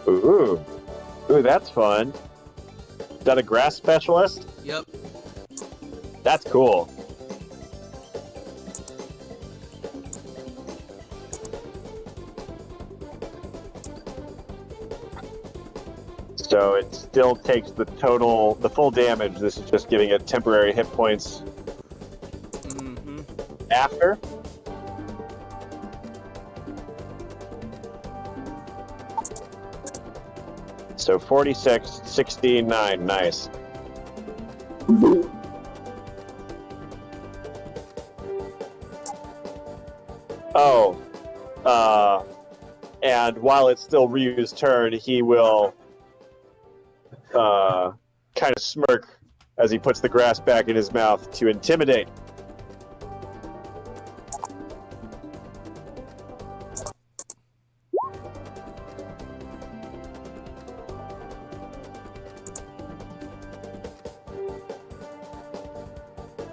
Ooh, that's fun. Is that a grass specialist? Yep. That's cool. So it still takes the full damage. This is just giving it temporary hit points after. So 46, 16, 9. Nice. Oh. And while it's still Ryu's turn, he will kind of smirk as he puts the grass back in his mouth to intimidate.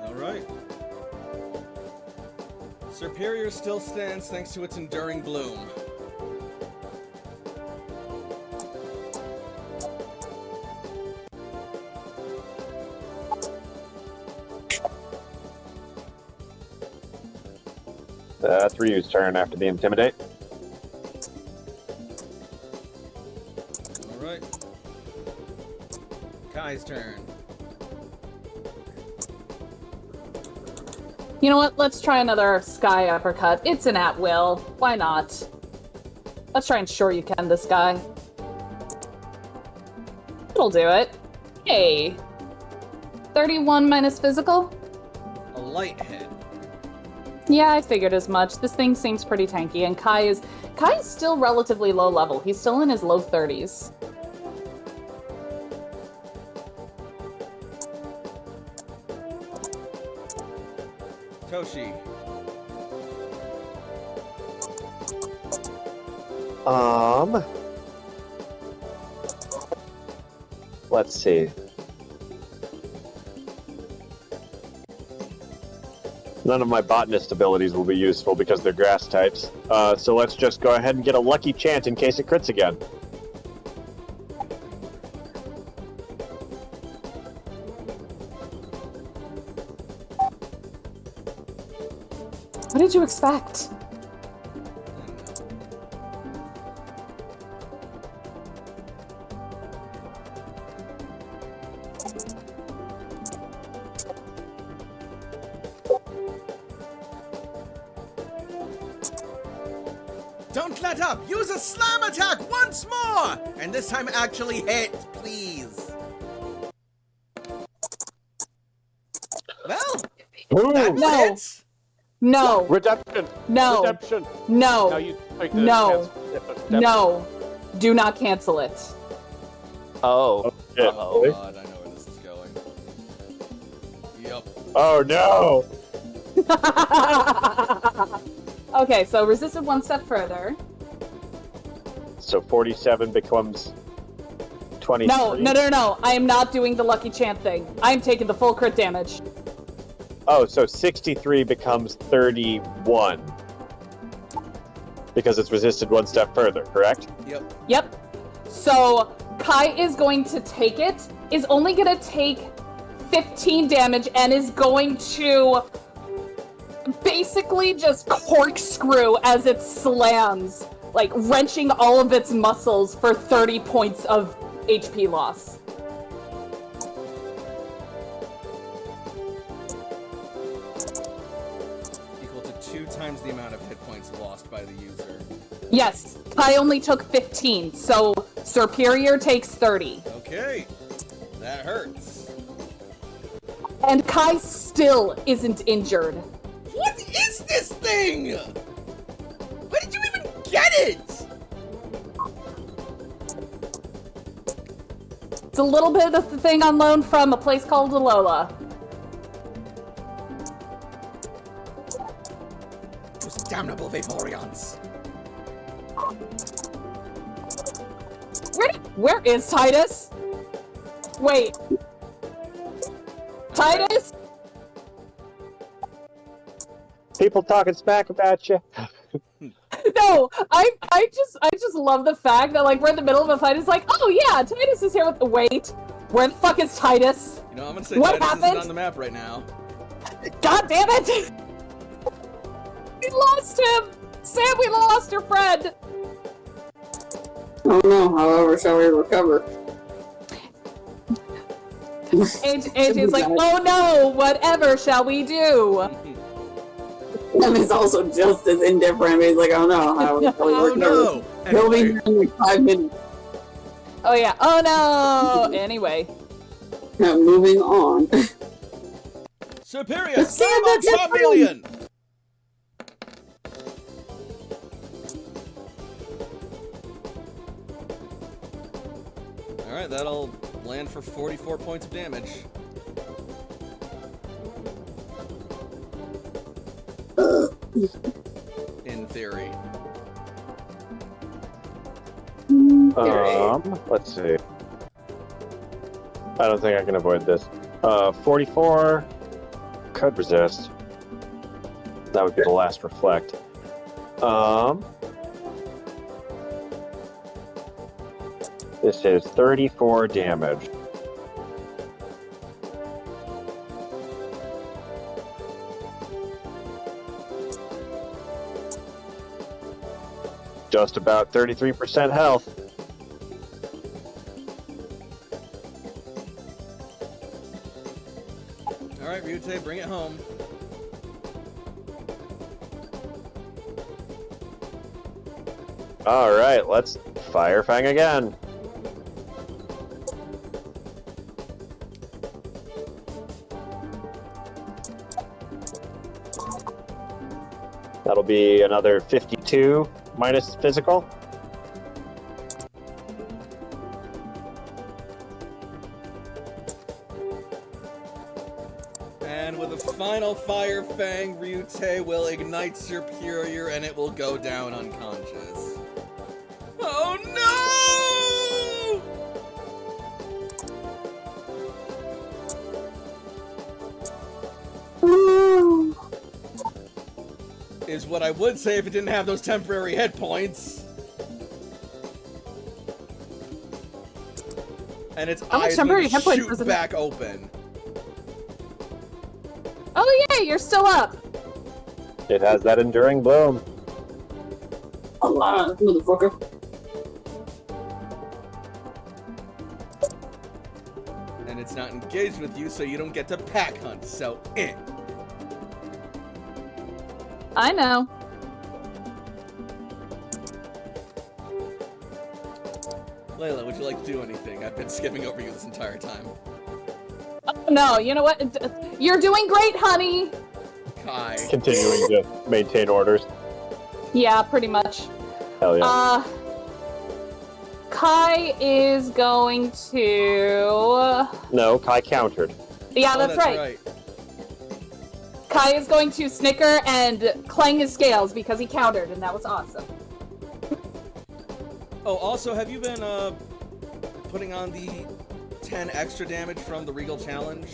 Alright. Superior still stands thanks to its enduring bloom. That's Ryu's turn after the intimidate. Alright. Kai's turn. You know what? Let's try another sky uppercut. It's an at will. Why not? Let's try and sure you can this guy. It'll do it. Hey. 31 minus physical? A light hit. Yeah, I figured as much. This thing seems pretty tanky, and Kai is still relatively low level. He's still in his low 30s. Toshi. Let's see. None of my botanist abilities will be useful because they're grass types. So let's just go ahead and get a lucky chant in case it crits again. What did you expect? Don't let up! Use a slam attack once more! And this time actually hit, please. Well, that No. hits. No. Redemption! No. Redemption! No. Now you take the No. redemption. No. Do not cancel it. Oh. Shit. Uh-oh. God, I know where this is going. Yep. Oh no! Okay, so resisted one step further. So 47 becomes 23. No. I am not doing the lucky chant thing. I am taking the full crit damage. Oh, so 63 becomes 31. Because it's resisted one step further, correct? Yep. So Kai is going to take it, is only going to take 15 damage, and is going to basically just corkscrew as it slams, like wrenching all of its muscles for 30 points of HP loss. Equal to 2 times the amount of hit points lost by the user. Yes, Kai only took 15, so Superior takes 30. Okay. That hurts. And Kai still isn't injured. What is this thing? Why did you even get it? It's a little bit of the thing on loan from a place called Alola. Those damnable Vaporeons. Where is Titus? Wait. Titus? People talking smack about you. No, I just love the fact that like we're in the middle of a fight. It's like, oh yeah, Titus is here with the wait. Where the fuck is Titus? You know, I'm gonna say What Titus happened? isn't on the map right now. God damn it! We lost him! Sam, we lost your friend! Oh no, however shall we recover? Adrian's like, oh no, whatever shall we do? And he's also just as indifferent. He's like, oh no, how shall we Oh recover? no! He'll be Anyway, here in like 5 minutes. Oh yeah, oh no! Anyway. Moving on. Superior Let's see Starmon the difference. Charmeleon! Alright, that'll land for 44 points of damage. In theory. Let's see. I don't think I can avoid this. 44 could resist. That would be the last reflect. This is 34 damage. Just about 33% health. Alright, Ryute, bring it home. Alright, let's Fire Fang again. That'll be another 52 minus physical. And with a final Fire Fang, Ryute will ignite Superior and it will go down unconscious. Oh no! Is what I would say if it didn't have those temporary hit points. And its How much eyes temporary would hit points shoot does it back open. Oh yeah, you're still up. It has that enduring bloom. Alive, motherfucker. And it's not engaged with you, so you don't get to pack hunt, so I know. Layla, would you like to do anything? I've been skipping over you this entire time. Oh, no, you know what? You're doing great, honey. Kai. Continuing to maintain orders. Yeah, pretty much. Hell yeah. Kai is going to... No, Kai countered. Yeah, Oh, that's right. Kai is going to snicker and clang his scales because he countered, and that was awesome. Oh, also, have you been, putting on the 10 extra damage from the Regal Challenge?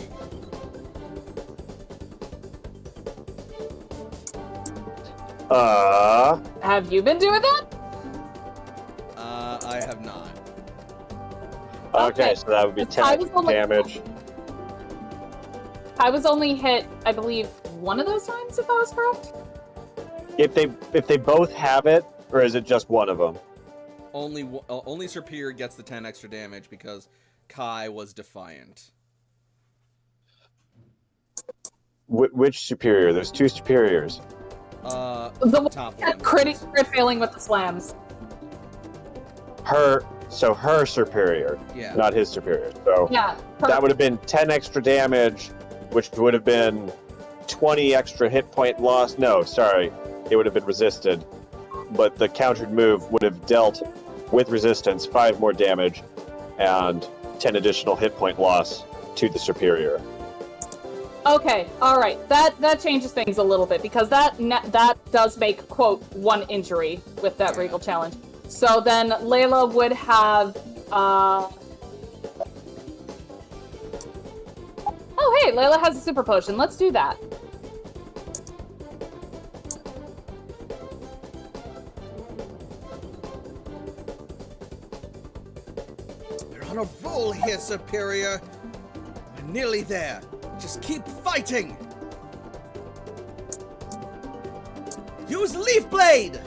Have you been doing that? I have not. Okay, so that would be 10 damage. I was only hit, I believe, one of those times, if I was correct. If they both have it, or is it just one of them? Only Superior gets the 10 extra damage because Kai was defiant. Which superior? There's two superiors. The top one one. crit failing with the slams. Her superior, Yeah. not his superior. So Yeah. that would have been 10 extra damage, which would have been 20 extra hit point loss. No, sorry, it would have been resisted. But the countered move would have dealt, with resistance, 5 more damage and 10 additional hit point loss to the superior. Okay, alright. That changes things a little bit, because that does make, quote, 1 injury with that Regal Challenge. So then Layla would have, Oh hey, Layla has a super potion. Let's do that. We're on a roll here, Superior. We're nearly there. Just keep fighting. Use Leaf Blade!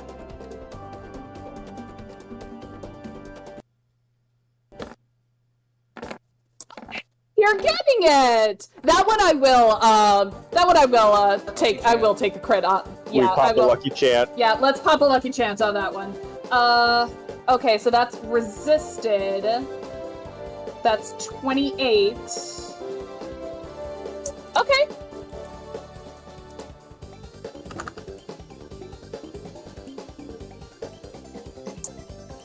You're getting it! That one I will take. I will take the crit on. Yeah, we I popped a will. lucky chant. Yeah, let's pop a lucky chance on that one. Okay, so that's resisted. That's 28. Okay.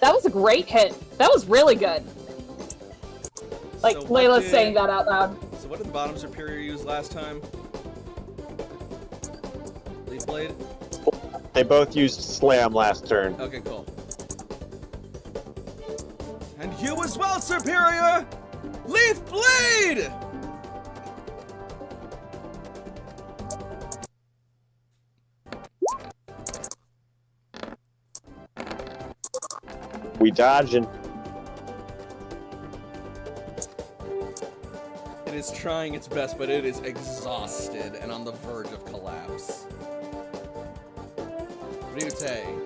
That was a great hit. That was really good. Like, So what Layla's did- saying that out loud. So what did the bottom superior use last time? Leaf blade? They both used slam last turn. Okay, cool. And you as well, superior! Leaf blade! We dodging. It is trying its best, but it is exhausted and on the verge of collapse. Ryute.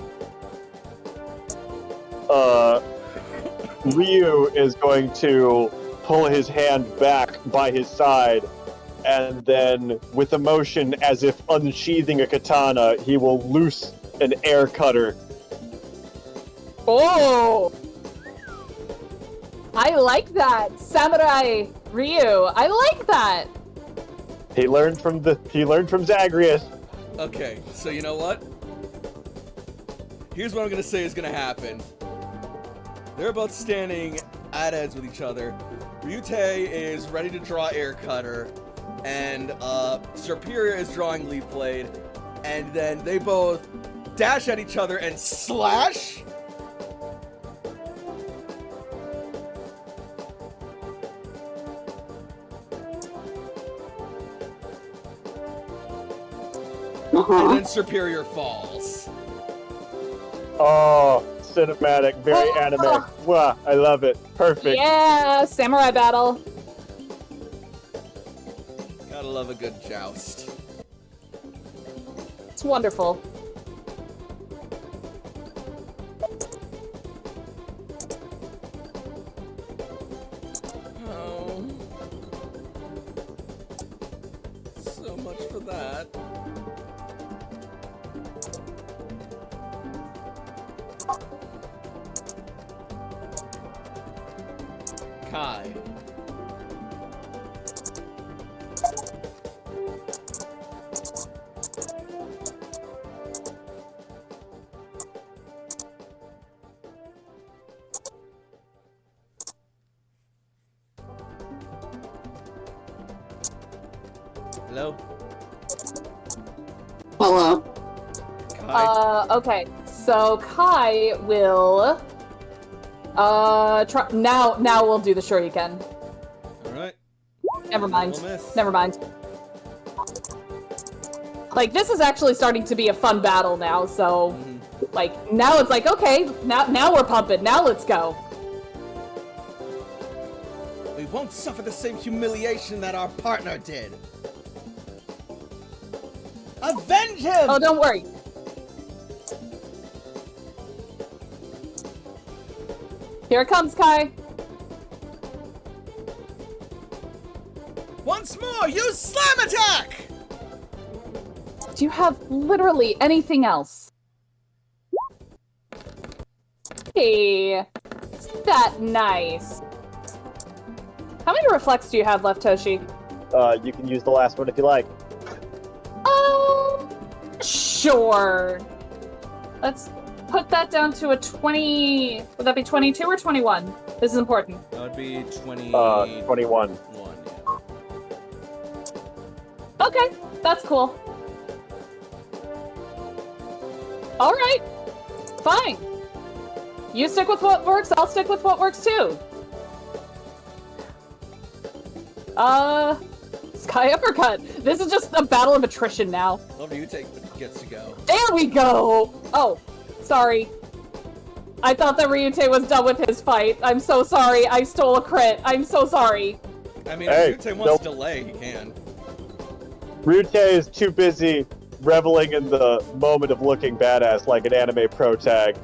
Ryu is going to pull his hand back by his side, and then, with a motion as if unsheathing a katana, he will loose an air cutter. Oh! I like that! Samurai Ryu! I like that! He learned from Zagreus. Okay, so you know what? Here's what I'm gonna say is gonna happen. They're both standing at heads with each other. Ryute is ready to draw air cutter, and Superior is drawing leaf blade, and then they both dash at each other and slash. And Uh-huh. then Superior falls. Oh, cinematic, very anime. Wow, I love it. Perfect. Yeah! Samurai battle! Gotta love a good joust. It's wonderful. Oh. So much for that. Kai. Hello? Hello. Kai? Okay. So Kai will try now we'll do the Shoryuken. Alright. Never mind. We'll miss. Never mind. Like, this is actually starting to be a fun battle now, so like now it's like, okay, now we're pumping, now let's go. We won't suffer the same humiliation that our partner did. Avenge him! Oh, don't worry. Here it comes, Kai. Once more, use slam attack! Do you have literally anything else? Hey, isn't that nice? How many reflex do you have left, Toshi? You can use the last one if you like. Sure. Let's put that down to a 20. Would that be 22 or 21? This is important. That would be 21. Okay, that's cool. Alright. Fine. You stick with what works, I'll stick with what works too. Sky Uppercut. This is just a battle of attrition now. Love you take gets to go. There we go! Oh, sorry. I thought that Ryute was done with his fight. I'm so sorry. I stole a crit. I'm so sorry. I mean, Hey, if Ryute wants to delay, he can. Ryute is too busy reveling in the moment of looking badass like an anime pro tag.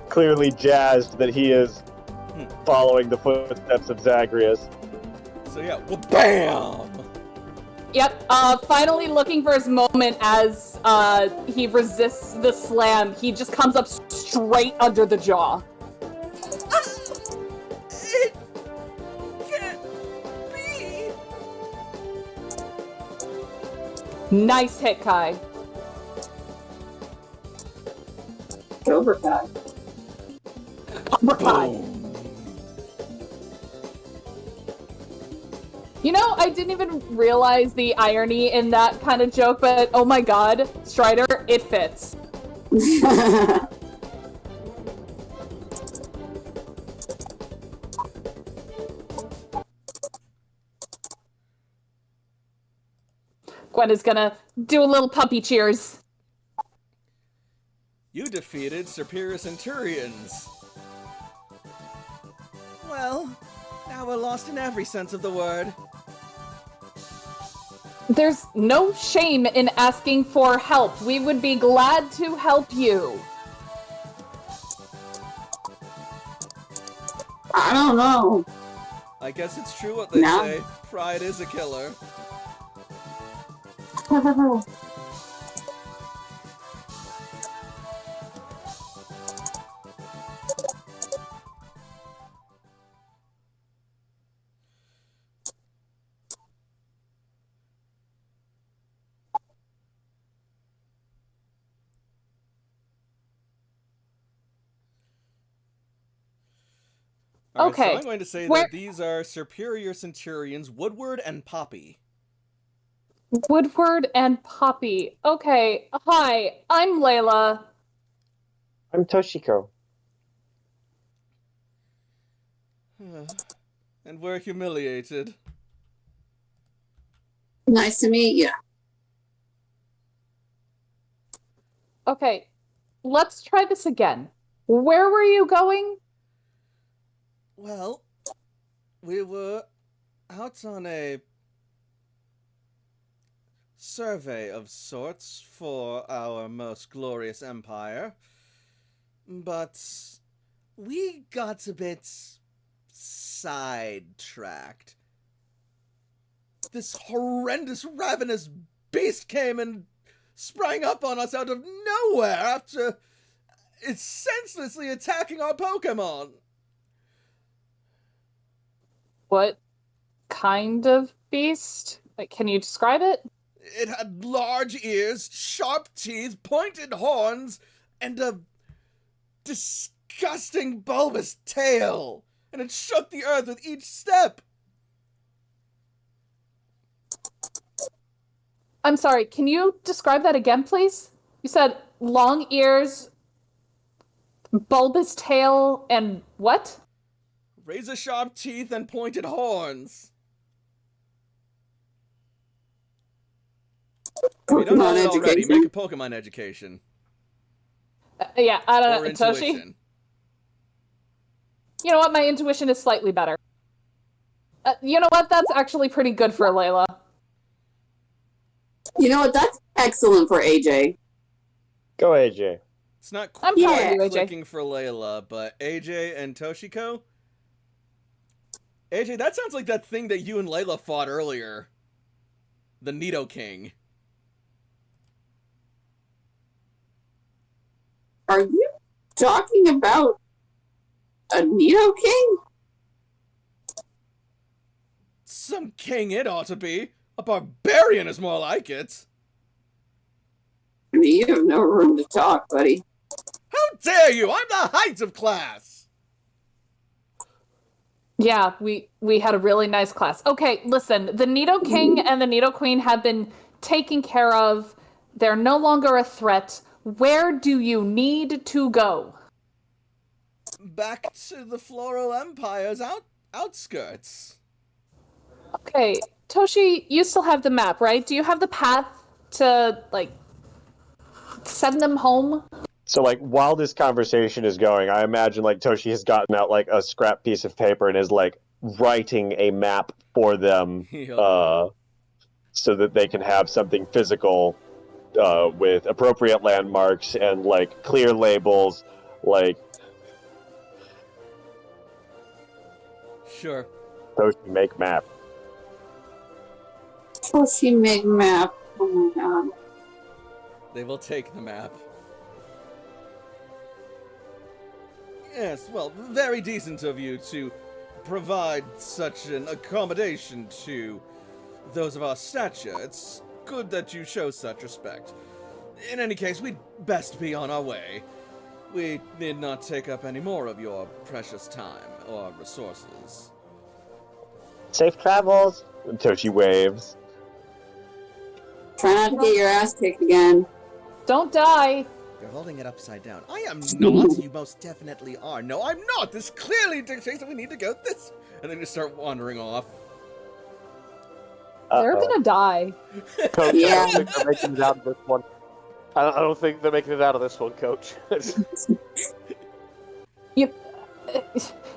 Clearly jazzed that he is following the footsteps of Zagreus. So yeah, well, BAM! Yep, finally looking for his moment as, he resists the slam. He just comes up straight under the jaw. It can't be! Nice hit, Kai. Cobra Kai. Uppercut. Boom. You know, I didn't even realize the irony in that kind of joke, but oh my god, Strider, it fits. Gwen is gonna do a little puppy cheers. You defeated Superior Centurions. Well, now we're lost in every sense of the word. There's no shame in asking for help. We would be glad to help you. I don't know. I guess it's true what they No. say. Pride is a killer. Alright, Okay, so I'm going to say where- that these are Superior Centurions, Woodward and Poppy. Woodward and Poppy. Okay, hi, I'm Layla. I'm Toshiko. And we're humiliated. Nice to meet you. Okay, let's try this again. Where were you going? Well, we were out on a survey of sorts for our most glorious empire, but we got a bit sidetracked. This horrendous, ravenous beast came and sprang up on us out of nowhere after it's senselessly attacking our Pokemon. What kind of beast? Like, can you describe it? It had large ears, sharp teeth, pointed horns, and a disgusting bulbous tail. And it shook the earth with each step. I'm sorry, can you describe that again, please? You said long ears, bulbous tail, and what? Razor sharp teeth and pointed horns. If you don't know Pokemon it already, education. make a Pokemon education. Yeah, I don't Or know. Toshi? intuition. You know what? My intuition is slightly better. You know what? That's actually pretty good for Layla. You know what? That's excellent for AJ. Go AJ. It's not I'm quite proud of you, AJ. clicking for Layla, but AJ and Toshiko? AJ, that sounds like that thing that you and Layla fought earlier. The Nidoking. Are you talking about a Nidoking? Some king it ought to be. A barbarian is more like it. I mean, you have no room to talk, buddy. How dare you! I'm the height of class! Yeah, we had a really nice class. Okay, listen, the Nidoking and the Nidoqueen have been taken care of. They're no longer a threat. Where do you need to go? Back to the Floral Empire's outskirts. Okay, Toshi, you still have the map, right? Do you have the path to, like, send them home? So like while this conversation is going, I imagine like Toshi has gotten out like a scrap piece of paper and is like writing a map for them so that they can have something physical with appropriate landmarks and like clear labels, like Sure. Toshi make map. Toshi make map. Oh my god. They will take the map. Yes, well, very decent of you to provide such an accommodation to those of our stature. It's good that you show such respect. In any case, we'd best be on our way. We need not take up any more of your precious time or resources. Safe travels. And Toshi waves. Try not to get your ass kicked again. Don't die. You're holding it upside down. I am not. You most definitely are. No, I'm not. This clearly dictates that we need to go this. And then just start wandering off. They're Uh-oh. gonna die. Coach, Yeah. I don't think they're making it out of this one. I don't think they're making it out of this one, Coach.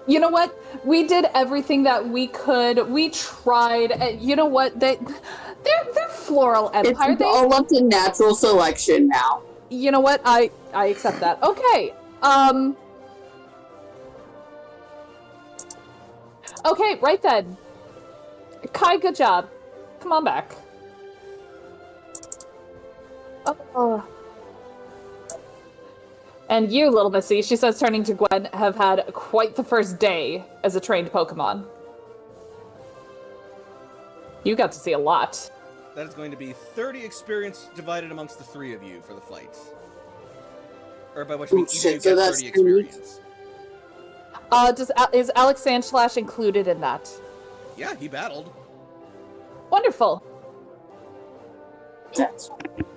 You know what? We did everything that we could. We tried. You know what? They're floral empire. It's all up to natural selection now. You know what? I accept that. Okay. Okay, right then. Kai, good job. Come on back. Oh. And you, little missy, she says, turning to Gwen, have had quite the first day as a trained Pokemon. You got to see a lot. That is going to be 30 experience divided amongst the three of you for the fight. Or by which we each of you Shit, so get that's 30 3 experience. Is Alex Sandslash included in that? Yeah, he battled. Wonderful. That's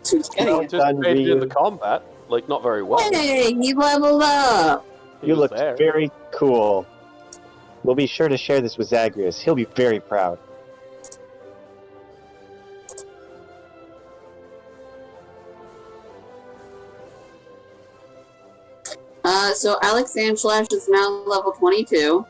too He scary. participated in the combat, like, not very well. Hey, he leveled up! He You was look there. very cool. We'll be sure to share this with Zagreus. He'll be very proud. So Alex Sandslash is now level 22.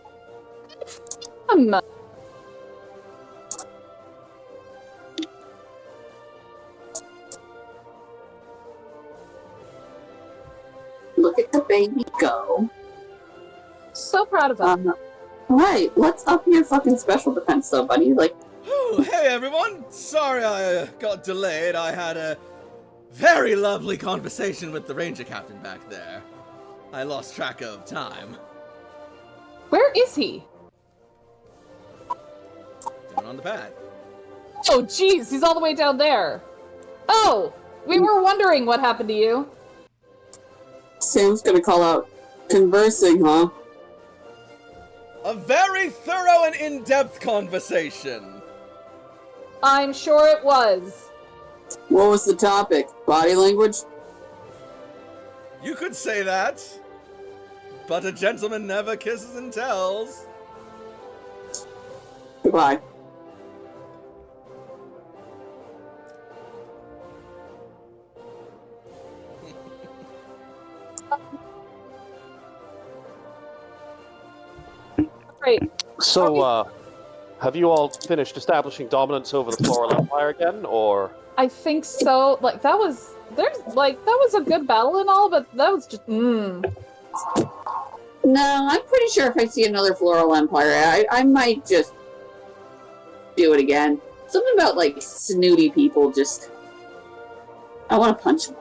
Look at the baby go. So proud of him. Right, let's up your fucking special defense though, buddy. Like, Oh, hey everyone! Sorry I got delayed. I had a very lovely conversation with the ranger captain back there. I lost track of time. Where is he? Down on the path. Oh, jeez, he's all the way down there. Oh, we were wondering what happened to you. Sam's gonna call out, conversing, huh? A very thorough and in-depth conversation. I'm sure it was. What was the topic? Body language? You could say that. But a gentleman never kisses and tells. Goodbye. Great. So, have you all finished establishing dominance over the Floral Empire again, or? I think so. Like, that was a good battle and all, but that was just, No, I'm pretty sure if I see another Floral Empire, I might just do it again. Something about, like, snooty people just... I want to punch them.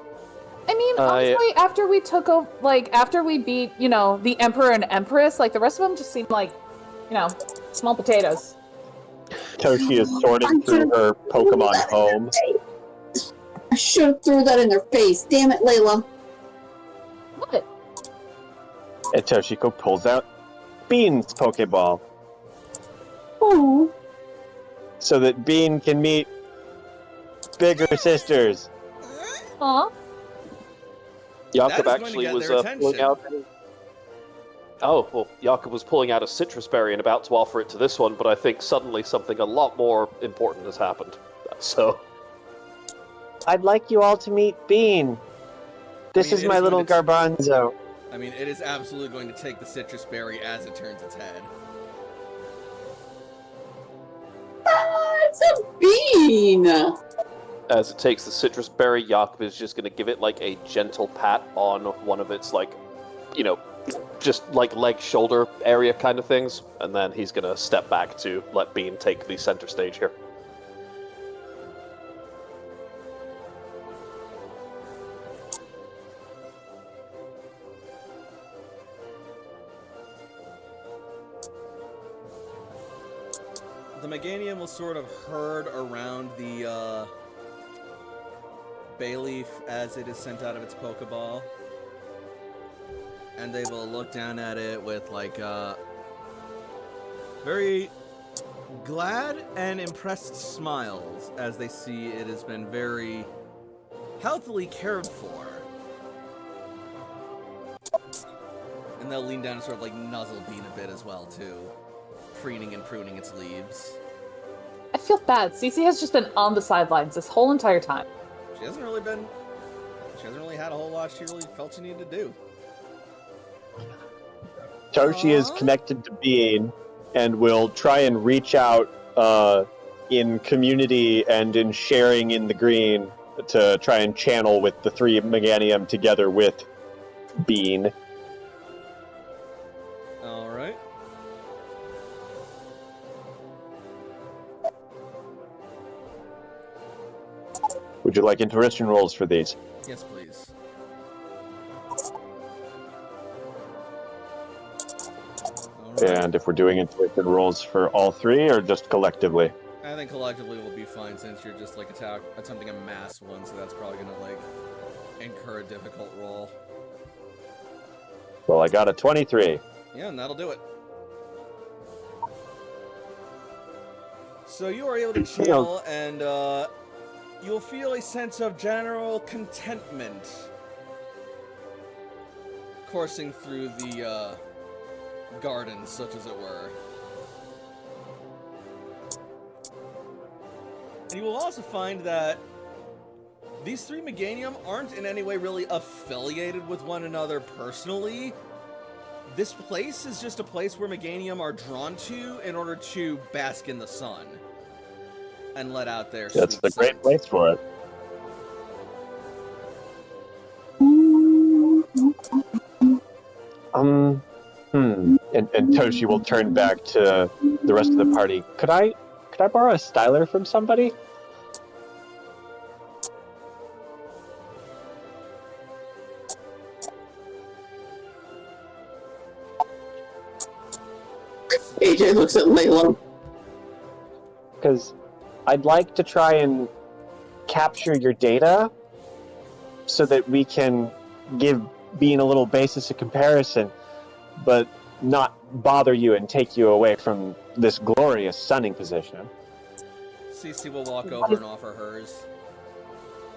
I mean, honestly, after we took over, like, after we beat, you know, the Emperor and Empress, like, the rest of them just seemed like, you know, small potatoes. Toshi is sorting through her Pokemon home. I should have threw that in their face. Damn it, Layla. What? And Toshiko pulls out Bean's Pokeball Oh. so that Bean can meet bigger sisters. Aw. That is Jakob going to actually get was their pulling attention. out. Oh, well, Jakob was pulling out a citrus berry and about to offer it to this one, but I think suddenly something a lot more important has happened. So, I'd like you all to meet Bean. This I mean, is it my is little going to- garbanzo. I mean, it is absolutely going to take the citrus berry as it turns its head. It's a bean! as it takes the citrus berry, Jakob is just going to give it like a gentle pat on one of its, like, you know, just like leg shoulder area kind of things, and then he's going to step back to let Bean take the center stage here. The Meganium will sort of herd around the Bayleaf as it is sent out of its Pokeball. And they will look down at it with like very glad and impressed smiles as they see it has been very healthily cared for. And they'll lean down and sort of like nuzzle Bean a bit as well, too. Preening and pruning its leaves. I feel bad. Cece has just been on the sidelines this whole entire time. She hasn't really had a whole lot she really felt she needed to do. Toshi is Aww. connected to Bean and will try and reach out in community and in sharing in the green to try and channel with the three Meganium together with Bean. Alright. Would you like intuition rolls for these? Yes, please. Alright. And if we're doing intuition rolls for all three or just collectively? I think collectively we'll be fine since you're just like attempting a mass one, so that's probably gonna like incur a difficult roll. Well, I got a 23. Yeah, and that'll do it. So you are able to channel, and you'll feel a sense of general contentment coursing through the garden, such as it were. And you will also find that these three Meganium aren't in any way really affiliated with one another personally. This place is just a place where Meganium are drawn to in order to bask in the sun and let out their That's sweet the great scent. place for it. And Toshi will turn back to the rest of the party. Could I borrow a styler from somebody? AJ looks at Layla. Because I'd like to try and capture your data so that we can give Bean a little basis of comparison, but not bother you and take you away from this glorious sunning position. Cece will walk over and offer hers.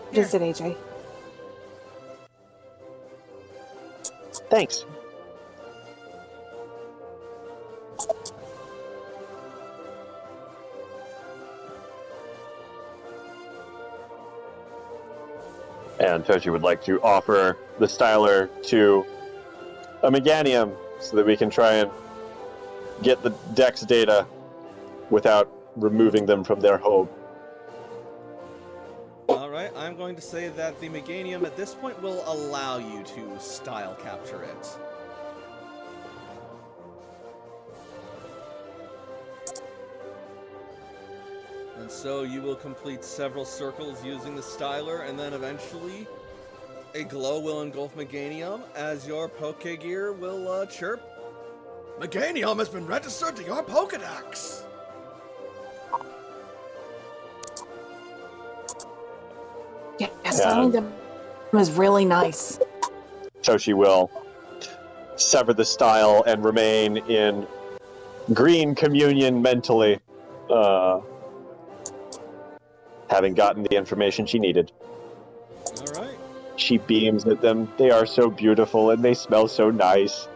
What is it, AJ? Thanks. And Toshi would like to offer the styler to a Meganium so that we can try and get the Dex data without removing them from their home. Alright, I'm going to say that the Meganium at this point will allow you to style capture it. And so you will complete several circles using the styler, and then eventually a glow will engulf Meganium as your Pokegear will chirp. Meganium has been registered to your Pokedex! Yeah, styling them was really nice. Toshi will sever the style and remain in green communion mentally, having gotten the information she needed. Alright. She beams at them. They are so beautiful and they smell so nice.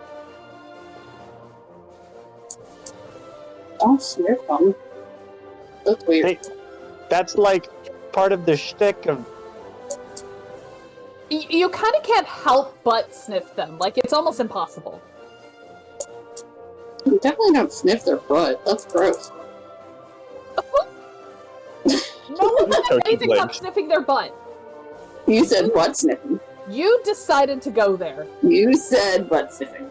Don't sniff them. That's weird. That's like part of the shtick of. You kind of can't help but sniff them. Like, it's almost impossible. You definitely don't sniff their butt. That's gross. No one said Toshi anything about blinks. sniffing their butt. You said butt sniffing. You decided to go there. You said butt sniffing.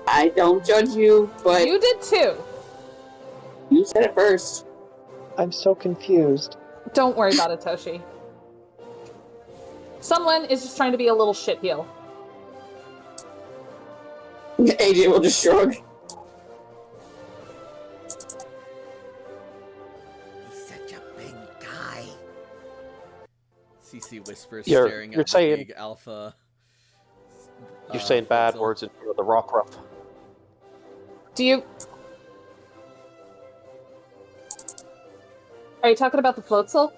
I don't judge you, but You did too. you said it first. I'm so confused. Don't worry about it, Toshi. Someone is just trying to be a little shitheel. AJ will just shrug. He's such a big guy. CC whispers, You're- staring you're at the saying- big alpha. You're saying bad Frizzle. words in front of the Rockruff. Do you... Are you talking about the Floatzel?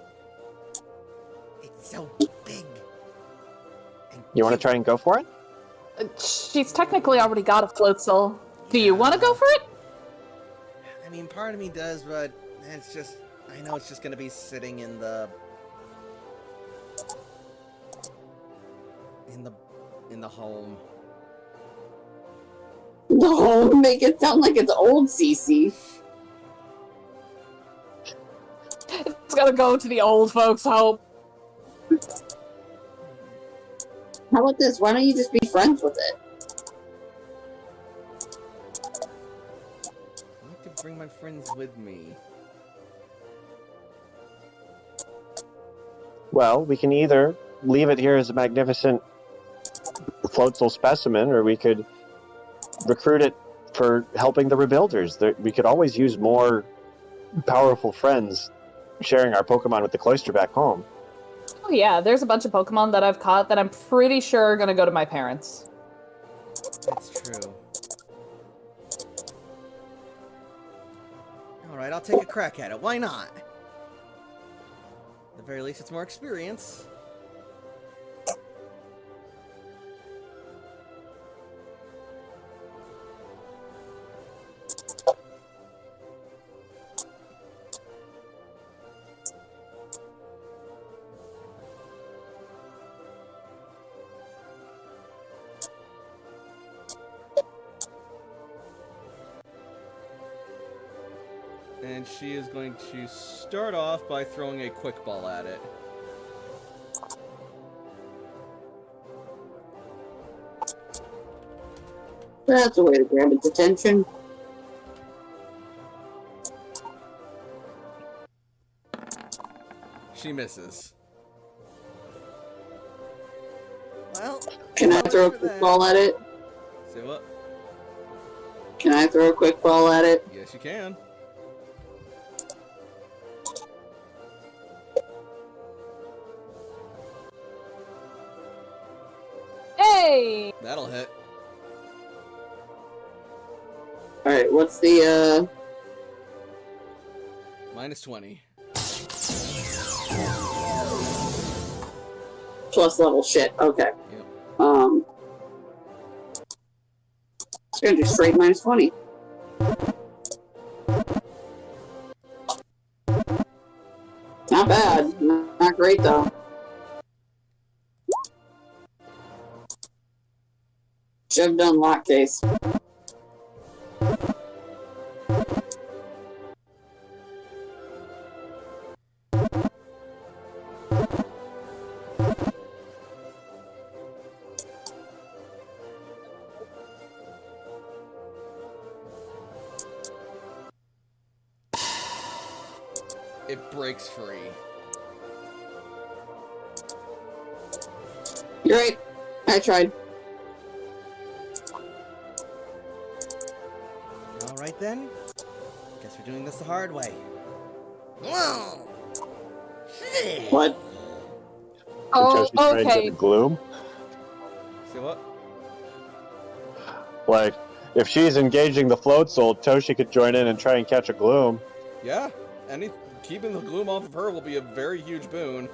It's so big. And You want to cute. try and go for it? She's technically already got a Floatzel. Do you want to go for it? I mean, part of me does, but it's just... I know it's just gonna be sitting in the... In the home. No, make it sound like it's old Cece. It's gonna go to the old folks' home. How about this? Why don't you just be friends with it? I like to bring my friends with me. Well, we can either leave it here as a magnificent floatzel specimen, or we could recruit it for helping the rebuilders. We could always use more powerful friends sharing our Pokemon with the cloister back home. Oh yeah, there's a bunch of Pokemon that I've caught that I'm pretty sure are gonna go to my parents. That's true. Alright, I'll take a crack at it. Why not? At the very least, it's more experience. And she is going to start off by throwing a quick ball at it. That's a way to grab its attention. She misses. Well, Can I so throw a much for quick that. ball at it? Say what? Can I throw a quick ball at it? Yes, you can. Hey! That'll hit. Alright, what's the, Minus 20. plus level shit? Okay. Yep. It's gonna do straight minus 20. Not bad. Not great, though. Should have done lock case. It breaks free. You're right. I tried. Alright then. Guess we're doing this the hard way. Whoa! What? Oh, Toshi's trying to okay. get gloom. Say what? Like, if she's engaging the Floatzel, Toshi could join in and try and catch a gloom. Yeah, keeping the gloom off of her will be a very huge boon.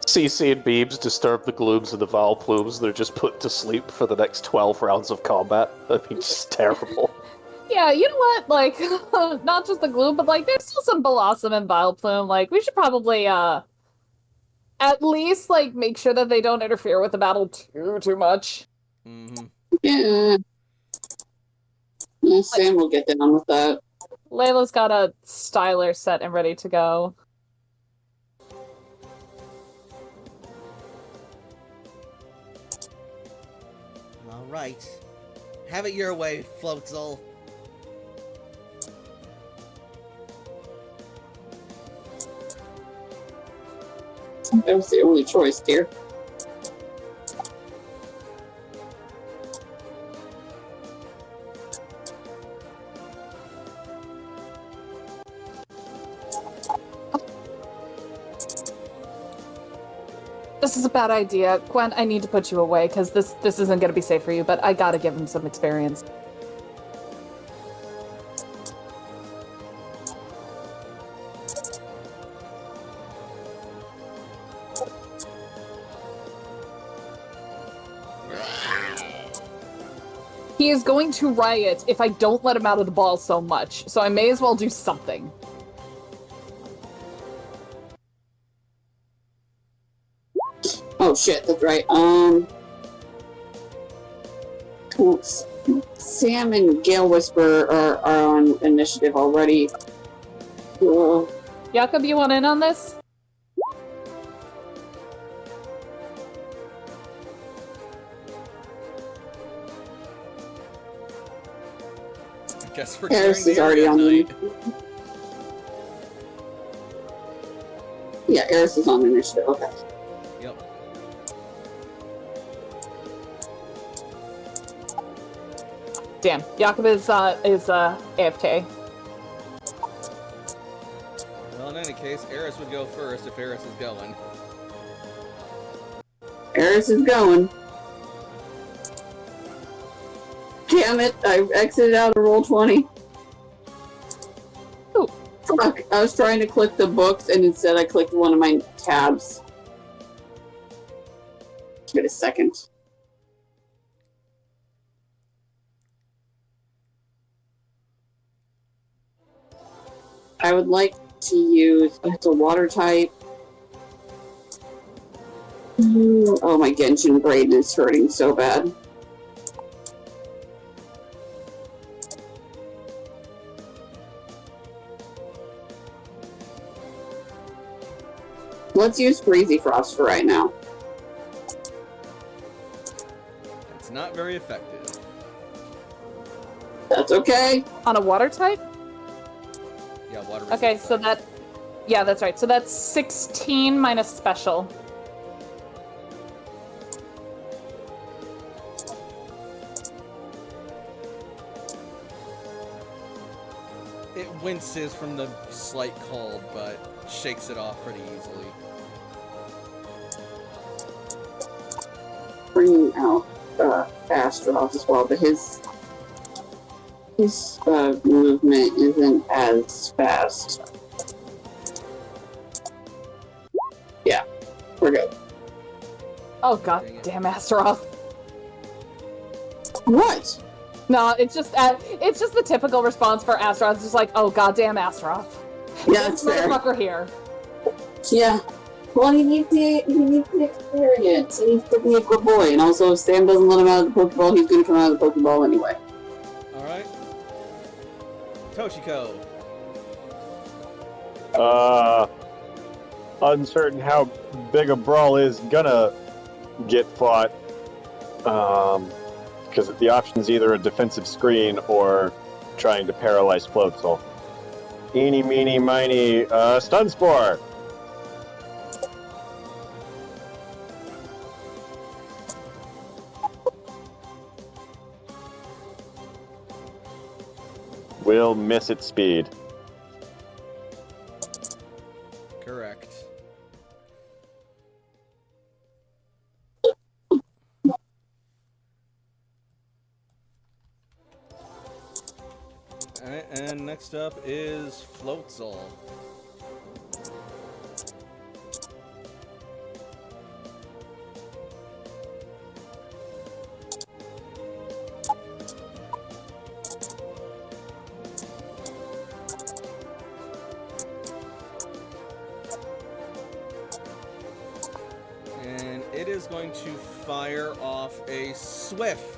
CC and Beebs disturb the glooms and the Vileplumes. They're just put to sleep for the next 12 rounds of combat. I mean, just terrible. Yeah, you know what? Like, not just the Gloom, but like, there's still some Blossom and Vileplume. Like, we should probably, at least, like, make sure that they don't interfere with the battle too much. Mm-hmm. Yeah. Sam will get down with that. Layla's got a styler set and ready to go. Alright. Have it your way, Floatzel. That was the only choice, dear. This is a bad idea. Gwen, I need to put you away, because this isn't going to be safe for you, but I gotta give him some experience. He is going to riot if I don't let him out of the ball so much, so I may as well do something. Oh shit, that's right. Sam and Gale Whisper are on initiative already. Jakob, you want in on this? I guess we're Eris clearing is the already area on the. tonight. Yeah, Eris is on initiative. Okay. Yep. Damn, Jakob is AFK. Well, in any case, Eris would go first if Eris is going. Eris is going. Damn it, I exited out of Roll20. Ooh. Fuck, I was trying to click the books and instead I clicked one of my tabs. Give it a second. I would like to use, it's a water type. Oh, my Genshin brain is hurting so bad. Let's use Breezy Frost for right now. It's not very effective. That's okay. On a water type? Yeah, water Okay, resistance. so that... Yeah, that's right. So that's 16 minus special. It winces from the slight cold, but shakes it off pretty easily. Bringing out Astaroth as well, but his movement isn't as fast. Yeah, we're good. Oh god Dang it. damn Astaroth. What? No, it's just the typical response for Astaroth. It's just like, oh goddamn Astaroth. Yeah, This that's fair. motherfucker here. Yeah. Well, he needs the experience. He needs to be a good boy. And also, if Sam doesn't let him out of the Pokeball, he's going to come out of the Pokeball anyway. Alright. Toshiko. Uncertain how big a brawl is gonna get fought. Because the option's either a defensive screen or trying to paralyze Floatzel. Eeny, meeny, miny, Stun Spore! Will miss its speed. Correct. Alright, and next up is Floatzel. And it is going to fire off a Swift.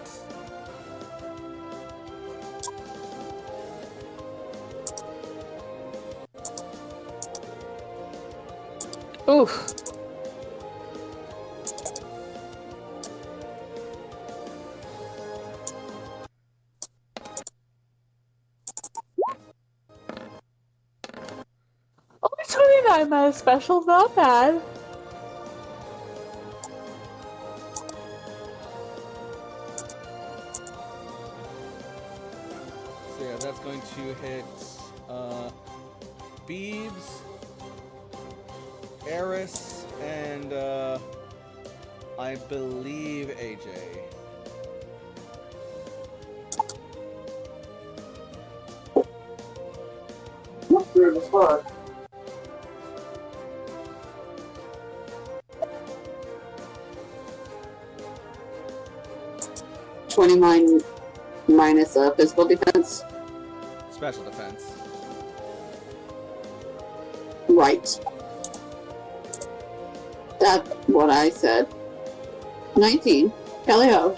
Oof. Only 29 minus special, not bad. So yeah, that's going to hit Beebs, Eris, and I believe AJ. Weird as fuck. $29 minus physical defense. Special defense. Right. That's what I said. 19. Kelly ho.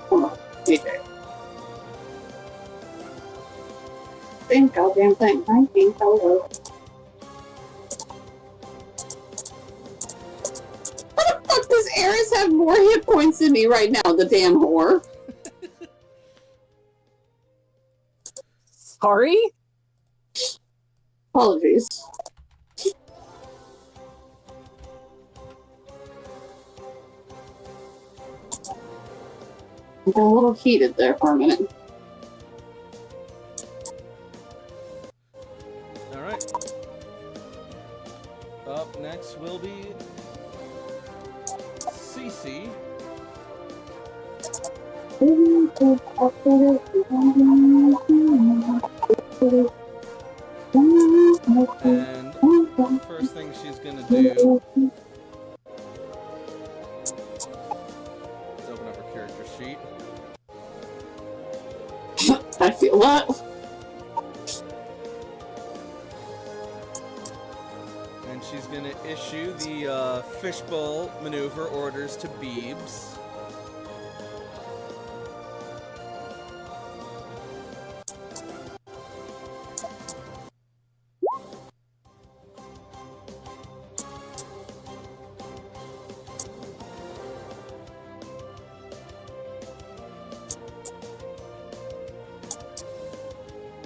Come on, DJ. Same goddamn thing. 19. Kelly ho. Fuck, does Eris have more hit points than me right now, the damn whore? Sorry? Apologies. I got a little heated there for a minute. Alright. Up next will be Cece. And first thing she's gonna do is open up her character sheet. I feel that. And she's gonna issue the fishbowl maneuver orders to Beebs.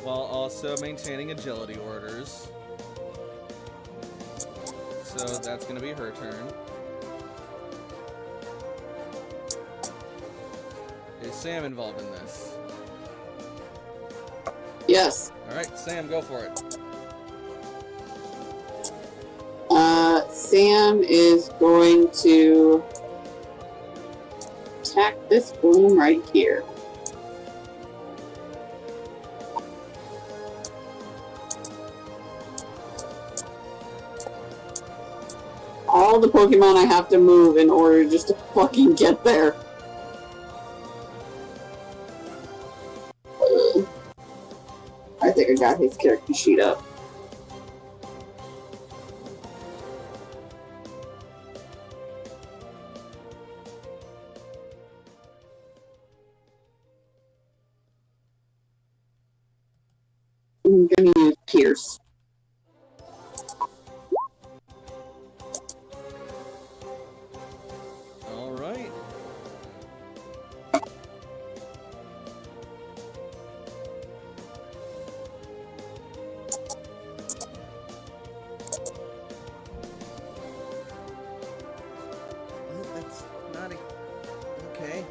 While also maintaining agility orders. So that's going to be her turn. Is Sam involved in this? Yes. Alright, Sam, go for it. Sam is going to attack this boom right here. All the Pokemon I have to move in order just to fucking get there. I think I got his character sheet up. I'm gonna use Pierce. Alright. That's not a... Okay.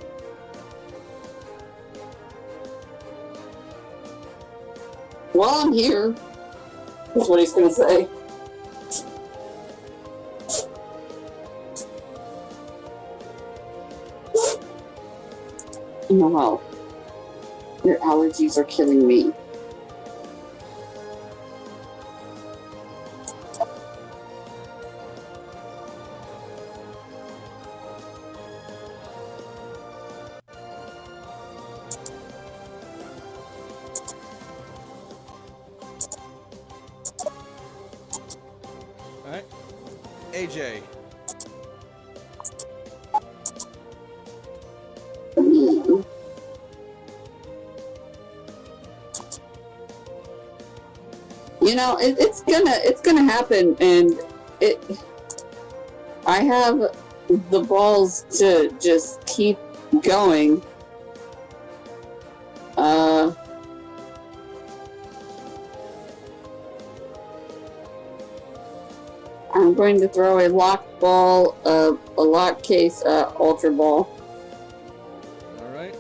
While I'm here, is what he's gonna say. No, your allergies are killing me. Alright. AJ. Mm. You know, it's gonna happen, and I have the balls to just keep going. I'm going to throw a lock ball, a lock case, ultra ball. Alright.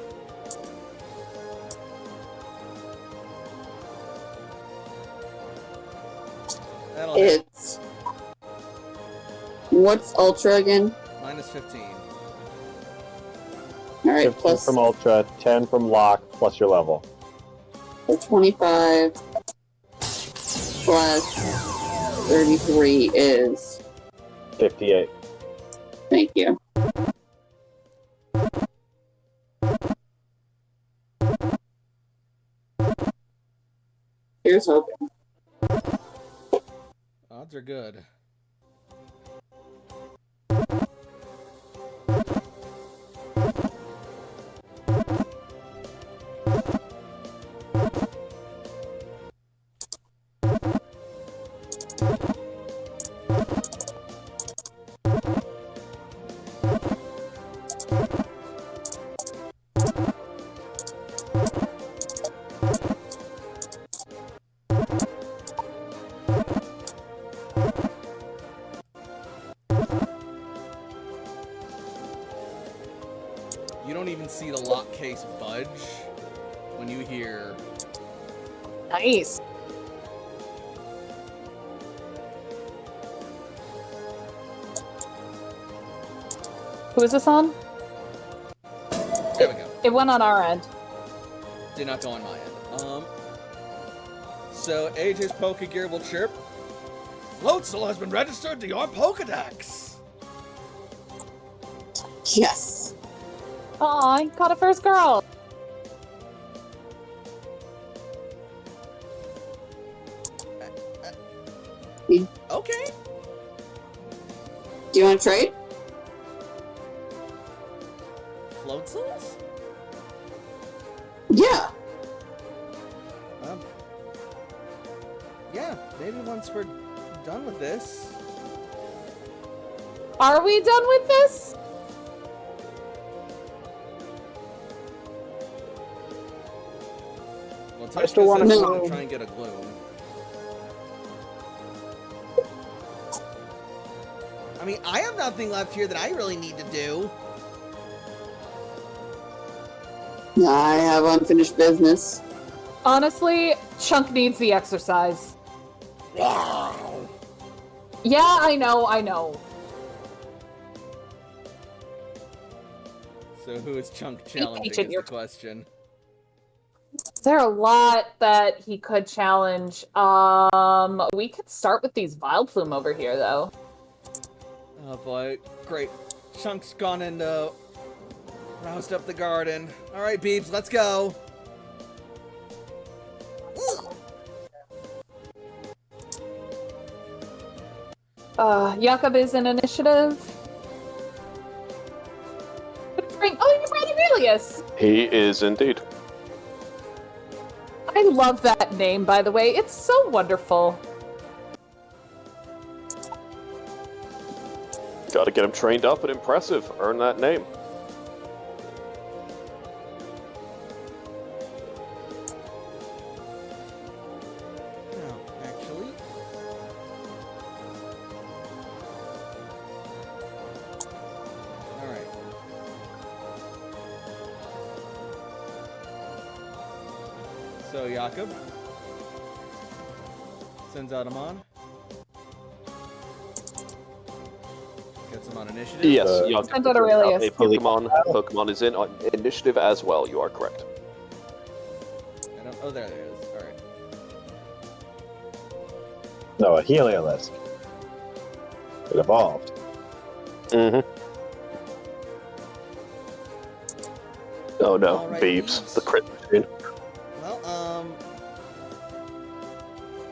hits. What's Ultra again? Minus 15. Alright, 15 plus from Ultra, 10 from Lock, plus your level. so 25 plus 33 is. 58. Thank you. Here's hoping. Odds are good. You don't even see the lock case budge when you hear. Nice. Who is this on? There we go. It went on our end. Did not go on my end. So AJ's Pokegear will chirp. Floatzel has been registered to your Pokedex. Yes. Aw, I got a first girl. Okay. Do you want to trade? Floatzels? Yeah. Yeah, maybe once we're done with this. Are we done with this? Well, I still wanna Tushka says go. to try and get a gloom. I mean, I have nothing left here that I really need to do. I have unfinished business. Honestly, Chunk needs the exercise. Wow. Yeah, I know. So who is Chunk challenging patient, is the you're- question. There are a lot that he could challenge. We could start with these Vileplume over here, though. Oh boy, great. Chunk's gone and roused up the garden. Alright, Beebs, let's go. Jakob is in initiative. Oh, you brought Aurelius! He is indeed. I love that name, by the way. It's so wonderful. Gotta get him trained up and impressive. Earn that name. No, actually. Alright. So, Jakob sends out Amon. Gets him on initiative. Yes, Uh, Jakob Send out will have Aurelius. a Pokemon. Pokemon is in on initiative as well. You are correct. I don't, oh, there it is. Alright. No, a Heliolisk. It evolved. Mm-hmm. Oh no, Alright, Beebs, Beebs. the crit machine. Well,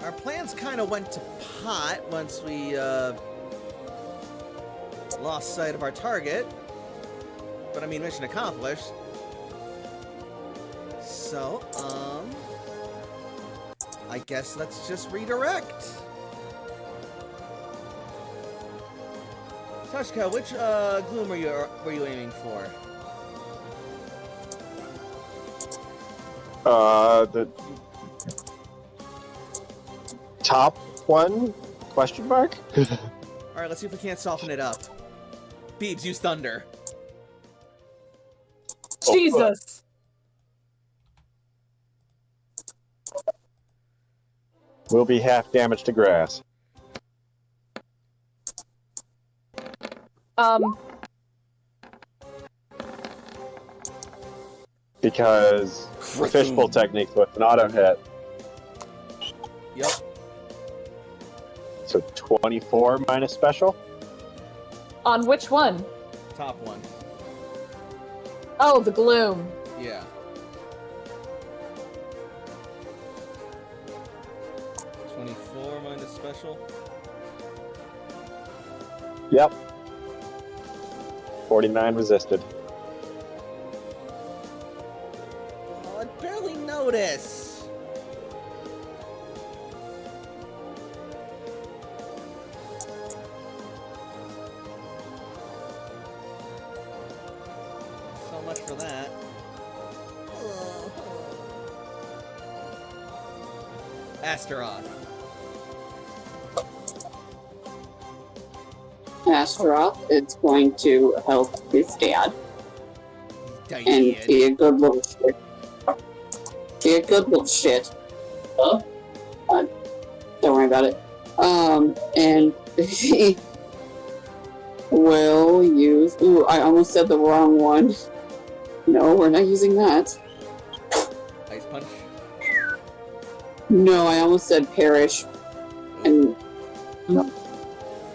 our plans kind of went to pot once we, lost sight of our target. But I mean, mission accomplished. So, I guess let's just redirect. Tushka, which, gloom were you aiming for? The top one? Question mark? Alright, let's see if we can't soften it up. Beebs, use thunder. Jesus! Will be half damage to grass. Because fishbowl techniques with an auto hit. Yep. So 24 minus special? On which one? Top one. Oh, the gloom. Yeah. $24 minus special. Yep. 49 resisted. Oh, I barely noticed. So much for that. Astaroth. Astaroth is going to help his dad and be a good little shit. Be a good little shit. Don't worry about it. And he will use. Ooh, I almost said the wrong one. No, we're not using that. Ice punch. No, I almost said perish. And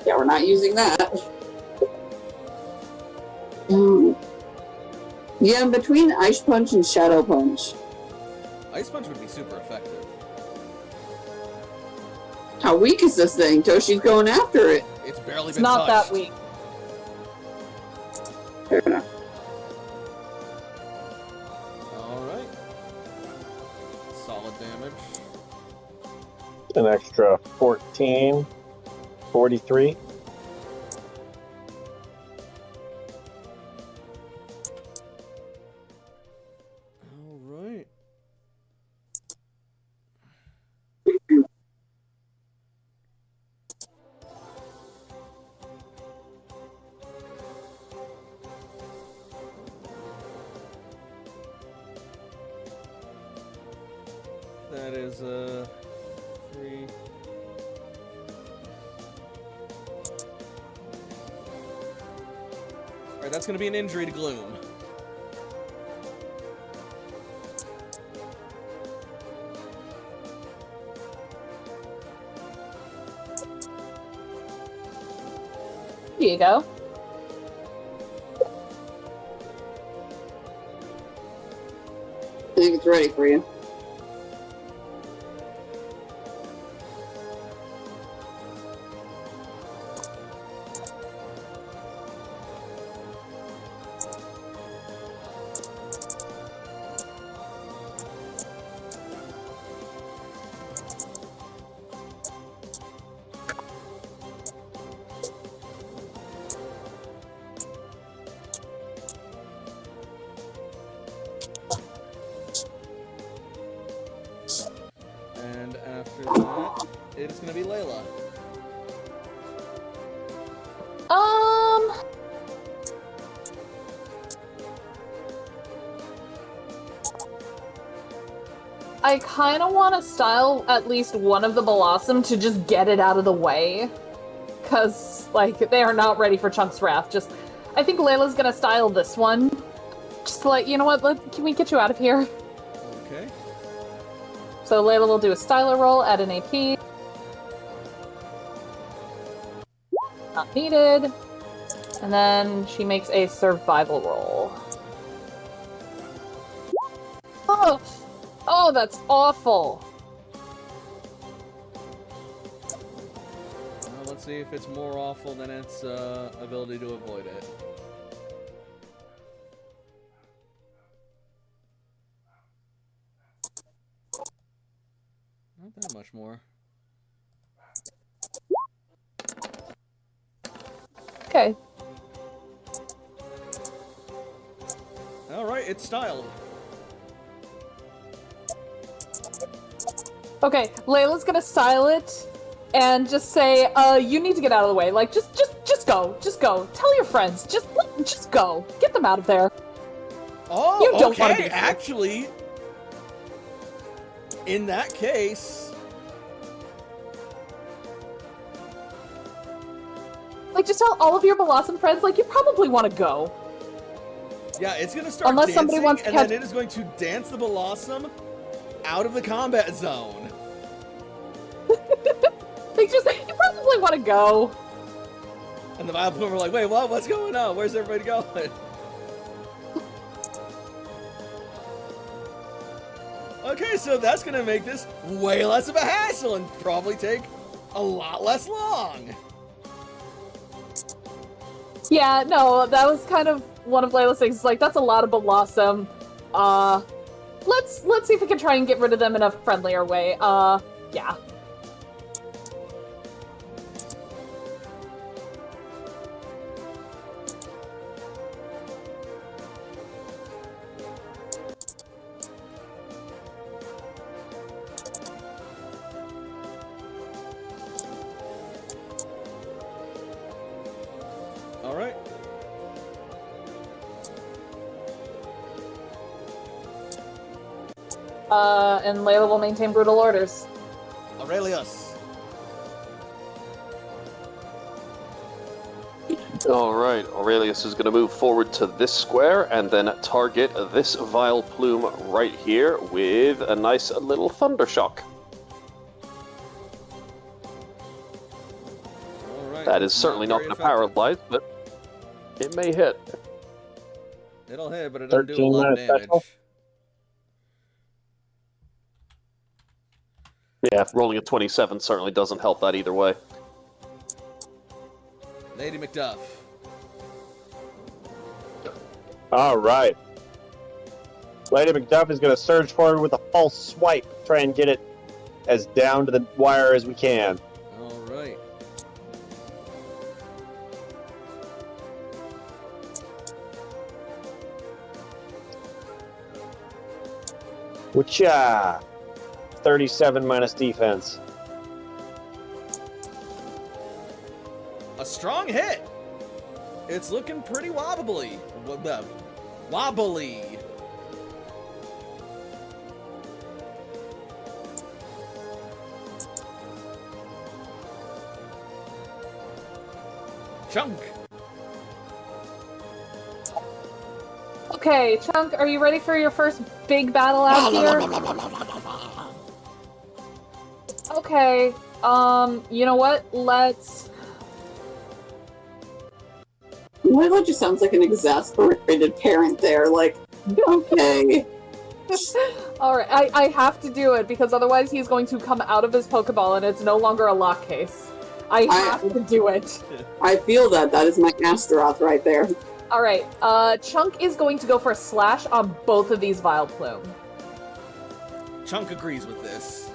yeah, we're not using that. Yeah, between Ice Punch and Shadow Punch. Ice punch would be super effective. How weak is this thing? Toshi's going after it. It's barely It's been not touched. that weak. Fair enough. Alright. Solid damage. An extra 14. 43. Alright. That is 3. Alright, that's gonna be an injury to Gloom. Here you go. I think it's ready for you. And after that, it is gonna be Layla. I kind of want to style at least one of the Blossom to just get it out of the way. Because, like, they are not ready for Chunk's Wrath. I think Layla's gonna style this one. Just like, you know what, can we get you out of here? Okay. So Layla will do a styler roll at an AP. Not needed. And then she makes a survival roll. Oh, that's awful. Well, let's see if it's more awful than its ability to avoid it. Not that much more. Okay. Alright, it's styled. Okay, Layla's gonna style it and just say, you need to get out of the way. Like, just go. Just go. Tell your friends. Just go. Get them out of there. Oh, You don't wanna be okay, here. actually, in that case, just tell all of your Blossom friends, like, you probably want to go. Yeah, it's gonna start Unless dancing, somebody wants to and catch- then it is going to dance the Blossom out of the combat zone. They just, you probably want to go. And the Vileplume are like, wait, what? What's going on? Where's everybody going? Okay, so that's gonna make this way less of a hassle and probably take a lot less long. Yeah, no, that was kind of one of Layla's things. It's like, that's a lot of Blossom. Let's see if we can try and get rid of them in a friendlier way. Yeah. All right. And Layla will maintain brutal orders. Aurelius. Alright, Aurelius is going to move forward to this square and then target this Vileplume right here with a nice little Thunder Shock. All right. That is certainly not very going to effective. paralyze, but it may hit. It'll hit, but it doesn't do a 13 lot of minus damage. special. Yeah, rolling a 27 certainly doesn't help that either way. Lady Macduff. All right. Lady Macduff is going to surge forward with a false swipe, try and get it as down to the wire as we can. All right. Whatcha? 37 minus defense. A strong hit. It's looking pretty wobbly. Wobbly. Chunk. Okay, Chunk, are you ready for your first big battle out here? Okay, you know what? Let's... Layla just sounds like an exasperated parent there, like, okay. Alright, I have to do it, because otherwise he's going to come out of his Pokeball and it's no longer a lock case. I have to do it. I feel that. That is my Astaroth right there. Alright, Chunk is going to go for a slash on both of these Vileplume. Chunk agrees with this.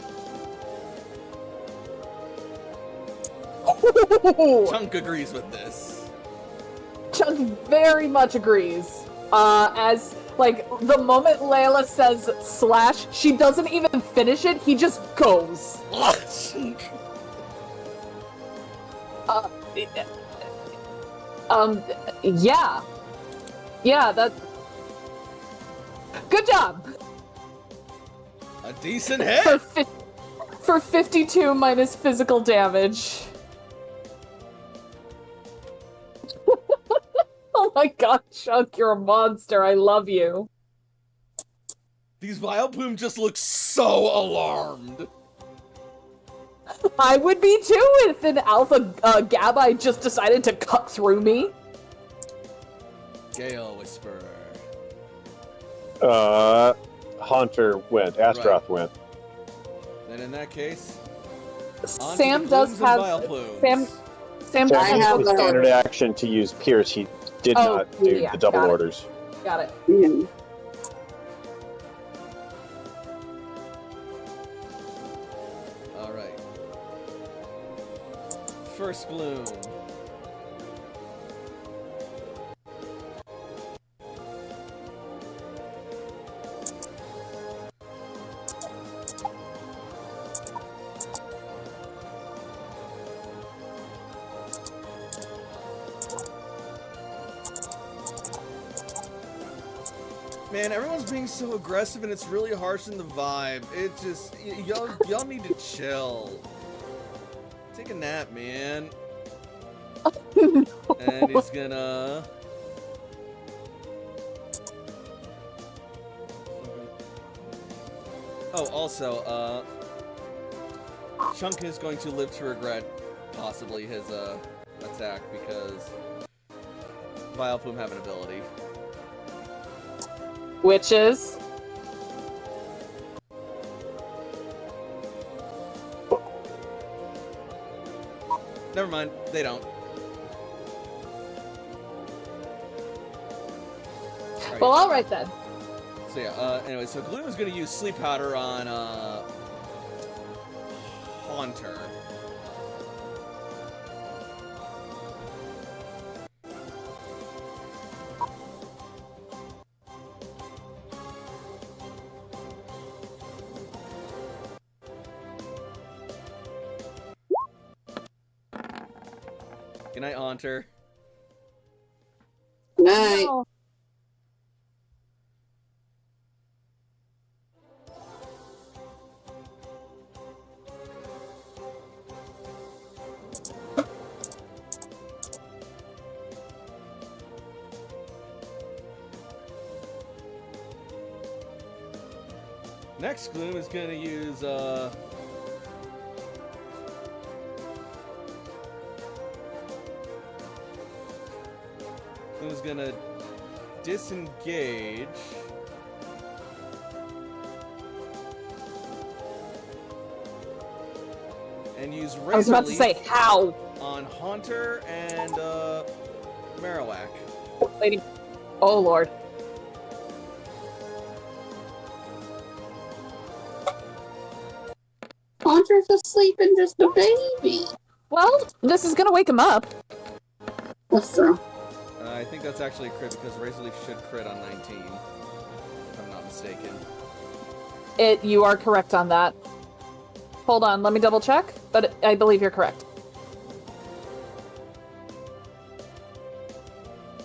Chunk agrees with this. Chunk very much agrees. As, like, the moment Layla says slash, she doesn't even finish it, he just goes. Yeah. Yeah, that... Good job! A decent hit. For 52 minus physical damage. Oh my god, Chunk, you're a monster. I love you. These Vileplume just look so alarmed. I would be too if an Alpha Gabai just decided to cut through me. Gale Whisperer. Haunter went. Astaroth went. Then in that case, on Sam to the does Plumes and have... Vileplumes. Sam Sam does I used have his a- standard action to use Pierce. He did Oh, not do yeah, the double got it. orders. Got it. Yeah. All right. First Gloom. Man, everyone's being so aggressive and it's really harsh in the vibe. It just, y'all need to chill. Take a nap, man. And he's gonna... Oh, also, Chunk is going to live to regret possibly his, attack, because Vileplume have an ability. Which is? Never mind, they don't. Alright. Well, alright then. So yeah, anyway, so Gloom is gonna use Sleep Powder on, Haunter. Good night, Haunter. Night. No. Next, Gloom is gonna use, Gloom is gonna disengage. And use Razor I was about to Leaf say, how? on Haunter and, Marowak. Lady. Oh, Lord. Haunter's asleep and just a baby. Well, this is gonna wake him up. That's true. I think that's actually a crit because Razor Leaf should crit on 19, if I'm not mistaken. You are correct on that. Hold on, let me double check, but I believe you're correct.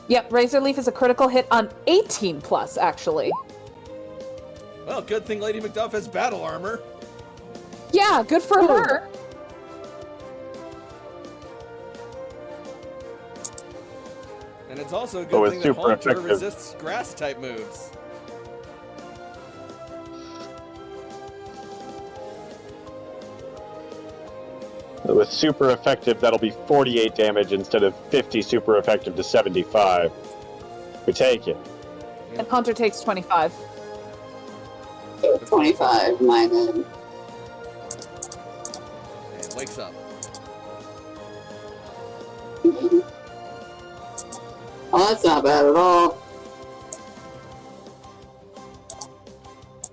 Yep, Razor Leaf is a critical hit on 18 plus, actually. Well, good thing Lady Macduff has battle armor. Yeah, good for her. And it's also a Oh, good it's thing that super Haunter effective. resists grass type moves. With super effective, that'll be 48 damage instead of 50 super effective to 75. We take it. And Hunter takes 25. 25, my bad. And wakes up. Oh, that's not bad at all.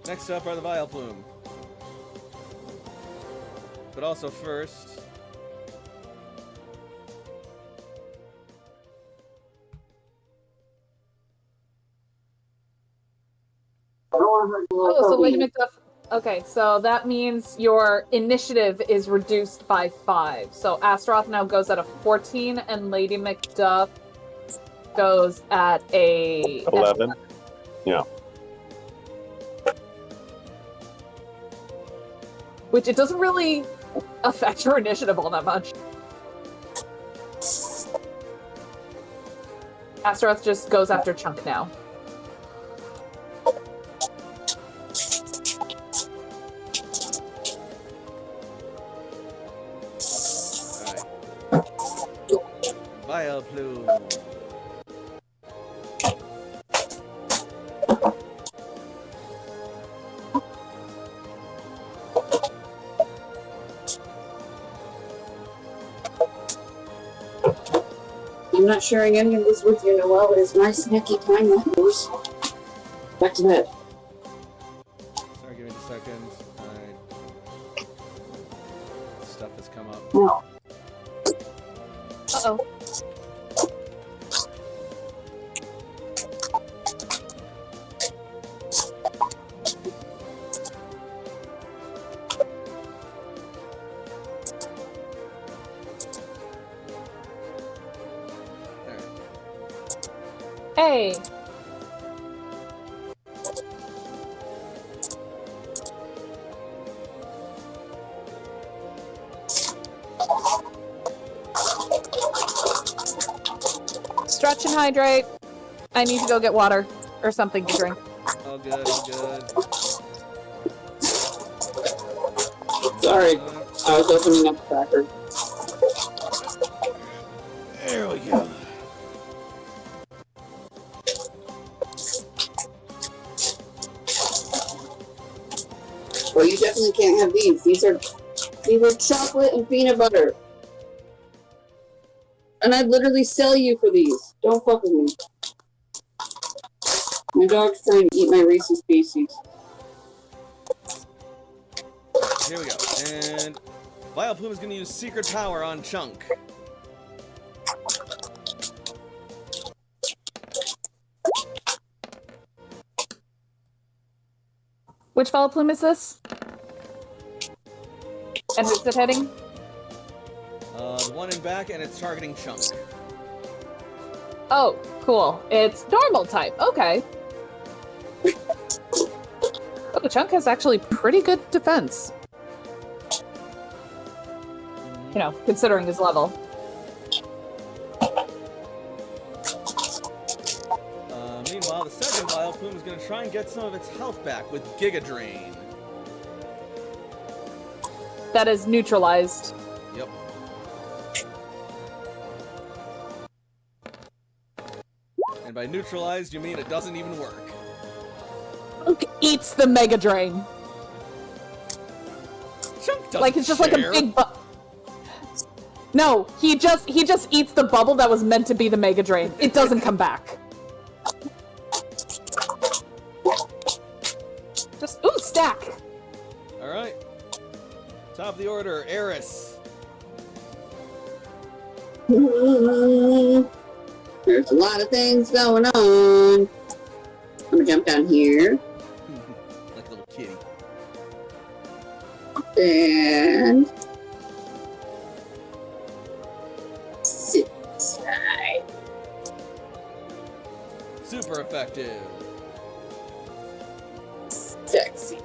Next up are the Vileplume. But also first... Oh, so Lady Macduff. Okay, so that means your initiative is reduced by 5. So Astaroth now goes at a 14, and Lady Macduff goes at a 11. Yeah. Which it doesn't really affect your initiative all that much. Astaroth just goes after Chunk now. Vileplume. I'm not sharing any of this with you, Noelle. It is my snacky time, of course. Back to bed. Sorry, give me just a second. Stuff has come up. No. Uh-oh. Hey. can hydrate. I need to go get water or something to drink. All good, all good. Sorry, I was opening up the cracker. There we go. Well, you definitely can't have these. These are chocolate and peanut butter. And I'd literally sell you for these. Don't fuck with me. My dog's trying to eat my Reese's Pieces. Here we go. And Vileplume is going to use Secret Power on Chunk. Which Vileplume is this? And who's it hitting? The one in back, and it's targeting Chunk. Oh, cool. It's normal type. Okay. Oh, Chunk has actually pretty good defense. You know, considering his level. Meanwhile, the second Vileplume is going to try and get some of its health back with Giga Drain. That is neutralized. Yep. And by neutralized, you mean it doesn't even work. Chunk eats the Mega Drain. Chunk doesn't Like, it's just like a share. big No, he just eats the bubble that was meant to be the Mega Drain. It doesn't come back. Just, ooh, stack. Alright. Top of the order, Eris. There's a lot of things going on. I'm gonna jump down here. Like a little kitty. And sit aside. Super effective. Sexy.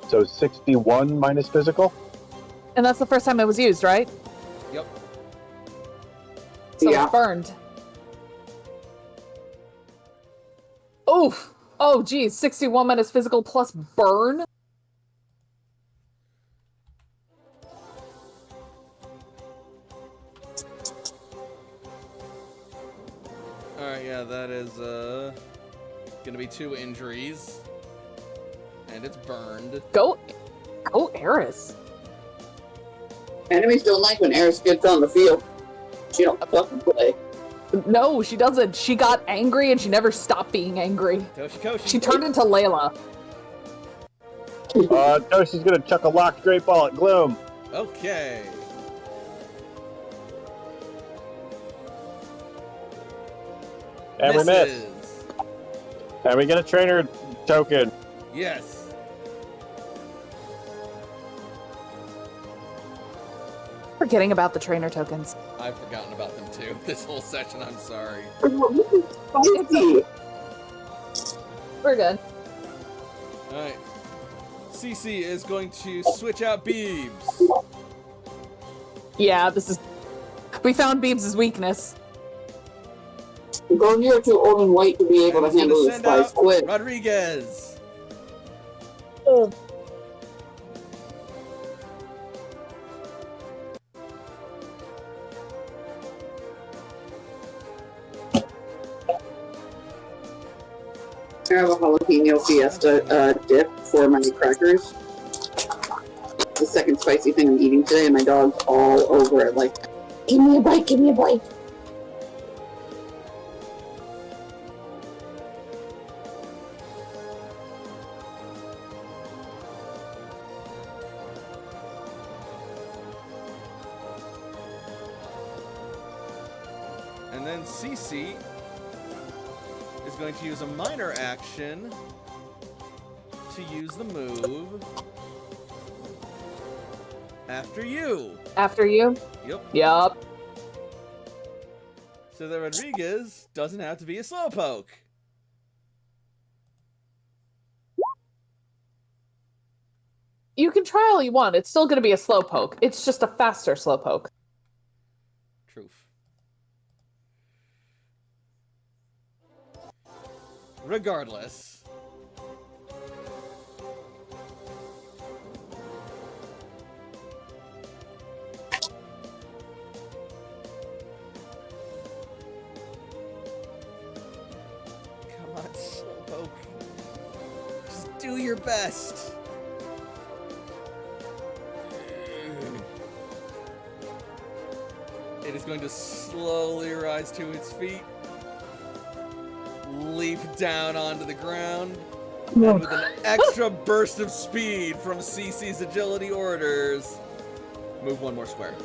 So 61 minus physical? And that's the first time it was used, right? Yep. So Yeah. it's burned. Oof. Oh, geez. 61 minus physical plus burn? Alright, yeah, that is, gonna be 2 injuries. And it's burned. Go Eris. Enemies don't like when Eris gets on the field. She don't fucking play. No, she doesn't. She got angry and she never stopped being angry. Toshikoshi. She turned into Layla. Toshi's gonna chuck a locked great ball at Gloom. Okay. And we miss. Misses. And we get a trainer token. Yes. Forgetting about the trainer tokens. I've forgotten about them too. This whole session, I'm sorry. Spicy. We're good. Alright. CC is going to switch out Beebs. Yeah, this is... We found Beebs' weakness. Girl, you're too old and white to be able And to he's handle gonna this send spice. out Quit. Rodriguez. Oh. I have a jalapeno fiesta dip for my crackers. It's the second spicy thing I'm eating today, and my dog's all over it. Like, give me a bite, give me a bite. And then CC is going to use a minor action to use the move after you. After you? Yep. Yup. So that Rodriguez doesn't have to be a slowpoke. You can try all you want. It's still going to be a slowpoke. It's just a faster slowpoke. Truth. Regardless. Come on, slowpoke. Just do your best. It is going to slowly rise to its feet, leap down onto the ground, and with an extra burst of speed from CC's agility orders, move one more square.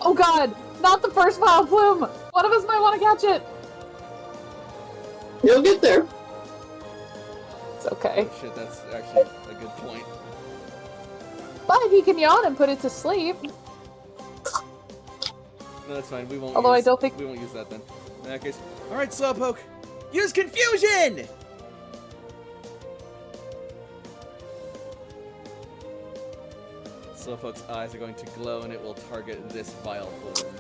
Oh god! Not the first vile plume! One of us might want to catch it! You'll get there. It's okay. Oh shit, that's actually a good point. But he can yawn and put it to sleep. No, that's fine. We won't. Although I use, don't think- we won't use that then. In that case, all right, slowpoke, use confusion. Slowpoke's eyes are going to glow, and it will target this vile plume.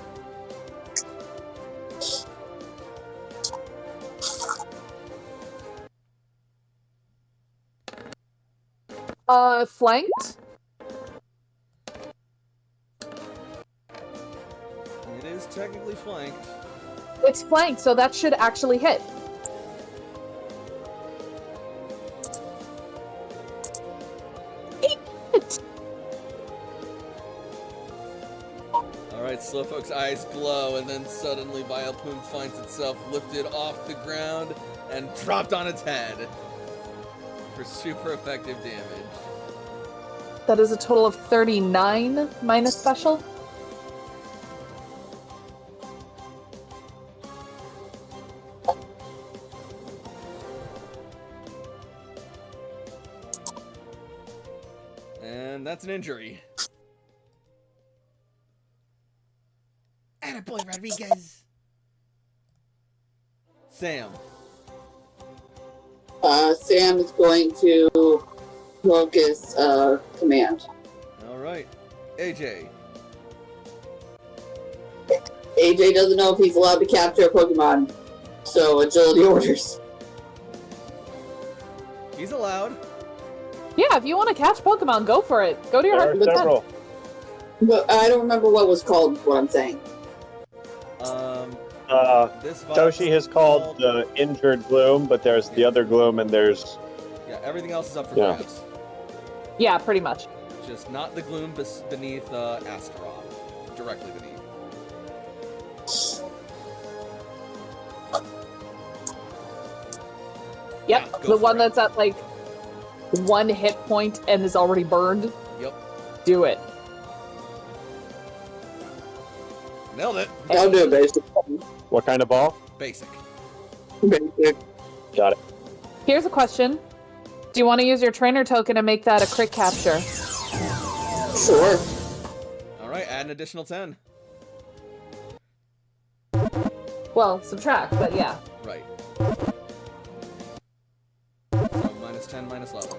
Flanked? It is technically flanked. It's flanked, so that should actually hit. It. All right, Slowpoke's eyes glow, and then suddenly Vileplume finds itself lifted off the ground and dropped on its head for super effective damage. That is a total of 39 minus special. And that's an injury. Attaboy, Rodriguez! Sam. Sam is going to focus command. Alright. AJ. AJ doesn't know if he's allowed to capture a Pokemon, so agility orders. He's allowed. Yeah, if you want to catch Pokemon, go for it. Go to your There heart are content. several. But I don't remember what was called, is what I'm saying. This vibe Toshi has called the injured gloom, but there's the other gloom, and there's Yeah, everything else is up for Yeah. grabs. Yeah, pretty much. Just not the gloom beneath Astaroth. Directly beneath. Yep, Go the for one it. that's at like 1 hit point and is already burned. Yep. Do it. Nailed it. I'll do it basic. what kind of ball? Basic. Basic. Got it. Here's a question. Do you want to use your trainer token to make that a crit capture? Sure. Alright, add an additional 10. Well, subtract, but yeah. Right. So minus 10, minus level.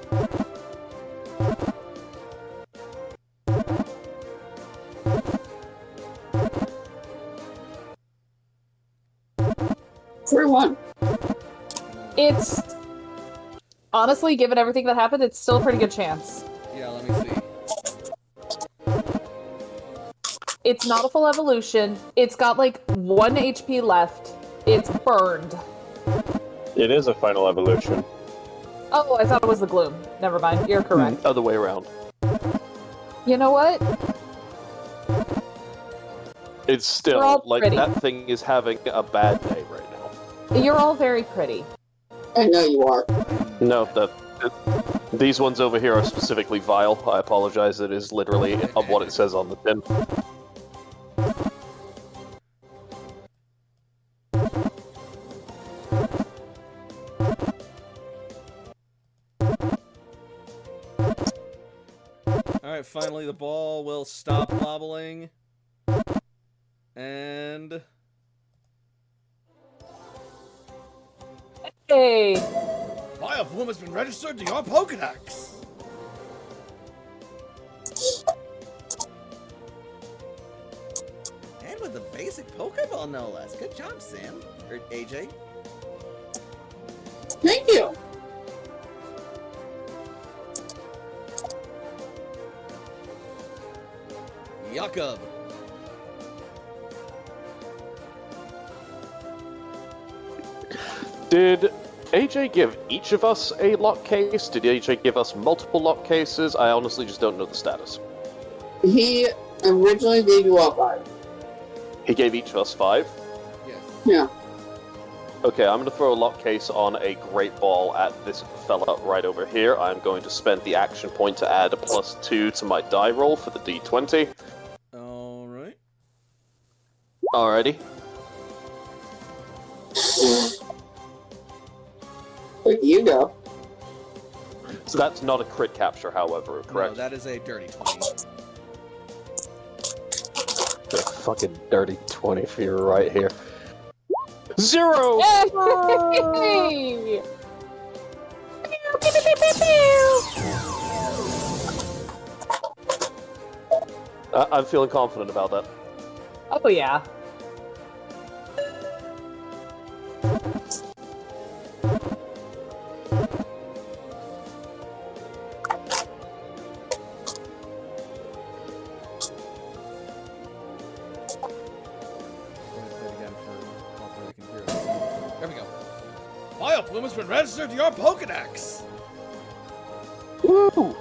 For one. It's honestly, given everything that happened, it's still a pretty good chance. Yeah, let me see. It's not a full evolution. It's got like 1 HP left. It's burned. It is a final evolution. Oh, I thought it was the gloom. Never mind. You're correct. Other way around. You know what? It's still We're all like pretty. that thing is having a bad day right now. You're all very pretty. I know you are. No, these ones over here are specifically vile. I apologize. It is literally of what it says on the tin. Alright, Alright, finally the ball will stop wobbling. And... Hey! Vileplume has been registered to your Pokedex! And with a basic Pokeball, no less. Good job, Sam. Or AJ. Thank you. Jakob. Did AJ give each of us a lock case? Did AJ give us multiple lock cases? I honestly just don't know the status. He originally gave you all 5. He gave each of us 5. Yes. Yeah. Okay, I'm going to throw a lock case on a Great Ball at this fella right over here. I'm going to spend the action point to add a +2 to my die roll for the D20. Alright. Alrighty. Look, you go. So that's not a crit capture, however, correct? No, that is a dirty 20. A fucking dirty 20 for you right here. 0! Hey! I'm feeling confident about that. Oh yeah. There we go. Vileplume has been registered to your Pokedex! Woo!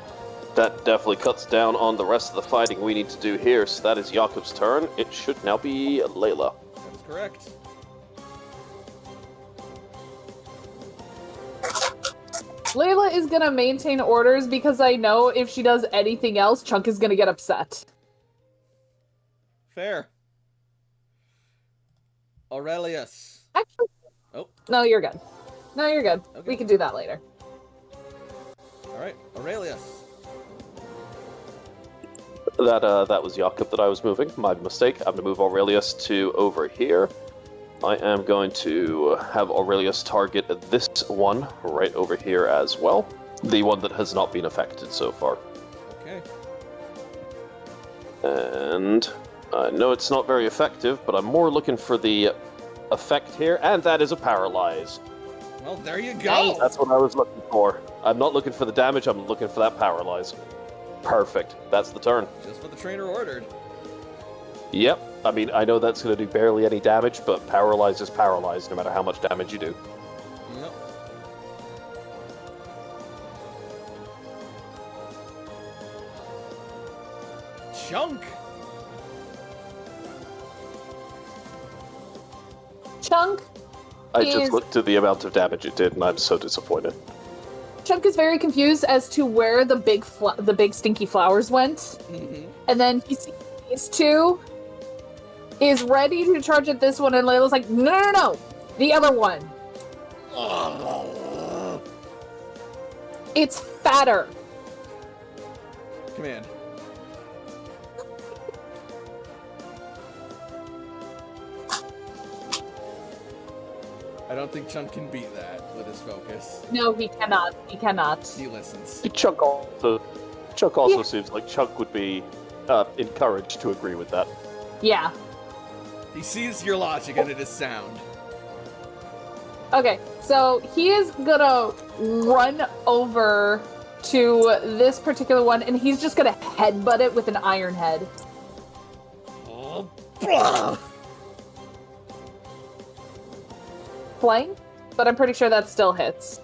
That definitely cuts down on the rest of the fighting we need to do here, so that is Jakob's turn. It should now be Layla. That is correct. Layla is gonna maintain orders because I know if she does anything else, Chunk is gonna get upset. Fair. Aurelius. Actually, Oh. no, you're good. No, you're good. Okay. We can do that later. Alright, Aurelius. That was Jakob that I was moving. My mistake. I'm going to move Aurelius to over here. I am going to have Aurelius target this one right over here as well. The one that has not been affected so far. Okay. And I know it's not very effective, but I'm more looking for the effect here, and that is a paralyze. Well, there you go! That's what I was looking for. I'm not looking for the damage, I'm looking for that paralyze. Perfect. That's the turn. Just what the trainer ordered. Yep. I mean, I know that's going to do barely any damage, but paralyze is paralyzed no matter how much damage you do. Yep. Chunk! Chunk I is just looked at the amount of damage it did, and I'm so disappointed. Chunk is very confused as to where the big stinky flowers went, Mm-hmm. and then he sees these two, is ready to charge at this one, and Layla's like, no, the other one. It's fatter. Command. I don't think Chunk can beat that with his focus. No, he cannot. He cannot. He listens. Chuck also seems like Chuck would be encouraged to agree with that. Yeah. He sees your logic and it is sound. Okay, so he is gonna run over to this particular one, and he's just gonna headbutt it with an iron head. Oh, blah. Flank, but I'm pretty sure that still hits.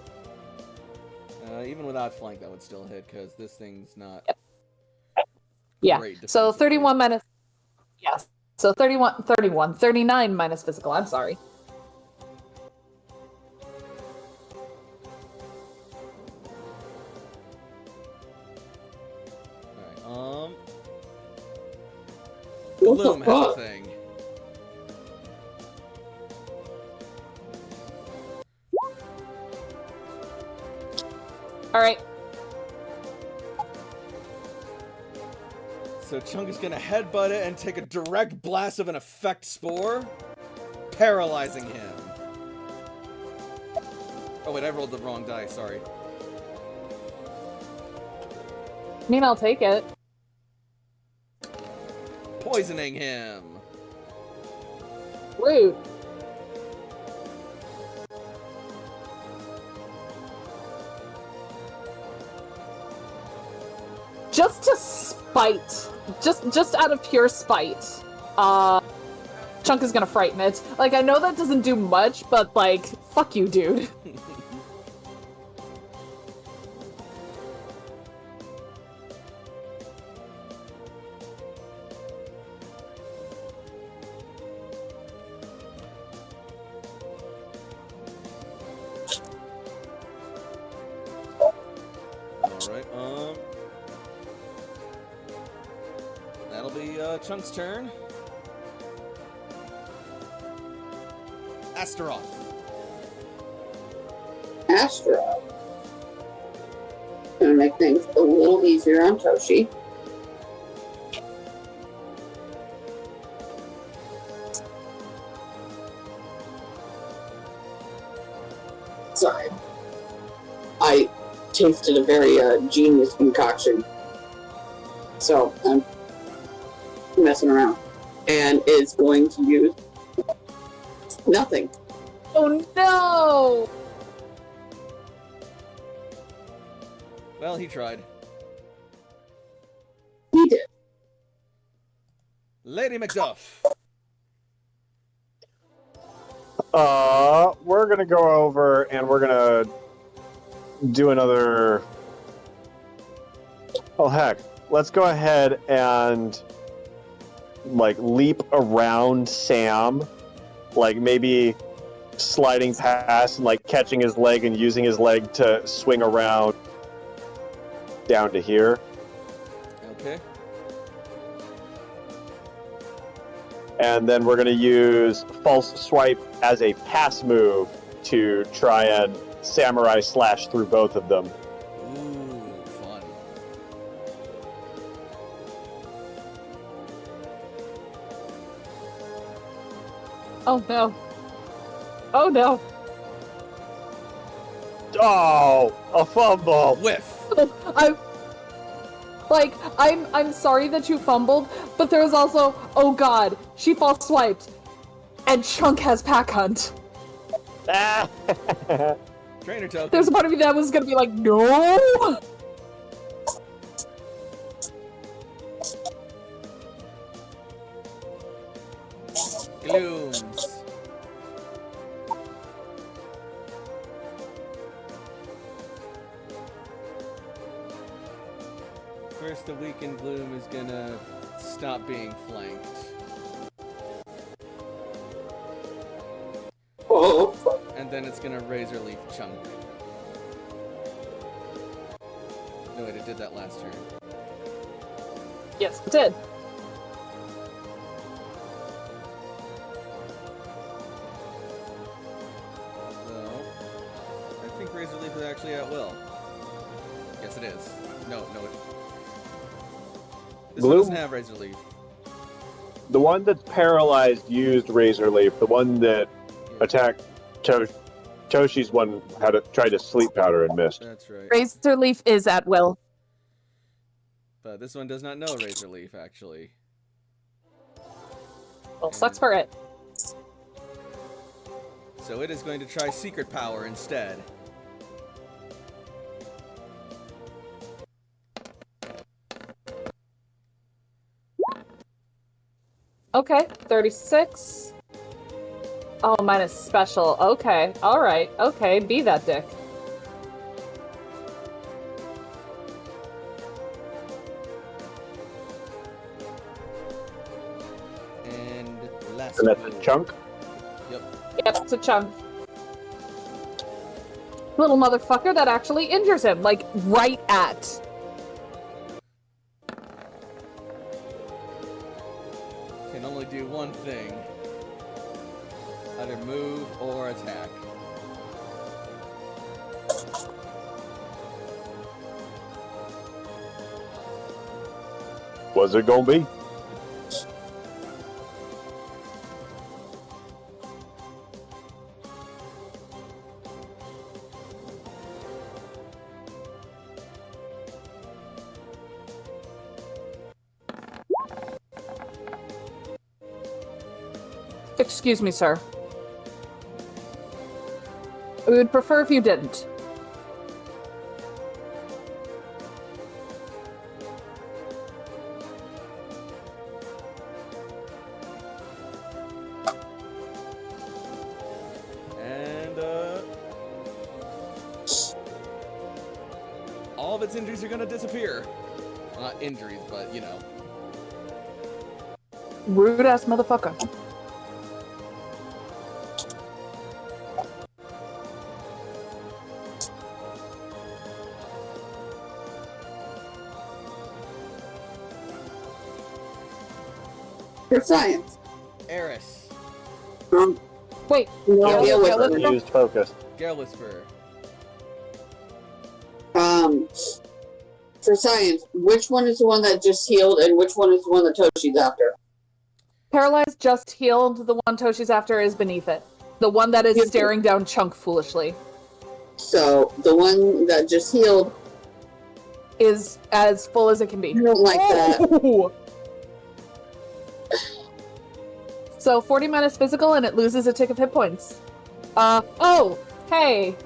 Even without flank, that would still hit because this thing's not. Yeah. Great So defensively. 31 minus. Yes. So 39 minus physical. I'm sorry. Alright, What the Gloom has a fuck? thing. All right. So Chunk is gonna headbutt it and take a direct blast of an effect spore, paralyzing him. Oh wait, I rolled the wrong die, sorry. I mean, I'll take it. Poisoning him. Rude. Just to spite, just out of pure spite, Chunk is gonna frighten it. Like, I know that doesn't do much, but like, fuck you, dude. Alright, that'll be Chunk's turn. Astaroth. Astaroth. Gonna make things a little easier on Toshi. Sorry. I tasted a very genius concoction. So, I'm messing around. And is going to use nothing. Oh no! Well, he tried. He did. Lady Macduff. We're gonna go over and we're gonna do another. Oh heck, let's go ahead and like leap around Sam, like maybe sliding past and like catching his leg and using his leg to swing around down to here. Okay. And then we're going to use False Swipe as a pass move to try and Samurai Slash through both of them. Ooh, fun. Oh no. Oh no. Oh, a fumble! Whiff. I'm sorry that you fumbled, but there's also, oh god, she false swiped, and Chunk has pack hunt. Ah. Trainer token. There's a part of me that was gonna be like, no. Glooms. First, the weakened Gloom is gonna stop being flanked. Oh, And then it's gonna Razor Leaf Chunk. No, wait, it did that last turn. Yes, it did. So, I think Razor Leaf is actually at will. Yes, it is. No, it. This one Gloom? doesn't have Razor Leaf. The one that's paralyzed used Razor Leaf. The one that attacked Toshi's one tried to sleep powder and missed. That's right. Razor Leaf is at will. But this one does not know Razor Leaf, actually. Well, sucks for it. So it is going to try Secret Power instead. Okay, 36. Oh, mine is special. Okay, alright. Okay, be that dick. And last And that's a move. chunk. Yep. Yep, it's a Chunk. Little motherfucker that actually injures him, like, right at. Can only do one thing. Either move or attack. What's it gonna be? Excuse me, sir. We would prefer if you didn't. And, all of its injuries are gonna disappear. Well, not injuries, but, you know. Rude ass motherfucker. For science. Eris. Wait, No, Gale- Gale Gale Whisperer. Whisperer? Used focus. Gale Whisperer. For science, which one is the one that just healed, and which one is the one that Toshi's after? Paralyzed just healed. The one Toshi's after is beneath it. The one that is Yep. staring down Chunk foolishly So, the one that just healed, is as full as it can be. I don't like that. Ooh. So 40 minus physical and it loses a tick of hit points. Oh, hey.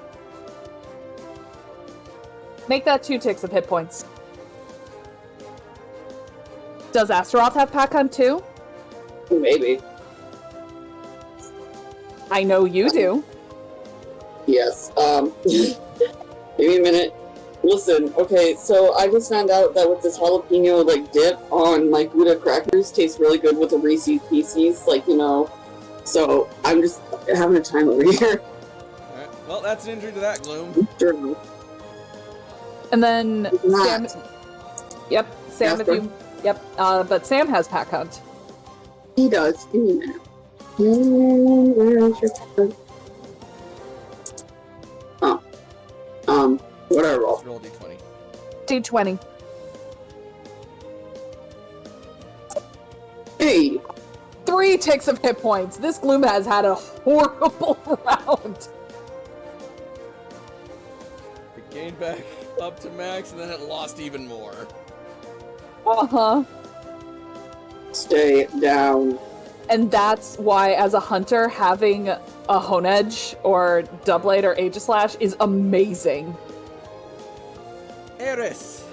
Make that 2 ticks of hit points. Does Astaroth have pack hunt too? Maybe. I know you do. Yes. Give me a minute. Listen, okay, so I just found out that with this jalapeno, like, dip on my Gouda crackers tastes really good with the Reese's Pieces, like, you know. So, I'm just having a time over here. Alright, well, that's an injury to that, Gloom. Sure. And then Sam. Not. Yep, Sam. Jasper? If you. Yep. But Sam has pack hunt. He does. Give me a minute. Where is your card? Oh. What did I roll? Let's roll a d20. D20. Hey! 3 ticks of hit points. This Gloom has had a horrible round. It gained back up to max, and then it lost even more. Uh-huh. Stay down. And that's why, as a hunter, having a Hone Edge or Doublade or Aegislash is amazing. Eris.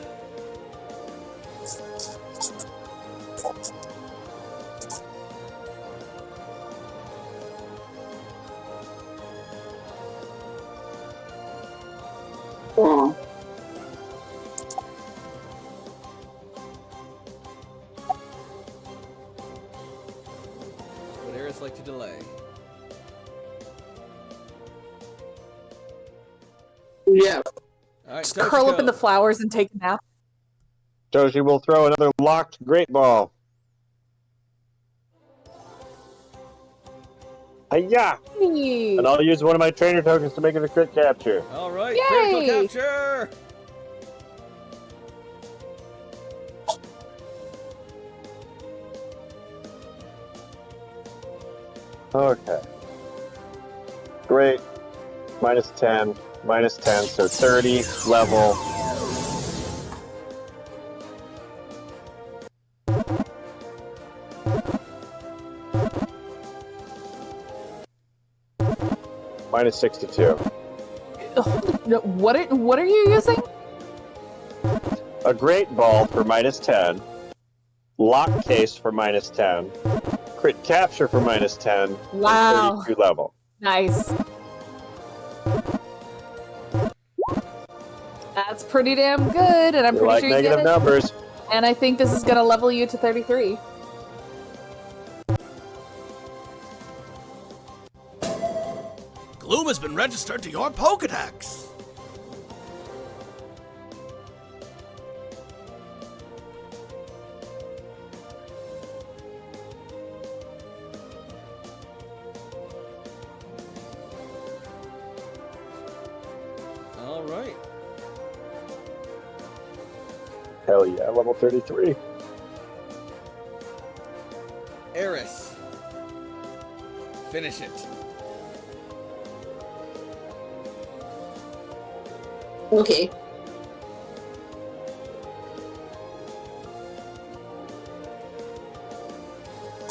Oh. Would Eris like to delay? Yeah. Alright, Just curl up in the flowers and take a nap. Toshi will throw another locked great ball. Hiya! Hey. And I'll use one of my trainer tokens to make it a crit capture. Alright, Yay! critical capture! Okay. Great. Minus 10. Minus 10, so 30 level. Minus 62. No, what are you using? A great ball for minus 10. Lock case for minus 10. Crit capture for minus 10. Wow. And 32 level. Nice. That's pretty damn good, and I'm You pretty like sure you negative get it. numbers. And I think this is gonna level you to 33. Gloom has been registered to your Pokedex! Alright. Hell yeah, level 33. Finish it. Okay.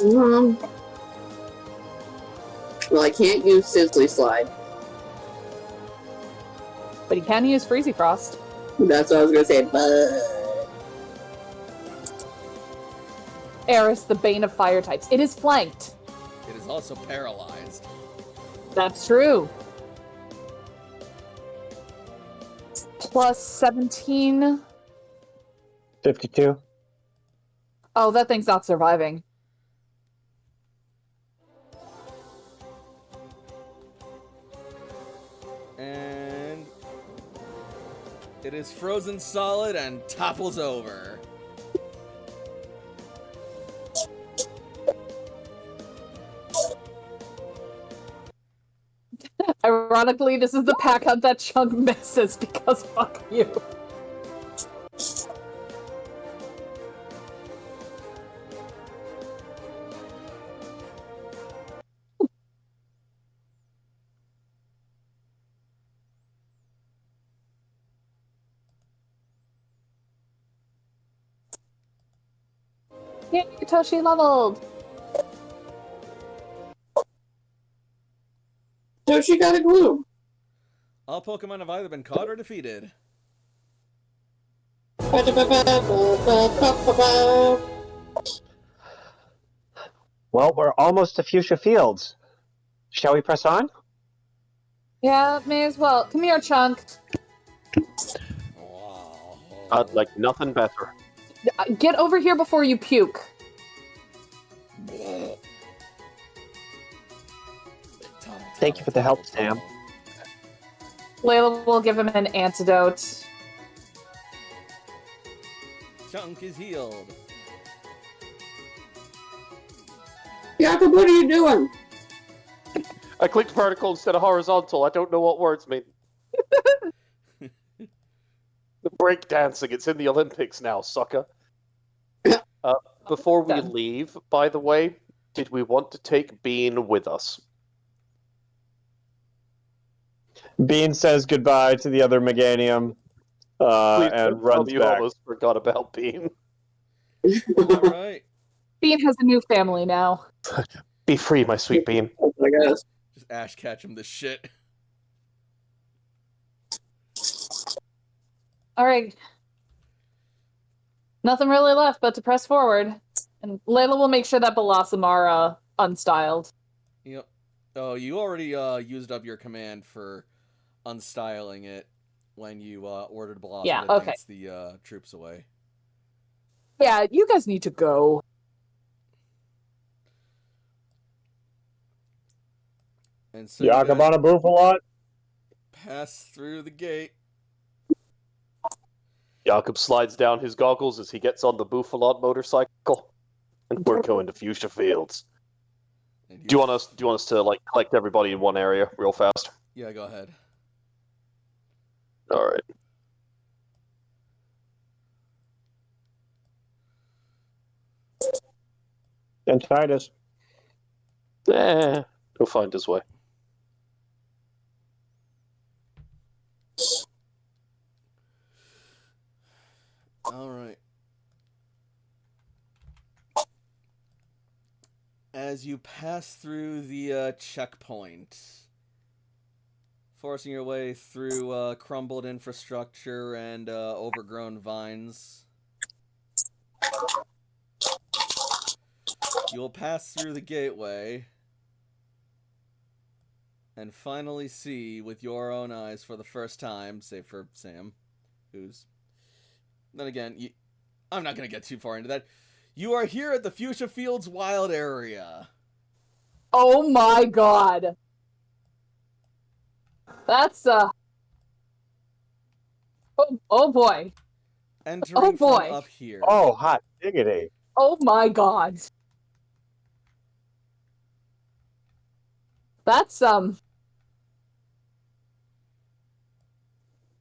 Well, I can't use Sizzly Slide. But you can use Freezy Frost. That's what I was gonna say, but... Eris, the bane of fire types. It is flanked. It is also paralyzed. That's true. Plus 17. 52. Oh, that thing's not surviving. And it is frozen solid and topples over. Ironically, this is the pack hunt that Chunk misses because fuck you. Yay, Toshi leveled! So she got a glue. All Pokemon have either been caught or defeated. Well, we're almost to Fuchsia Fields. Shall we press on? Yeah, may as well. Come here, Chunk. Wow. I'd like nothing better. Get over here before you puke. Thank you for the help, Sam. Layla will give him an antidote. Chunk is healed. Jacob, what are you doing? I clicked vertical instead of horizontal. I don't know what words mean. The breakdancing, it's in the Olympics now, sucker. Before we Done. leave, by the way, did we want to take Bean with us? Bean says goodbye to the other Meganium Please don't and tell runs me you back. almost forgot about Bean. Alright. Bean has a new family now. Be free, my sweet Bean. Oh my gosh. Just Ash Ketchum this shit. Alright. Nothing really left but to press forward. And Layla will make sure that Blossom are unstyled. Yep. Oh, you already used up your command for unstyling it when you ordered Blossom Yeah, to okay. dance the troops away. Yeah, you guys need to go. And so you Jacob guys on a Bouffalant? pass through the gate. Jakob slides down his goggles as he gets on the Bouffalant motorcycle, and we're going to Fuchsia Fields. And Do you want us to like collect everybody in one area real fast? Yeah, go ahead. All right. And Titus. He'll find his way. All right. As you pass through the checkpoint, forcing your way through crumbled infrastructure and overgrown vines, you'll pass through the gateway and finally see with your own eyes for the first time, save for Sam, who's... Then again, I'm not going to get too far into that. You are here at the Fuchsia Fields Wild Area. Oh my god. That's, Oh boy. Entering Oh, boy. from up here. Oh, hot diggity. Oh my god. That's,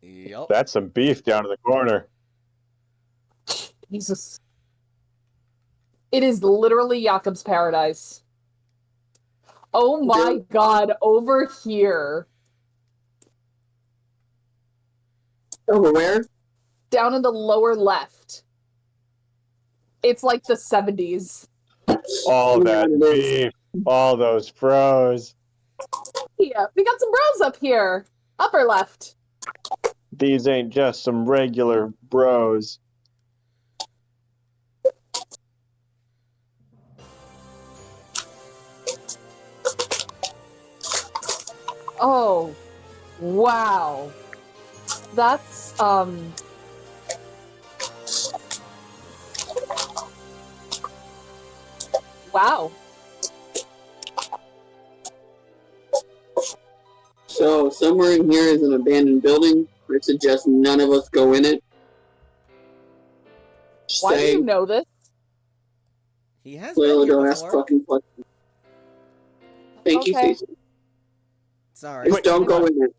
Yep. That's some beef down in the corner. Jesus. It is literally Jakob's paradise. Oh my god, over here. Over where? Down in the lower left. It's like the 70s. All that Yeah, it is. beef, all those froze. Yeah, we got some bros up here. Upper left. These ain't just some regular bros. Oh, wow. That's, wow. So, somewhere in here is an abandoned building. I suggest none of us go in it. Why do you know this? He has been Layla, here don't ask before. fucking questions. Thank you, Okay. Stacey. Sorry. Just don't go in it.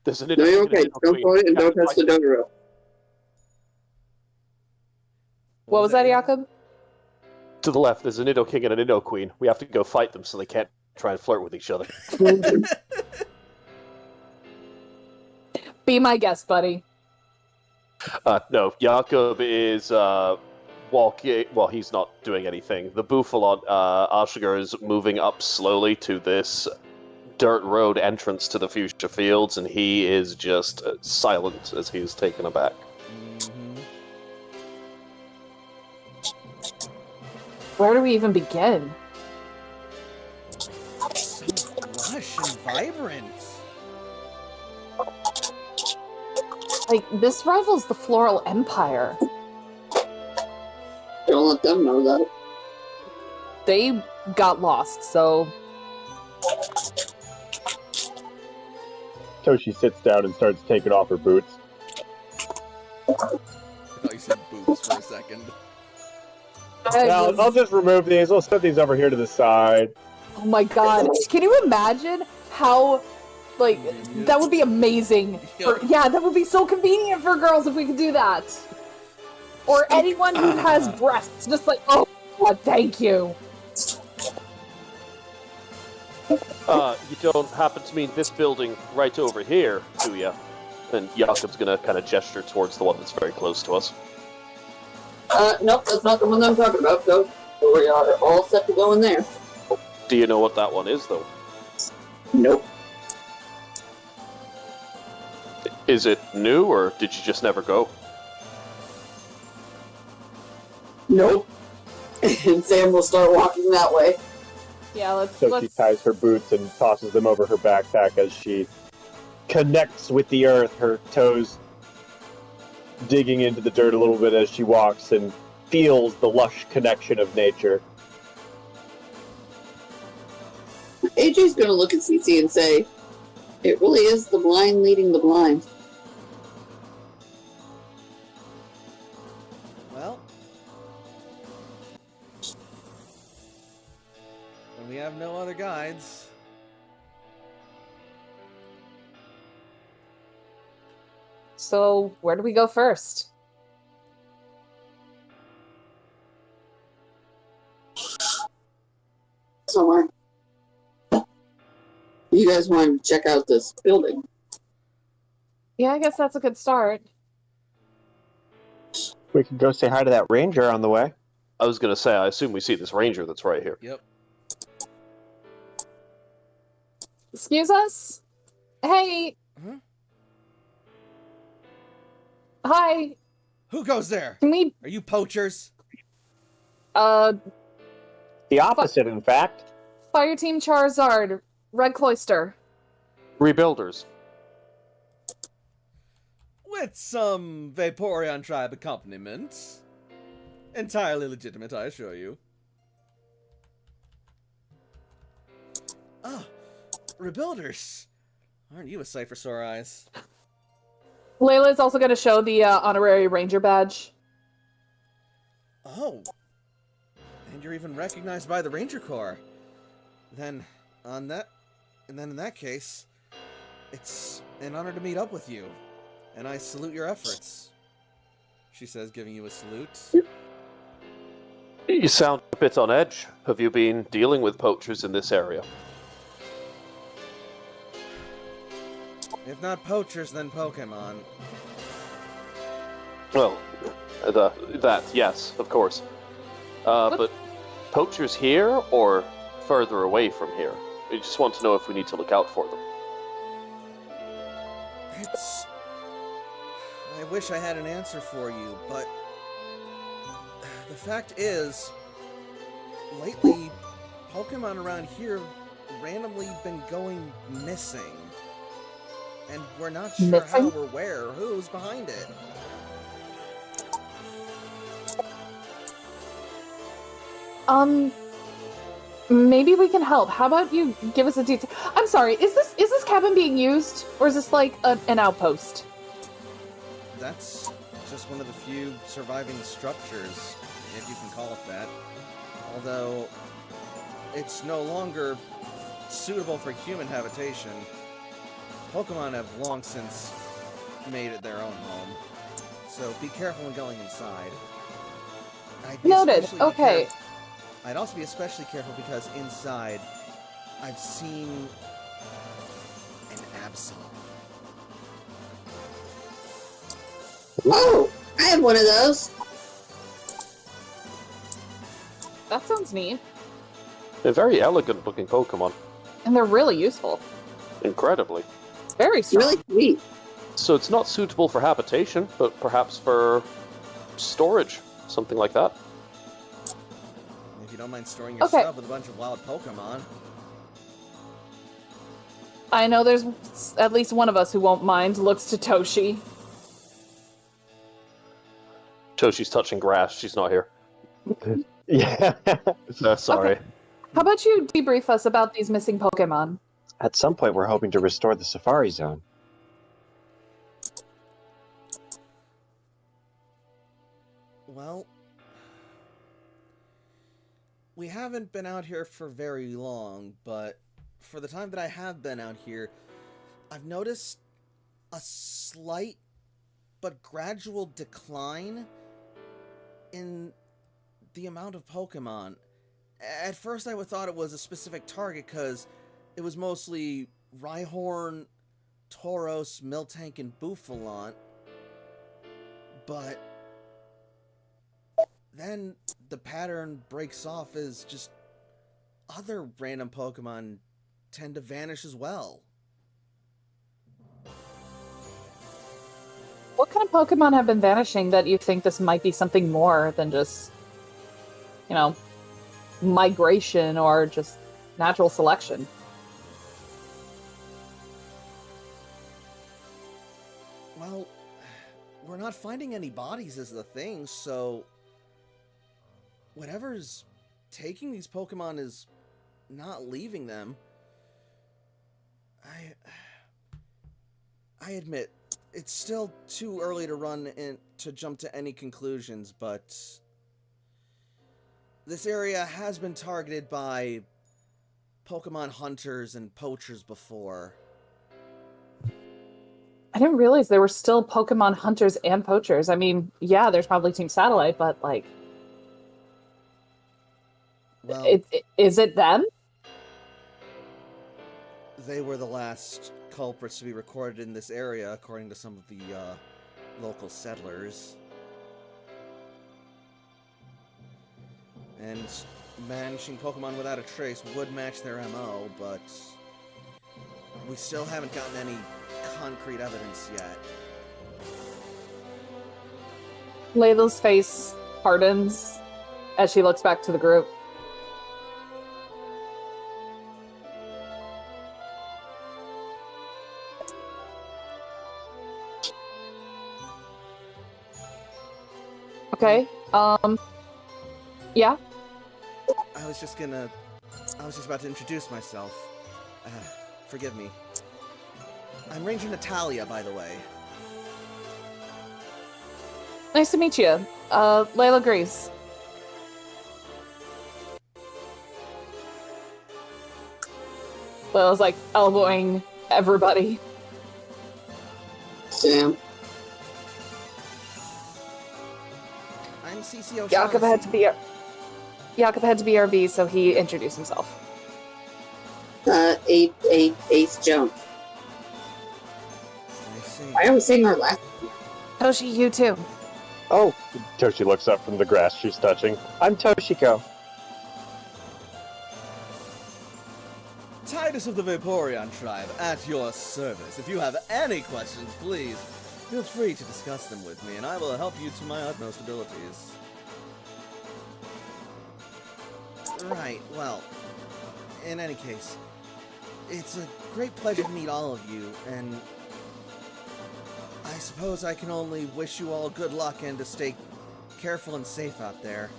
There's an No, you're okay. Don't go in it and don't touch the Doggerel. What was that, Jakob? Jakob? To the left, there's a Nido King and a Nido Queen. We have to go fight them so they can't try and flirt with each other. Be my guest, buddy. No, Jakob is walking. Well, he's not doing anything. The Bouffalot, Ashigar is moving up slowly to this dirt road entrance to the future fields, and he is just silent as he's taken aback. Mhm. Where do we even begin? So lush and vibrant. Like, this rivals the Floral Empire. Don't let them know that. They got lost, so... Toshi sits down and starts taking off her boots. I thought you said boobs for a second. I'll just remove these. We'll set these over here to the side. Oh my god. Can you imagine how, like, that would be amazing. Yeah, that would be so convenient for girls if we could do that. Or anyone who has breasts. Just like, oh, god, thank you. You don't happen to mean this building right over here, do ya? And Jakob's gonna kind of gesture towards the one that's very close to us. Nope, that's not the one I'm talking about, though. So we are all set to go in there. Do you know what that one is, though? Nope. Is it new, or did you just never go? Nope. And Sam will start walking that way. Yeah, let's... So she ties her boots and tosses them over her backpack as she connects with the earth, her toes digging into the dirt a little bit as she walks and feels the lush connection of nature. AJ's gonna look at Cece and say, it really is the blind leading the blind. Well, when we have no other guides, So, where do we go first? Somewhere. You guys want to check out this building? Yeah, I guess that's a good start. We could go say hi to that ranger on the way. I was gonna say, I assume we see this ranger that's right here. yep. Excuse us? Hey! Hmm? Hi! Who goes there? Can we, Are you poachers? The opposite, in fact. Fire Team Charizard, Red Cloister. Rebuilders. With some Vaporeon tribe accompaniment. Entirely legitimate, I assure you. Ah, Rebuilders. Aren't you a sight for sore eyes? Layla's also going to show the honorary ranger badge. Oh. And you're even recognized by the Ranger Corps. Then, in that case, it's an honor to meet up with you. And I salute your efforts. She says, giving you a salute. You sound a bit on edge. Have you been dealing with poachers in this area? If not poachers, then Pokemon. Well, yes, of course. But poachers here or further away from here? We just want to know if we need to look out for them. I wish I had an answer for you, but the fact is, lately, Pokemon around here randomly been going missing. And we're not sure how or where or who's behind it. Maybe we can help. How about you give us a detail? I'm sorry, is this cabin being used? Or is this like an outpost? That's just one of the few surviving structures, if you can call it that. Although, it's no longer suitable for human habitation. Pokemon have long since made it their own home. So be careful when going inside. Noted. Okay. I'd also be especially careful because inside, I've seen an Absol. Oh, I have one of those. That sounds neat. They're very elegant looking Pokemon. And they're really useful. Incredibly. Very strong. Really sweet. So it's not suitable for habitation, but perhaps for storage, something like that. If you don't mind storing your stuff with a bunch of wild Pokemon. I know there's at least one of us who won't mind. Looks to Toshi. Toshi's touching grass. She's not here. Yeah. Sorry. Okay. How about you debrief us about these missing Pokemon? At some point, we're hoping to restore the Safari Zone. Well, we haven't been out here for very long, but for the time that I have been out here, I've noticed a slight but gradual decline in the amount of Pokemon. At first I thought it was a specific target because it was mostly Rhyhorn, Tauros, Miltank, and Bouffalant, but then the pattern breaks off as just other random Pokemon tend to vanish as well. What kind of Pokemon have been vanishing that you think this might be something more than just, migration or just natural selection? Well, we're not finding any bodies is the thing, so whatever's taking these Pokemon is not leaving them. I admit, it's still too early to run in to jump to any conclusions, but this area has been targeted by Pokemon hunters and poachers before. I didn't realize there were still Pokemon hunters and poachers. I mean, yeah, there's probably Team Satellite, but like, well, is it them? They were the last culprits to be recorded in this area, according to some of the local settlers. And managing Pokemon without a trace would match their MO, but we still haven't gotten any concrete evidence yet. Layla's face hardens as she looks back to the group. Okay, yeah? I was just about to introduce myself. Forgive me. I'm Ranger Natalia, by the way. Nice to meet you. Layla Grease. Layla's like elbowing everybody. Sam. I'm CC Jakob had to be BRB, so he introduced himself. Ace Jump. see. I was saying our last. Toshi, you too. Oh, Toshi looks up from the grass she's touching. I'm Toshiko. Titus of the Vaporeon tribe, at your service. If you have any questions, please feel free to discuss them with me, and I will help you to my utmost abilities. Right, well, in any case, it's a great pleasure to meet all of you, and I suppose I can only wish you all good luck and to stay careful and safe out there.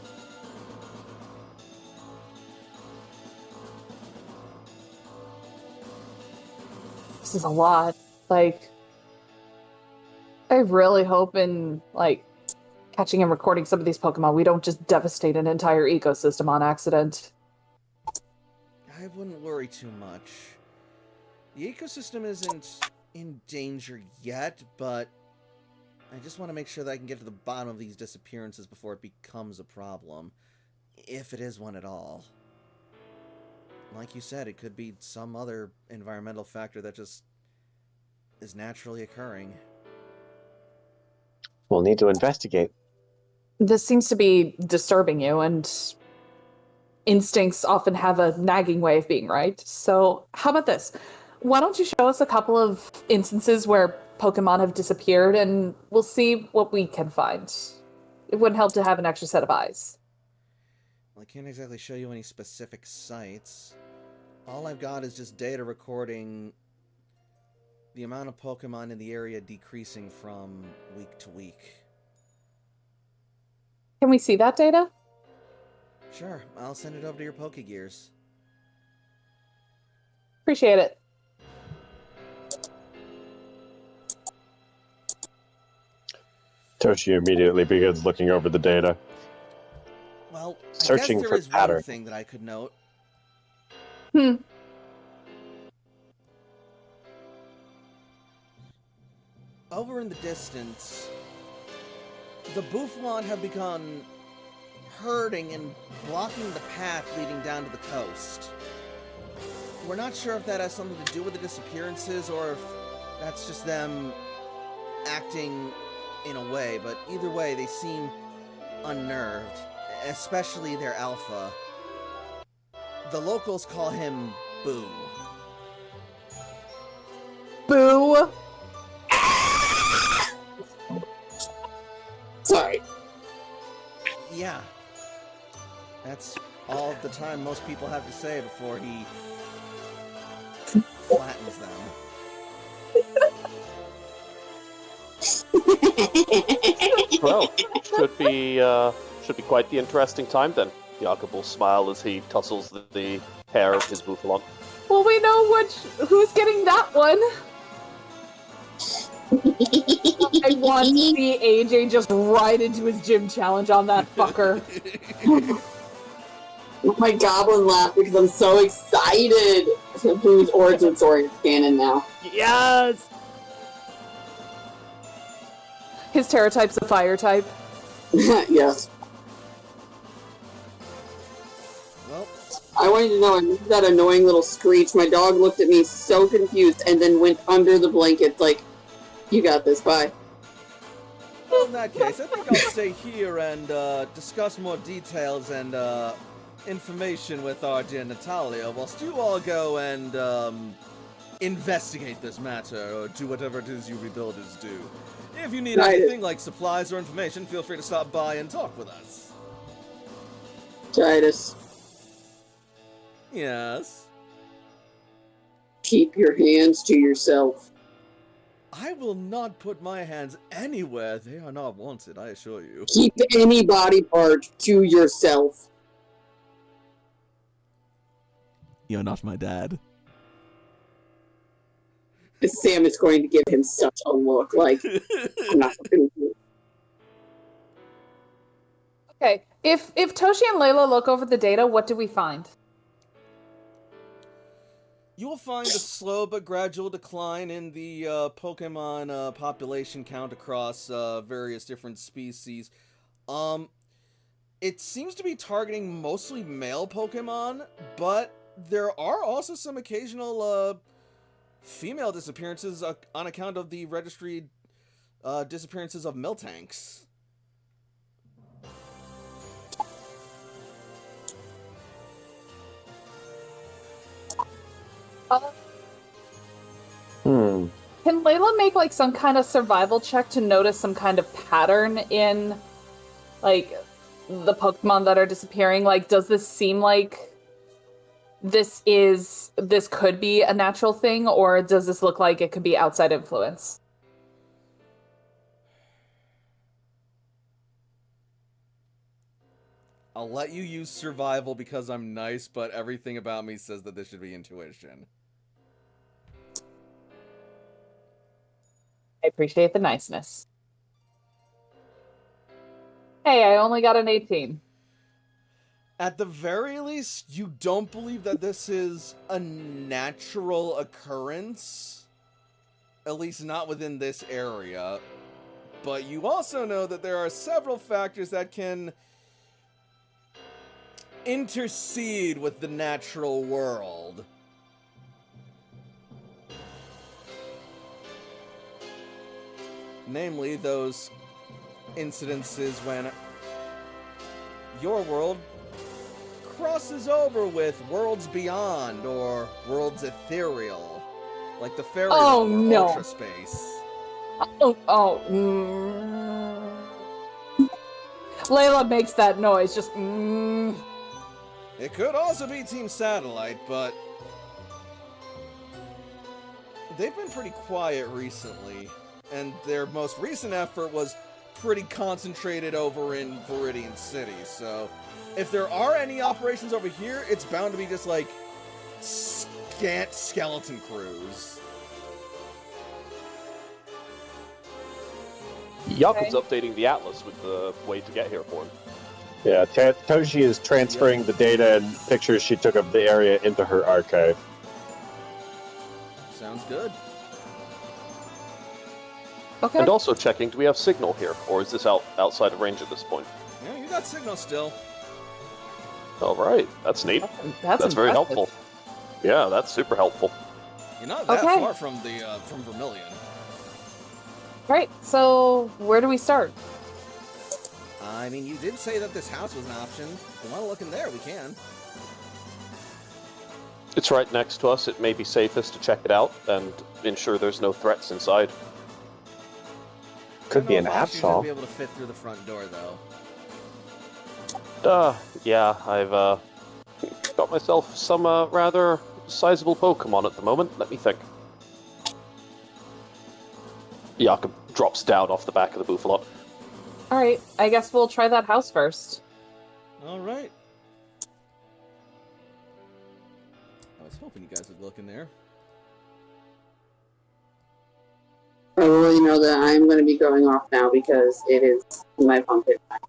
This is a lot. Like, I really hope in, like, catching and recording some of these Pokemon, we don't just devastate an entire ecosystem on accident. I wouldn't worry too much. The ecosystem isn't in danger yet, but I just want to make sure that I can get to the bottom of these disappearances before it becomes a problem. If it is one at all. Like you said, it could be some other environmental factor that just is naturally occurring. We'll need to investigate. This seems to be disturbing you, and instincts often have a nagging way of being right. So, how about this? Why don't you show us a couple of instances where Pokemon have disappeared, and we'll see what we can find. It wouldn't help to have an extra set of eyes. Well, I can't exactly show you any specific sites. All I've got is just data recording the amount of Pokemon in the area decreasing from week to week. Can we see that data? Sure, I'll send it over to your Pokegears. Appreciate it. Toshi immediately begins looking over the data. Well, Searching I guess for there is pattern. one thing that I could note. Hmm. Over in the distance, the Bouffalant have begun herding and blocking the path leading down to the coast. We're not sure if that has something to do with the disappearances or if that's just them acting in a way, but either way, they seem unnerved, especially their alpha. The locals call him Boo. Boo! Sorry. Yeah. That's all the time most people have to say before he flattens them. Well, should be quite the interesting time then. Jakob will smile as he tussles the hair of his Bouffalant. Well, we know who's getting that one. I want to see AJ just right into his gym challenge on that fucker. My goblin laugh because I'm so excited. Boo's origin story is canon now. Yes! His Terra type's a fire type. Yes. Well, I wanted to know, I made that annoying little screech. My dog looked at me so confused and then went under the blankets like, you got this, bye. in that case, I think I'll stay here and discuss more details and information with our dear Natalia, whilst you all go and investigate this matter, or do whatever it is you rebuilders do. If you need Right. anything like supplies or information, feel free to stop by and talk with us. Titus, Yes? keep your hands to yourself. I will not put my hands anywhere they are not wanted, I assure you. Keep any body part to yourself. You're not my dad. Sam is going to give him such a look like, I'm not gonna do it. Okay, if Toshi and Layla look over the data, what do we find? You will find a slow but gradual decline in the Pokemon population count across various different species. It seems to be targeting mostly male Pokemon, but there are also some occasional female disappearances on account of the registry disappearances of Miltanks. Hmm. Can Layla make like some kind of survival check to notice some kind of pattern in like the Pokemon that are disappearing? Like, does this seem like this could be a natural thing, or does this look like it could be outside influence? I'll let you use survival because I'm nice, but everything about me says that this should be intuition. I appreciate the niceness. Hey, I only got an 18. At the very least, you don't believe that this is a natural occurrence. At least not within this area. But you also know that there are several factors that can intercede with the natural world. Namely, those incidences when your world crosses over with worlds beyond or worlds ethereal, like the fairy realm or no. ultra space. Layla makes that noise, just It could also be Team Satellite, but they've been pretty quiet recently, and their most recent effort was pretty concentrated over in Viridian City, so if there are any operations over here, it's bound to be just like scant skeleton crews. Jakob's updating the atlas with the way to get here for him. Yeah, Toshi is transferring the data and pictures she took of the area into her archive. Sounds good. okay. And also checking, do we have signal here, or is this outside of range at this point? Yeah, you got signal still. All right, that's neat. That's very impressive. helpful. Yeah, that's super helpful. You're not that Okay. far from the from Vermilion. Right, so where do we start? I mean, you did say that this house was an option. If we want to look in there, we can. It's right next to us. It may be safest to check it out and ensure there's no threats inside. Could be an I'll Absol. be able to fit through the front door, though. Yeah, I've got myself some rather sizable Pokemon at the moment. Let me think. Jakob drops down off the back of the Bouffalant. Alright, I guess we'll try that house first. All right. I was hoping you guys would look in there. I will know that I'm going to be going off now because it is my pumpkin time.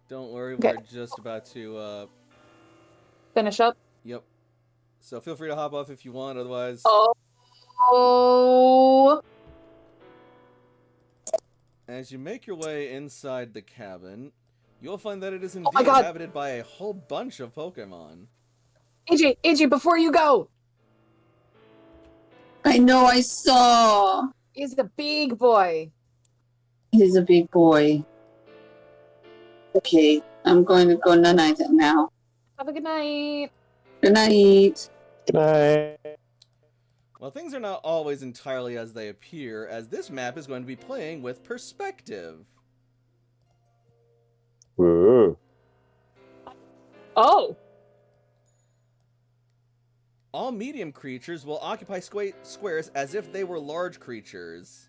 Don't worry, Okay. we're just about to. Finish up. Yep. So feel free to hop off if you want. Otherwise, Oh. as you make your way inside the cabin, you'll find that it is my indeed God. inhabited by a whole bunch of Pokemon. AJ, before you go! I know, I saw. He's a big boy. He's a big boy. Okay, I'm going to go night now. Have a good night. Good night. Good night. Well, things are not always entirely as they appear, as this map is going to be playing with perspective. Ooh. Oh. All medium creatures will occupy squares as if they were large creatures.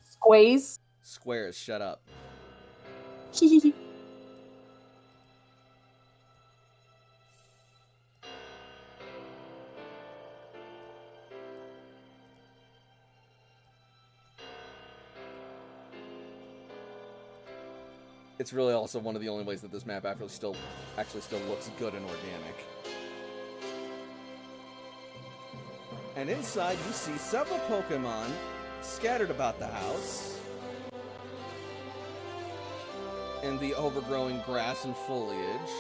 Squays. Squares, shut up. It's really also one of the only ways that this map actually still looks good and organic. And inside you see several Pokemon scattered about the house in the overgrowing grass and foliage.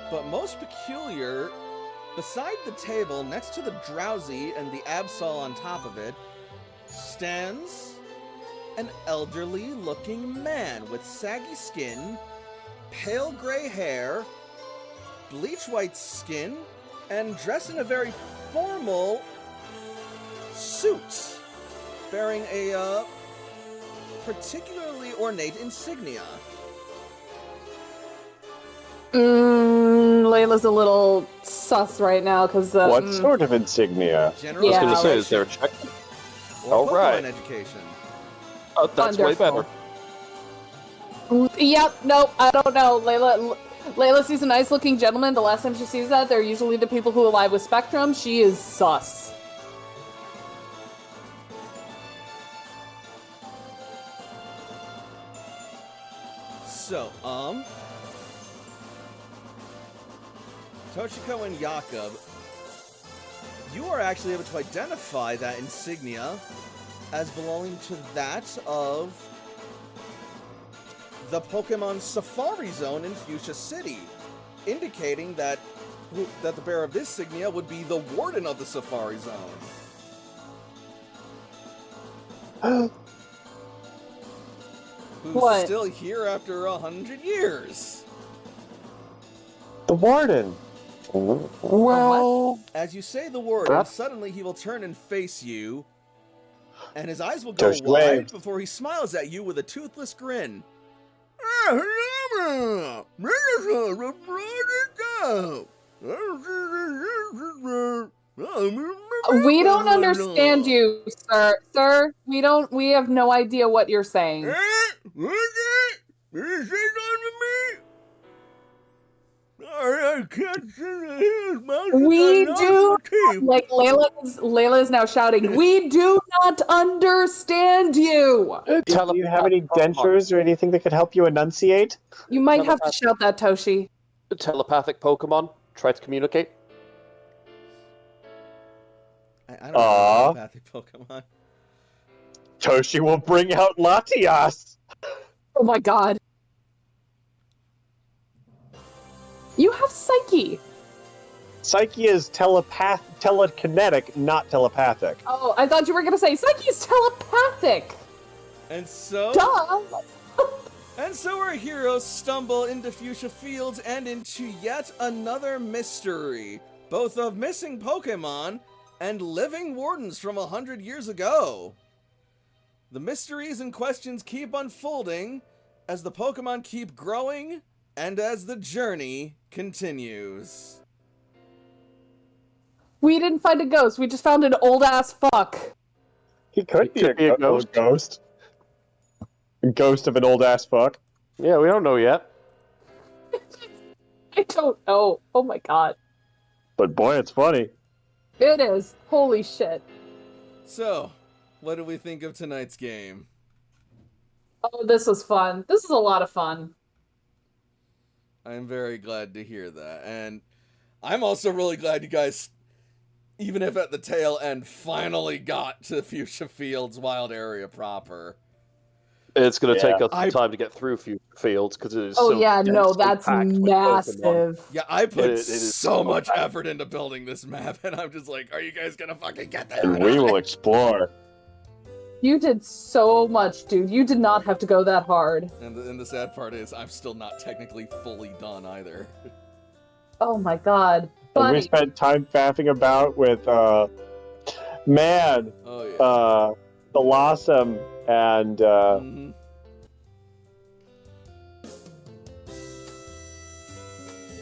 But most peculiar Beside the table, next to the Drowsy and the Absol on top of it, stands an elderly-looking man with saggy skin, pale gray hair, bleach-white skin, and dressed in a very formal suit, bearing a particularly ornate insignia. Layla's a little sus right now because What sort of insignia? General I was Yeah. going to say, education is there a check? or All Pokemon right. education. Oh, that's way Wonderful. better. Yep, nope, I don't know. Layla sees a nice looking gentleman. The last time she sees that, they're usually the people who alive with Spectrum. She is sus. So, Toshiko and Jakob, you are actually able to identify that insignia as belonging to that of the Pokemon Safari Zone in Fuchsia City, indicating that the bearer of this insignia would be the Warden of the Safari Zone. Who's What? still here after 100 years. The warden. Well, As you say the word, and Huh? suddenly he will turn and face you, and his eyes will go Toshi wide waves. before he smiles at you with a toothless grin. We don't understand you, sir. Sir, we have no idea what you're saying. We do, like Layla is now shouting, we do not understand you. Do you have any dentures or anything that could help you enunciate? You might have to shout that, Toshi. Telepathic Pokemon, try to communicate. I don't know telepathic Pokemon. Toshi will bring out Latias. Oh my god. You have Psyche. Psyche is telekinetic, not telepathic. Oh, I thought you were gonna say Psyche's telepathic. And so, Duh. our heroes stumble into Fuchsia Fields and into yet another mystery, both of missing Pokemon and living wardens from 100 years ago. The mysteries and questions keep unfolding as the Pokemon keep growing and as the journey continues. We didn't find a ghost. We just found an old ass fuck. He could be could be a old ghost. A ghost of an old ass fuck. Yeah, we don't know yet. I don't know. Oh my god. But boy, it's funny. It is. Holy shit. So, what do we think of tonight's game? Oh, this was fun. This is a lot of fun. I'm very glad to hear that. And I'm also really glad you guys, even if at the tail end, finally got to Fuchsia Fields wild area proper. It's going to take us I- some time to get through Fuchsia Fields because it is Oh so yeah, no, densely that's packed with Pokemon. massive. Yeah, I put It is so so much bad. effort into building this map, and I'm just like, are you guys gonna fucking get there? And we will explore. You did so much, dude. You did not have to go that hard. And the sad part is, I'm still not technically fully done either. Oh my god. And Buddy. we spent time faffing about with, man, Oh yeah. Blossom and, Mhm.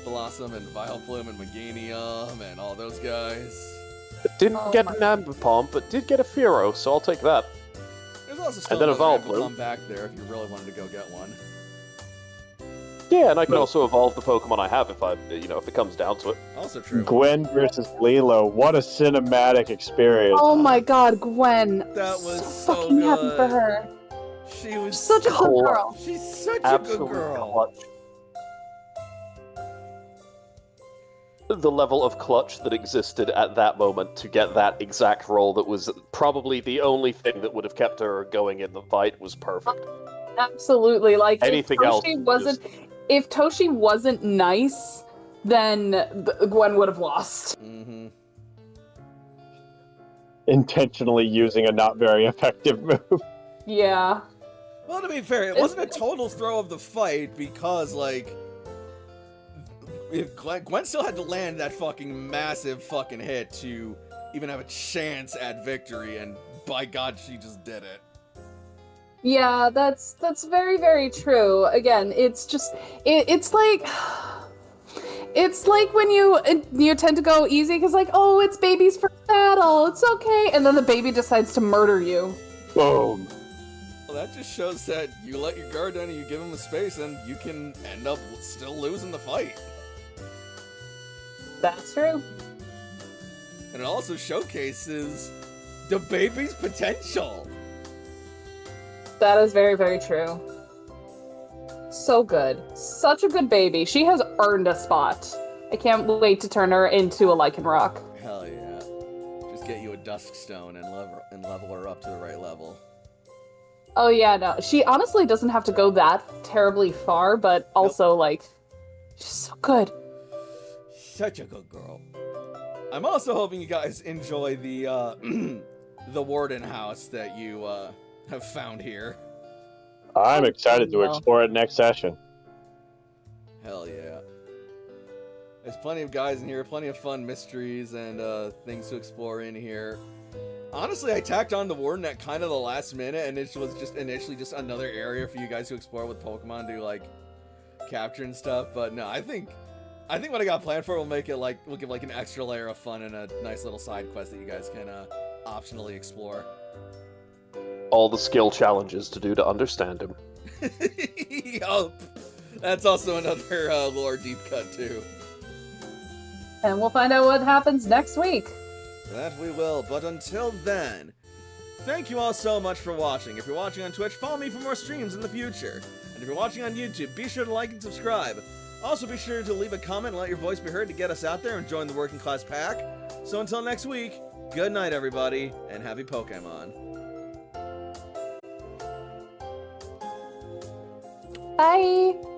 Blossom and Vileplume and Meganium and all those guys. Didn't Oh get my- an Ambipom, but did get a Fearow, so I'll take that. There's also still then a another Vileplume. Ambipom back there if you really wanted to go get one. Yeah, and I can But- also evolve the Pokemon I have if if it comes down to it. Also true. Gwen versus Lilo. What a cinematic experience. Oh my god, Gwen. That was so fucking happy for good. her. She was Such a good Cool. girl. She's such a Absolute good girl. clutch. The level of clutch that existed at that moment to get that exact roll that was probably the only thing that would have kept her going in the fight was perfect. Absolutely. Like Anything if else Toshi is wasn't if Toshi wasn't nice, then Gwen would have lost. Mm-hmm. Intentionally using a not very effective move. Yeah. Well, to be fair, it wasn't a total throw of the fight because, like, if Gwen still had to land that fucking massive fucking hit to even have a chance at victory, and by God, she just did it. Yeah, that's very, very true. Again, it's just it's like when you tend to go easy because like, oh, it's baby's first battle, it's okay, and then the baby decides to murder you. Boom. Well, that just shows that you let your guard down and you give him a space, and you can end up still losing the fight. That's true. And it also showcases the baby's potential. That is very, very true. So good. Such a good baby. She has earned a spot. I can't wait to turn her into a Lycanroc. Hell yeah. Just get you a Duskstone and level her up to the right level. Oh yeah, no. She honestly doesn't have to go that terribly far, but also, like, she's so good. Such a good girl. I'm also hoping you guys enjoy the the Warden house that you have found here. I'm excited to Well. explore it next session. Hell yeah. There's plenty of guys in here, plenty of fun mysteries and things to explore in here. Honestly, I tacked on the Warden at kind of the last minute, and it was just initially just another area for you guys to explore with Pokemon to like capture and stuff. But no, I think what I got planned for will make it like will give like an extra layer of fun and a nice little side quest that you guys can optionally explore. All the skill challenges to do to understand him. Yup. That's also another lore deep cut too. And we'll find out what happens next week. That we will, but until then, thank you all so much for watching. If you're watching on Twitch, follow me for more streams in the future. And if you're watching on YouTube, be sure to like and subscribe. Also be sure to leave a comment and let your voice be heard to get us out there and join the working class pack. So until next week, good night everybody, and happy Pokemon. Bye!